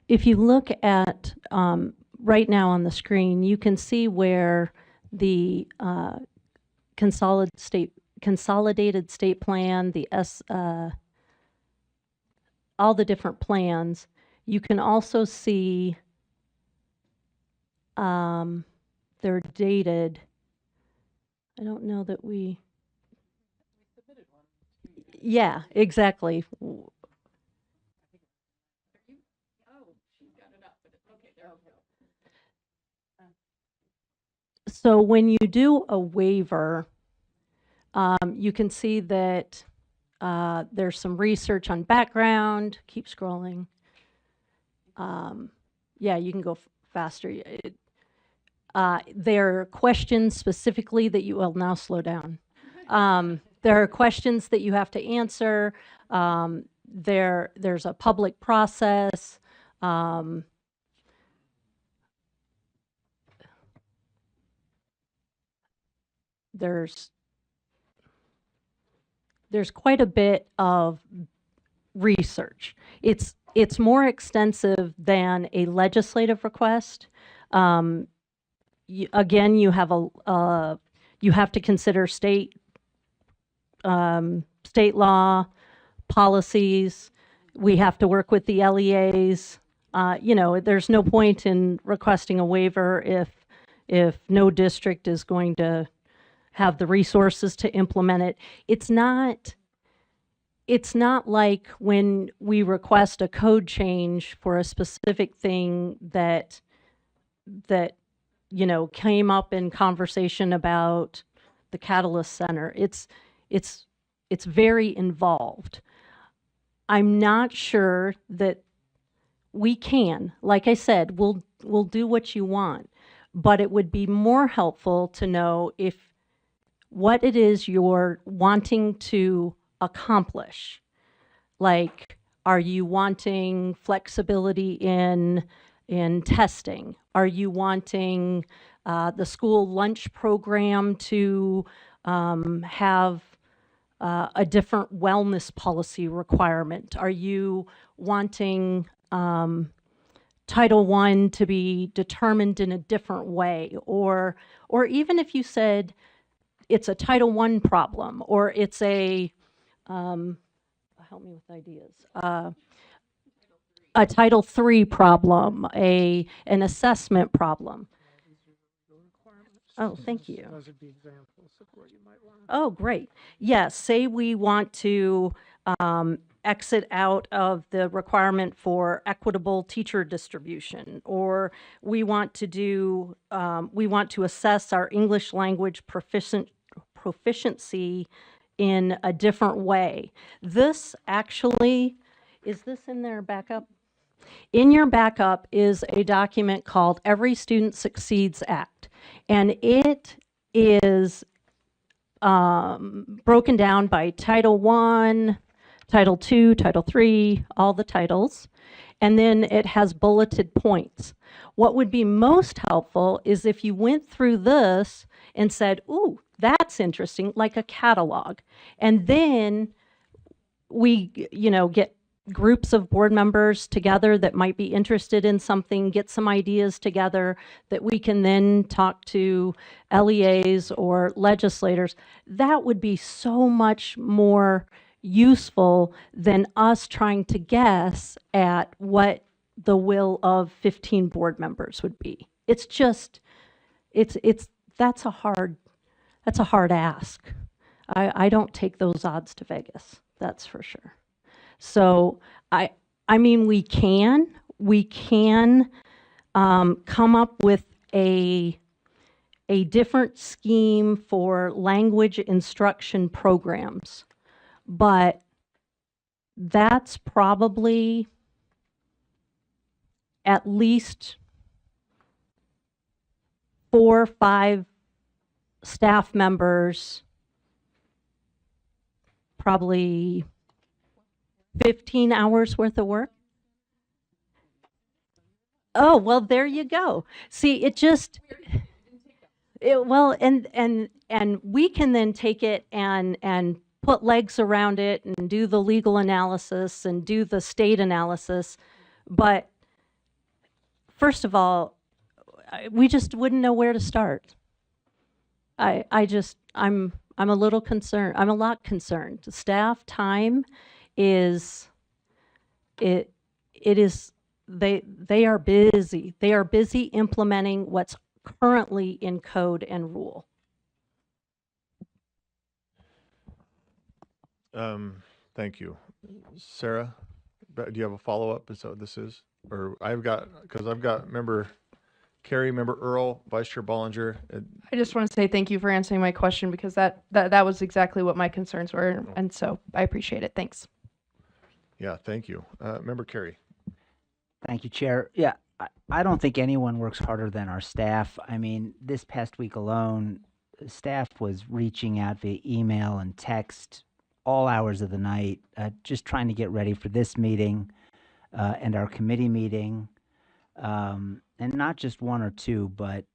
If you look at right now on the screen, you can see where the consolidated state plan, all the different plans. You can also see they're dated. I don't know that we. Yeah, exactly. So when you do a waiver, you can see that there's some research on background. Keep scrolling. Yeah, you can go faster. There are questions specifically that you will now slow down. There are questions that you have to answer. There's a public process. There's quite a bit of research. It's more extensive than a legislative request. Again, you have you have to consider state law, policies. We have to work with the LEAs. There's no point in requesting a waiver if no district is going to have the resources to implement it. It's not like when we request a code change for a specific thing that came up in conversation about the Catalyst Center. It's very involved. I'm not sure that we can, like I said, we'll do what you want, but it would be more helpful to know what it is you're wanting to accomplish. Like, are you wanting flexibility in testing? Are you wanting the school lunch program to have a different wellness policy requirement? Are you wanting Title I to be determined in a different way? Or even if you said it's a Title I problem, or it's a, help me with ideas, a Title III problem, an assessment problem. Oh, thank you. Those would be examples of what you might want. Oh, great. Yes, say we want to exit out of the requirement for equitable teacher distribution, or we want to assess our English language proficiency in a different way. This actually, is this in their backup? In your backup is a document called Every Student Succeeds Act, and it is broken down by Title I, Title II, Title III, all the titles, and then it has bulleted points. What would be most helpful is if you went through this and said, ooh, that's interesting, like a catalog, and then we, get groups of board members together that might be interested in something, get some ideas together that we can then talk to LEAs or legislators. That would be so much more useful than us trying to guess at what the will of 15 board members would be. It's just, that's a hard ask. I don't take those odds to Vegas, that's for sure. So I mean, we can come up with a different scheme for language instruction programs, but that's probably at least 4 or 5 staff members, probably 15 hours worth of work. Oh, well, there you go. See, well, and we can then take it and put legs around it and do the legal analysis and do the state analysis. But first of all, we just wouldn't know where to start. I'm a little concerned. I'm a lot concerned. The staff time is, they are busy. They are busy implementing what's currently in code and rule. Thank you. Sarah, do you have a follow-up? Is that what this is? Or I've got member Carrie, member Earl, Vice Chair Bollinger. I just want to say thank you for answering my question, because that was exactly what my concerns were, and so I appreciate it. Thanks. Yeah, thank you. Member Carey. Thank you, Chair. Yeah, I don't think anyone works harder than our staff. I mean, this past week alone, staff was reaching out via email and text all hours of the night, just trying to get ready for this meeting and our committee meeting, and not just one or two, but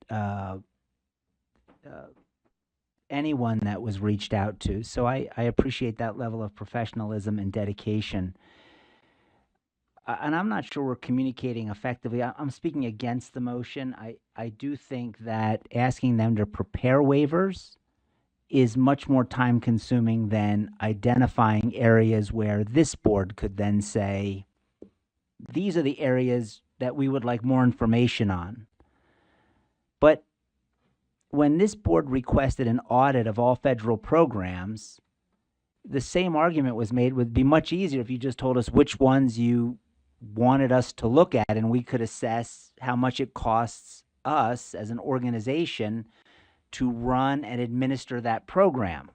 anyone that was reached out to. So I appreciate that level of professionalism and dedication. And I'm not sure we're communicating effectively. I'm speaking against the motion. I do think that asking them to prepare waivers is much more time consuming than identifying areas where this board could then say, these are the areas that we would like more information on. But when this board requested an audit of all federal programs, the same argument was made. Would be much easier if you just told us which ones you wanted us to look at, and we could assess how much it costs us as an organization to run and administer that program.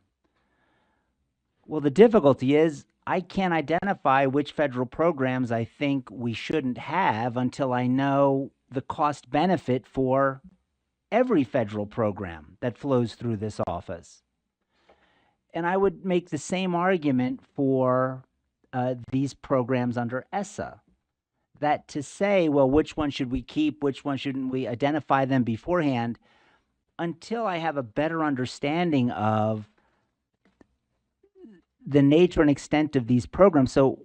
Well, the difficulty is I can't identify which federal programs I think we shouldn't have until I know the cost benefit for every federal program that flows through this office. And I would make the same argument for these programs under ESSA, that to say, well, which one should we keep, which one shouldn't we, identify them beforehand, until I have a better understanding of the nature and extent of these programs. So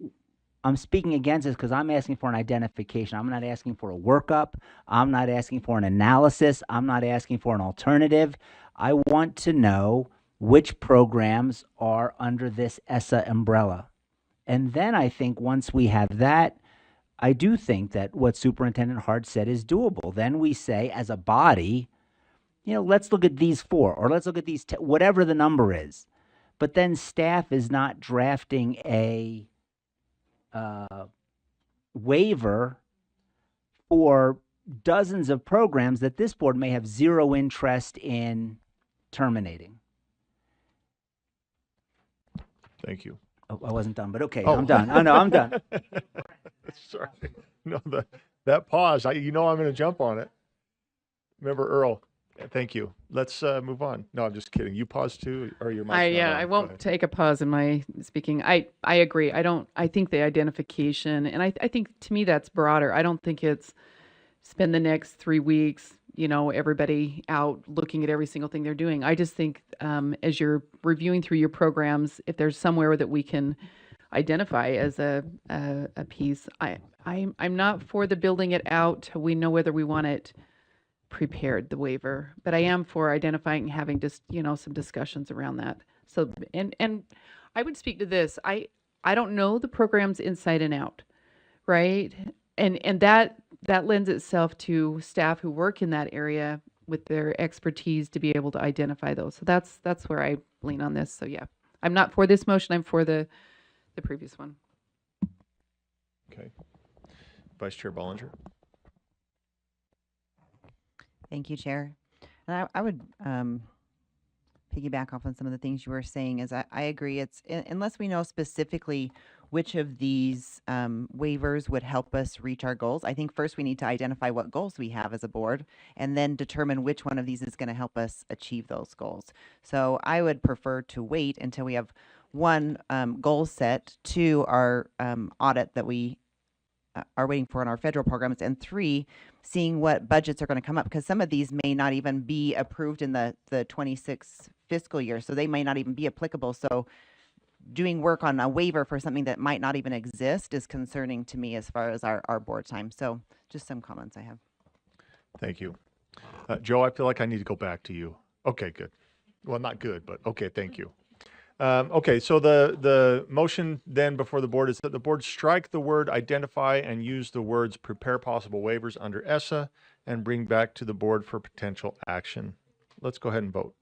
I'm speaking against this because I'm asking for an identification. I'm not asking for a workup. I'm not asking for an analysis. I'm not asking for an alternative. I want to know which programs are under this ESSA umbrella. And then I think once we have that, I do think that what Superintendent Hart said is doable. Then we say, as a body, let's look at these 4, or let's look at these, whatever the number is. But then staff is not drafting a waiver for dozens of programs that this board may have zero interest in terminating. Thank you. Oh, I wasn't done, but okay, Oh. I'm done. Oh, no, I'm done. Sorry. No, that pause, I'm going to jump on it. Remember Earl. Thank you. Let's move on. No, I'm just kidding. You pause too, or your mic's not on? I Go won't ahead. take a pause in my speaking. I agree. I think the identification, and I think to me that's broader. I don't think it's spend the next 3 weeks, everybody out looking at every single thing they're doing. I just think as you're reviewing through your programs, if there's somewhere that we can identify as a piece, I'm not for the building it out till we know whether we want it prepared, the waiver, but I am for identifying and having just, some discussions around that. So, and I would speak to this. I don't know the programs inside and out, right? And that lends itself to staff who work in that area with their expertise to be able to identify those. So that's where I lean on this. So yeah, I'm not for this motion. I'm for the previous one. Okay. Vice Chair Bollinger. Thank you, Chair. And I would piggyback off on some of the things you were saying. Is I agree. It's unless we know specifically which of these waivers would help us reach our goals. I think first we need to identify what goals we have as a board, and then determine which one of these is going to help us achieve those goals. So I would prefer to wait until we have one, goal set, 2, our audit that we are waiting for in our federal programs, and 3, seeing what budgets are going to come up, because some of these may not even be approved in the 26 fiscal year, so they may not even be applicable. So doing work on a waiver for something that might not even exist is concerning to me as far as our board time. So just some comments I have. Thank you. Joe, I feel like I need to go back to you. Okay, good. Well, not good, but okay, thank you. Okay, so the motion then before the board is that the board strike the word identify and use the words prepare possible waivers under ESSA and bring back to the board for potential action. Let's go ahead and vote.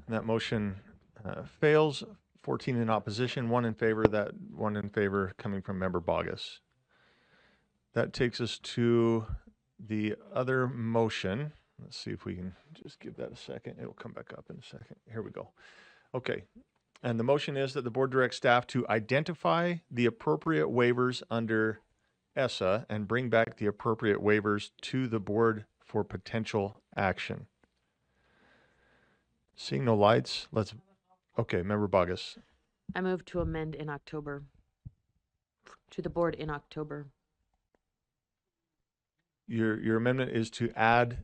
And that motion fails. 14 in opposition, 1 in favor. That 1 in favor coming from Member Bogus. that takes us to the other motion. Let's see if we can just give that a second. It'll come back up in a second. Here we go. Okay. And the motion is that the board directs staff to identify the appropriate waivers under ESSA and bring back the appropriate waivers to the board for potential action. Seeing no lights, okay, Member Bogus. I move to amend in October, to the board in October. Your amendment is to add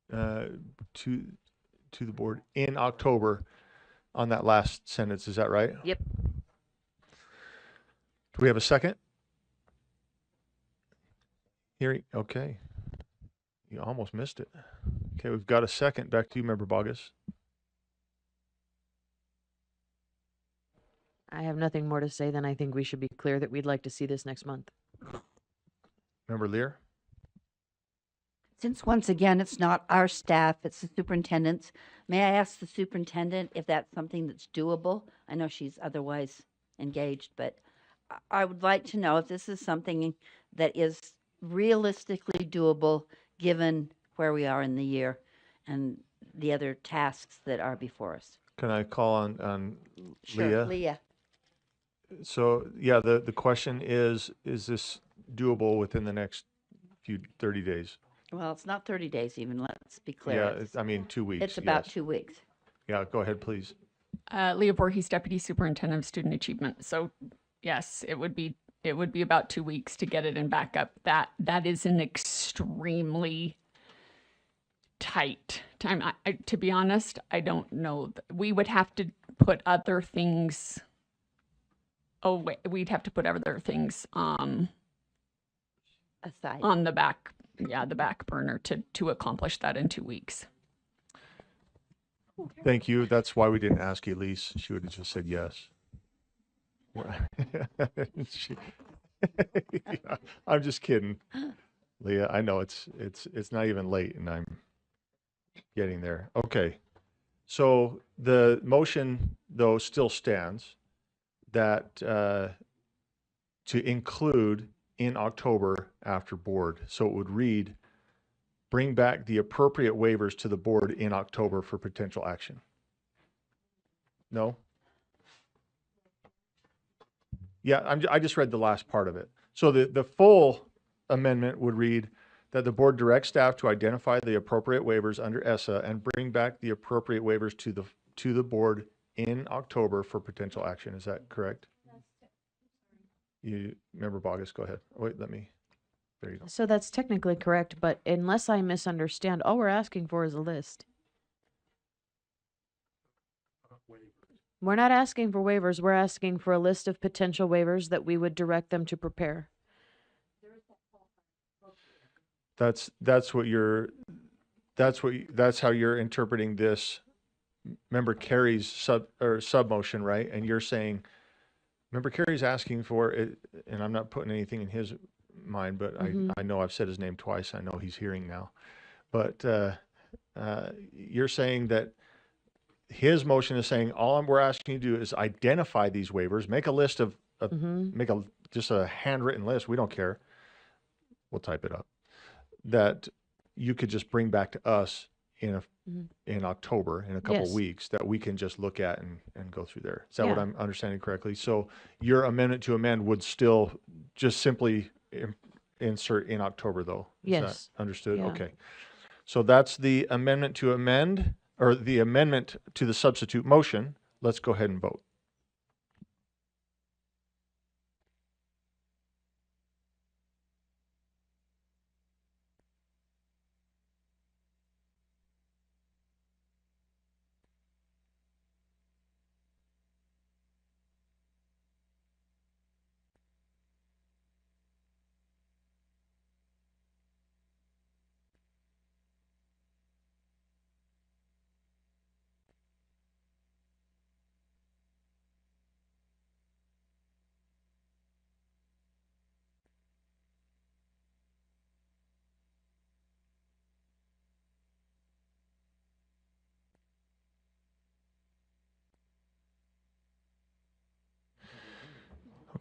to the board in October on that last sentence. Is that right? Yep. Do we have a second? Hearing, okay. You almost missed it. Okay, we've got a second. Back to you, Member Bogus. I have nothing more to say than I think we should be clear that we'd like to see this next month. Member Lear? Since once again, it's not our staff, it's the superintendent's, may I ask the superintendent if that's something that's doable? I know she's otherwise engaged, but I would like to know if this is something that is realistically doable given where we are in the year and the other tasks that are before us. Can I call on Sure, Leah? Leah. So, yeah, the question is this doable within the next 30 days? Well, it's not 30 days even, let's be clear. Yeah, I mean, 2 weeks. It's about yes. 2 weeks. Yeah, go ahead, please. Leah Voorhees, Deputy Superintendent of Student Achievement. So, yes, it would be about 2 weeks to get it in backup. That is an extremely tight time. To be honest, I don't know. We would have to put other things away. We'd have to put other things aside on the back burner to accomplish that in 2 weeks. Thank you. That's why we didn't ask Elise. She would have just said yes. Yeah, I'm just kidding, Leah. I know it's not even late, and I'm getting there. Okay, so the motion though still stands that to include in October after board. So it would read, bring back the appropriate waivers to the board in October for potential action. No? Yeah, I just read the last part of it. So the full amendment would read that the board directs staff to identify the appropriate waivers under ESSA and bring back the appropriate waivers to the board in October for potential action. Is that correct? You, Member Bogus, go ahead. Wait, there you go. So that's technically correct, but unless I misunderstand, all we're asking for is a list. We're not asking for waivers. We're asking for a list of potential waivers that we would direct them to prepare. That's how you're interpreting this. Member Carey's sub motion, right? And you're saying, Member Carey's asking for it, and I'm not putting anything in his mind, but I know I've said his name twice. I know he's hearing now, but you're saying that his motion is saying we're asking you to do is identify these waivers, make a list of just a handwritten list. We don't care. We'll type it up. That you could just bring back to us in October, in a couple weeks, that we can just look at and go through there. Is that what I'm understanding correctly? So your amendment to amend would still just simply insert in October, though? Is that understood? Yeah. Okay. So that's the amendment to amend, or the amendment to the substitute motion. Let's go ahead and vote.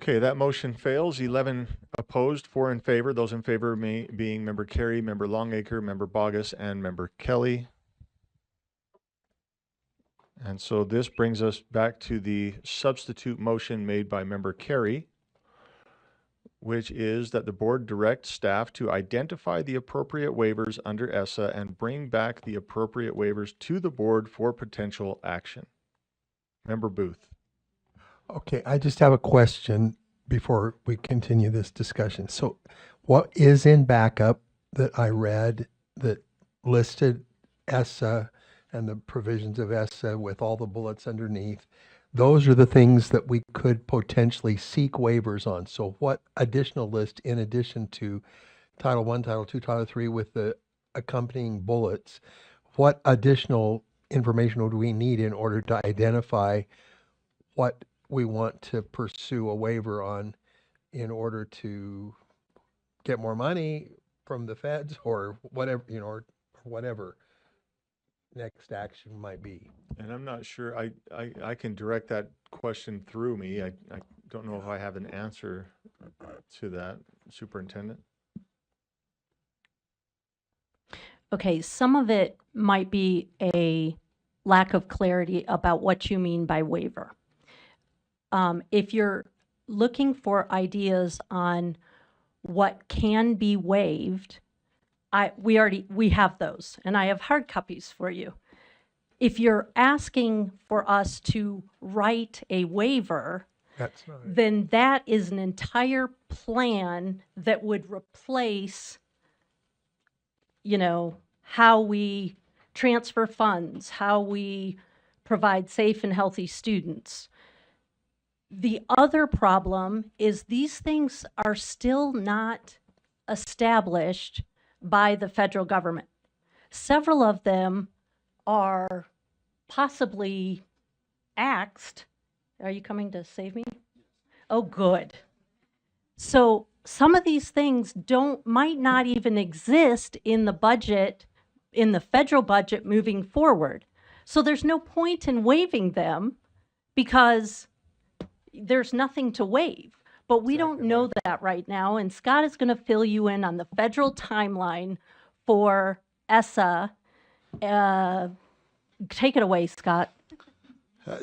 Okay, that motion fails. 11 opposed, 4 in favor. Those in favor being Member Carey, Member Longacre, Member Bogus, and Member Kelly. And so this brings us back to the substitute motion made by Member Carey, which is that the board direct staff to identify the appropriate waivers under ESSA and bring back the appropriate waivers to the board for potential action. Member Booth. Okay, I just have a question before we continue this discussion. So what is in backup that I read that listed ESSA and the provisions of ESSA with all the bullets underneath? Those are the things that we could potentially seek waivers on. So what additional list in addition to Title I, Title II, Title III with the accompanying bullets, what additional information would we need in order to identify what we want to pursue a waiver on in order to get more money from the feds or whatever, or whatever next action might be? And I'm not sure, I can direct that question through me. I don't know if I have an answer to that, Superintendent. Okay, some of it might be a lack of clarity about what you mean by waiver. If you're looking for ideas on what can be waived, we have those, and I have hard copies for you. If you're asking for us to write a waiver, That's not it. then that is an entire plan that would replace, how we transfer funds, how we provide safe and healthy students. The other problem is these things are still not established by the federal government. Several of them are possibly axed. Are you coming to save me? Oh, good. So some of these things might not even exist in the budget, in the federal budget moving forward. So there's no point in waiving them because there's nothing to waive. But we don't know that right now, and Scott is going to fill you in on the federal timeline for ESSA. Take it away, Scott.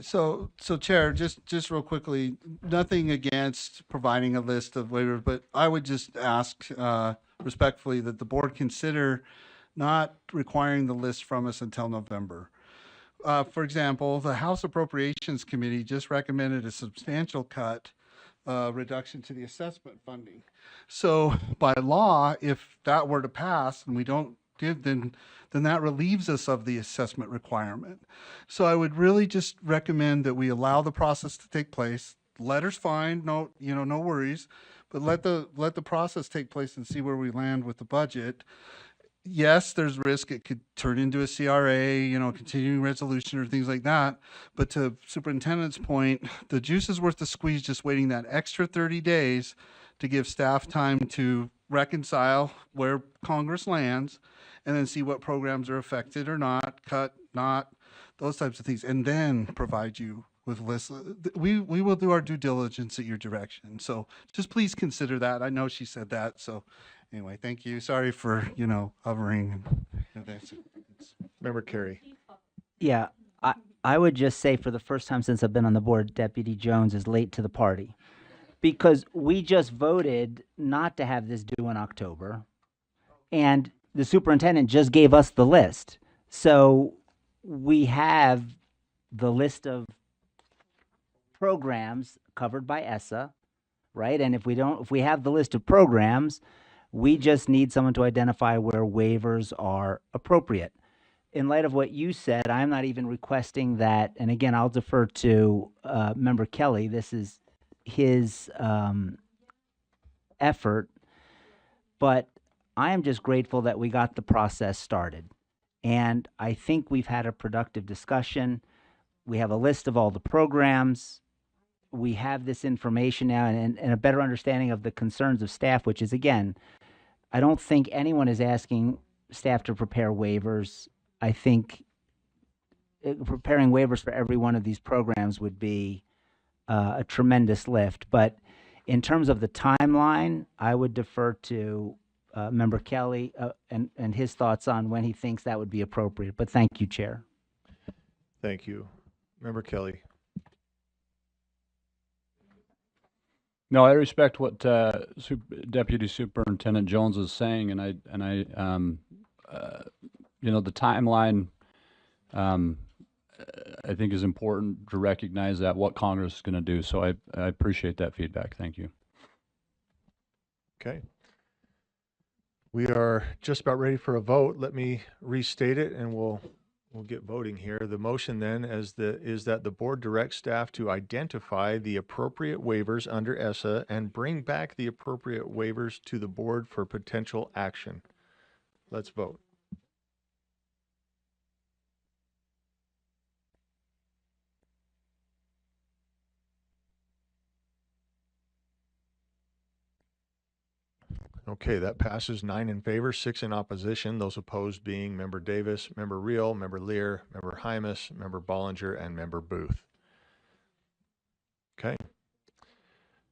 So Chair, just real quickly, nothing against providing a list of waivers, but I would just ask respectfully that the board consider not requiring the list from us until November. For example, the House Appropriations Committee just recommended a substantial reduction to the assessment funding. So by law, if that were to pass and we don't give, then that relieves us of the assessment requirement. So I would really just recommend that we allow the process to take place. Letters fine, no worries, but let the process take place and see where we land with the budget. Yes, there's risk it could turn into a CRA, continuing resolution or things like that. But to Superintendent's point, the juice is worth the squeeze just waiting that extra 30 days to give staff time to reconcile where Congress lands and then see what programs are affected or not, cut, not, those types of things, and then provide you with lists. We will do our due diligence at your direction. So just please consider that. I know she said that. So anyway, thank you. Sorry for, hovering. Member Carey. Yeah, I would just say for the first time since I've been on the board, Deputy Jones is late to the party. Because we just voted not to have this due in October. And the superintendent just gave us the list. So we have the list of programs covered by ESSA, right? And if we have the list of programs, we just need someone to identify where waivers are appropriate. In light of what you said, I'm not even requesting that, and again, I'll defer to Member Kelly. This is his effort, but I am just grateful that we got the process started. And I think we've had a productive discussion. We have a list of all the programs. We have this information now and a better understanding of the concerns of staff, which is, again, I don't think anyone is asking staff to prepare waivers. I think preparing waivers for every one of these programs would be a tremendous lift. But In terms of the timeline, I would defer to Member Kelly and his thoughts on when he thinks that would be appropriate. But thank you, Chair. Thank you. Member Kelly. No, I respect what Deputy Superintendent Jones is saying, and I you know, the timeline I think is important to recognize that what Congress is going to do. So I appreciate that feedback. Thank you. Okay. We are just about ready for a vote. Let me restate it and we'll get voting here. The motion then is that the board directs staff to identify the appropriate waivers under ESSA and bring back the appropriate waivers to the board for potential action. Let's vote. Okay, that passes 9 in favor, 6 in opposition. Those opposed being Member Davis, Member Reel, Member Lear, Member Hymas, Member Bollinger, and Member Booth.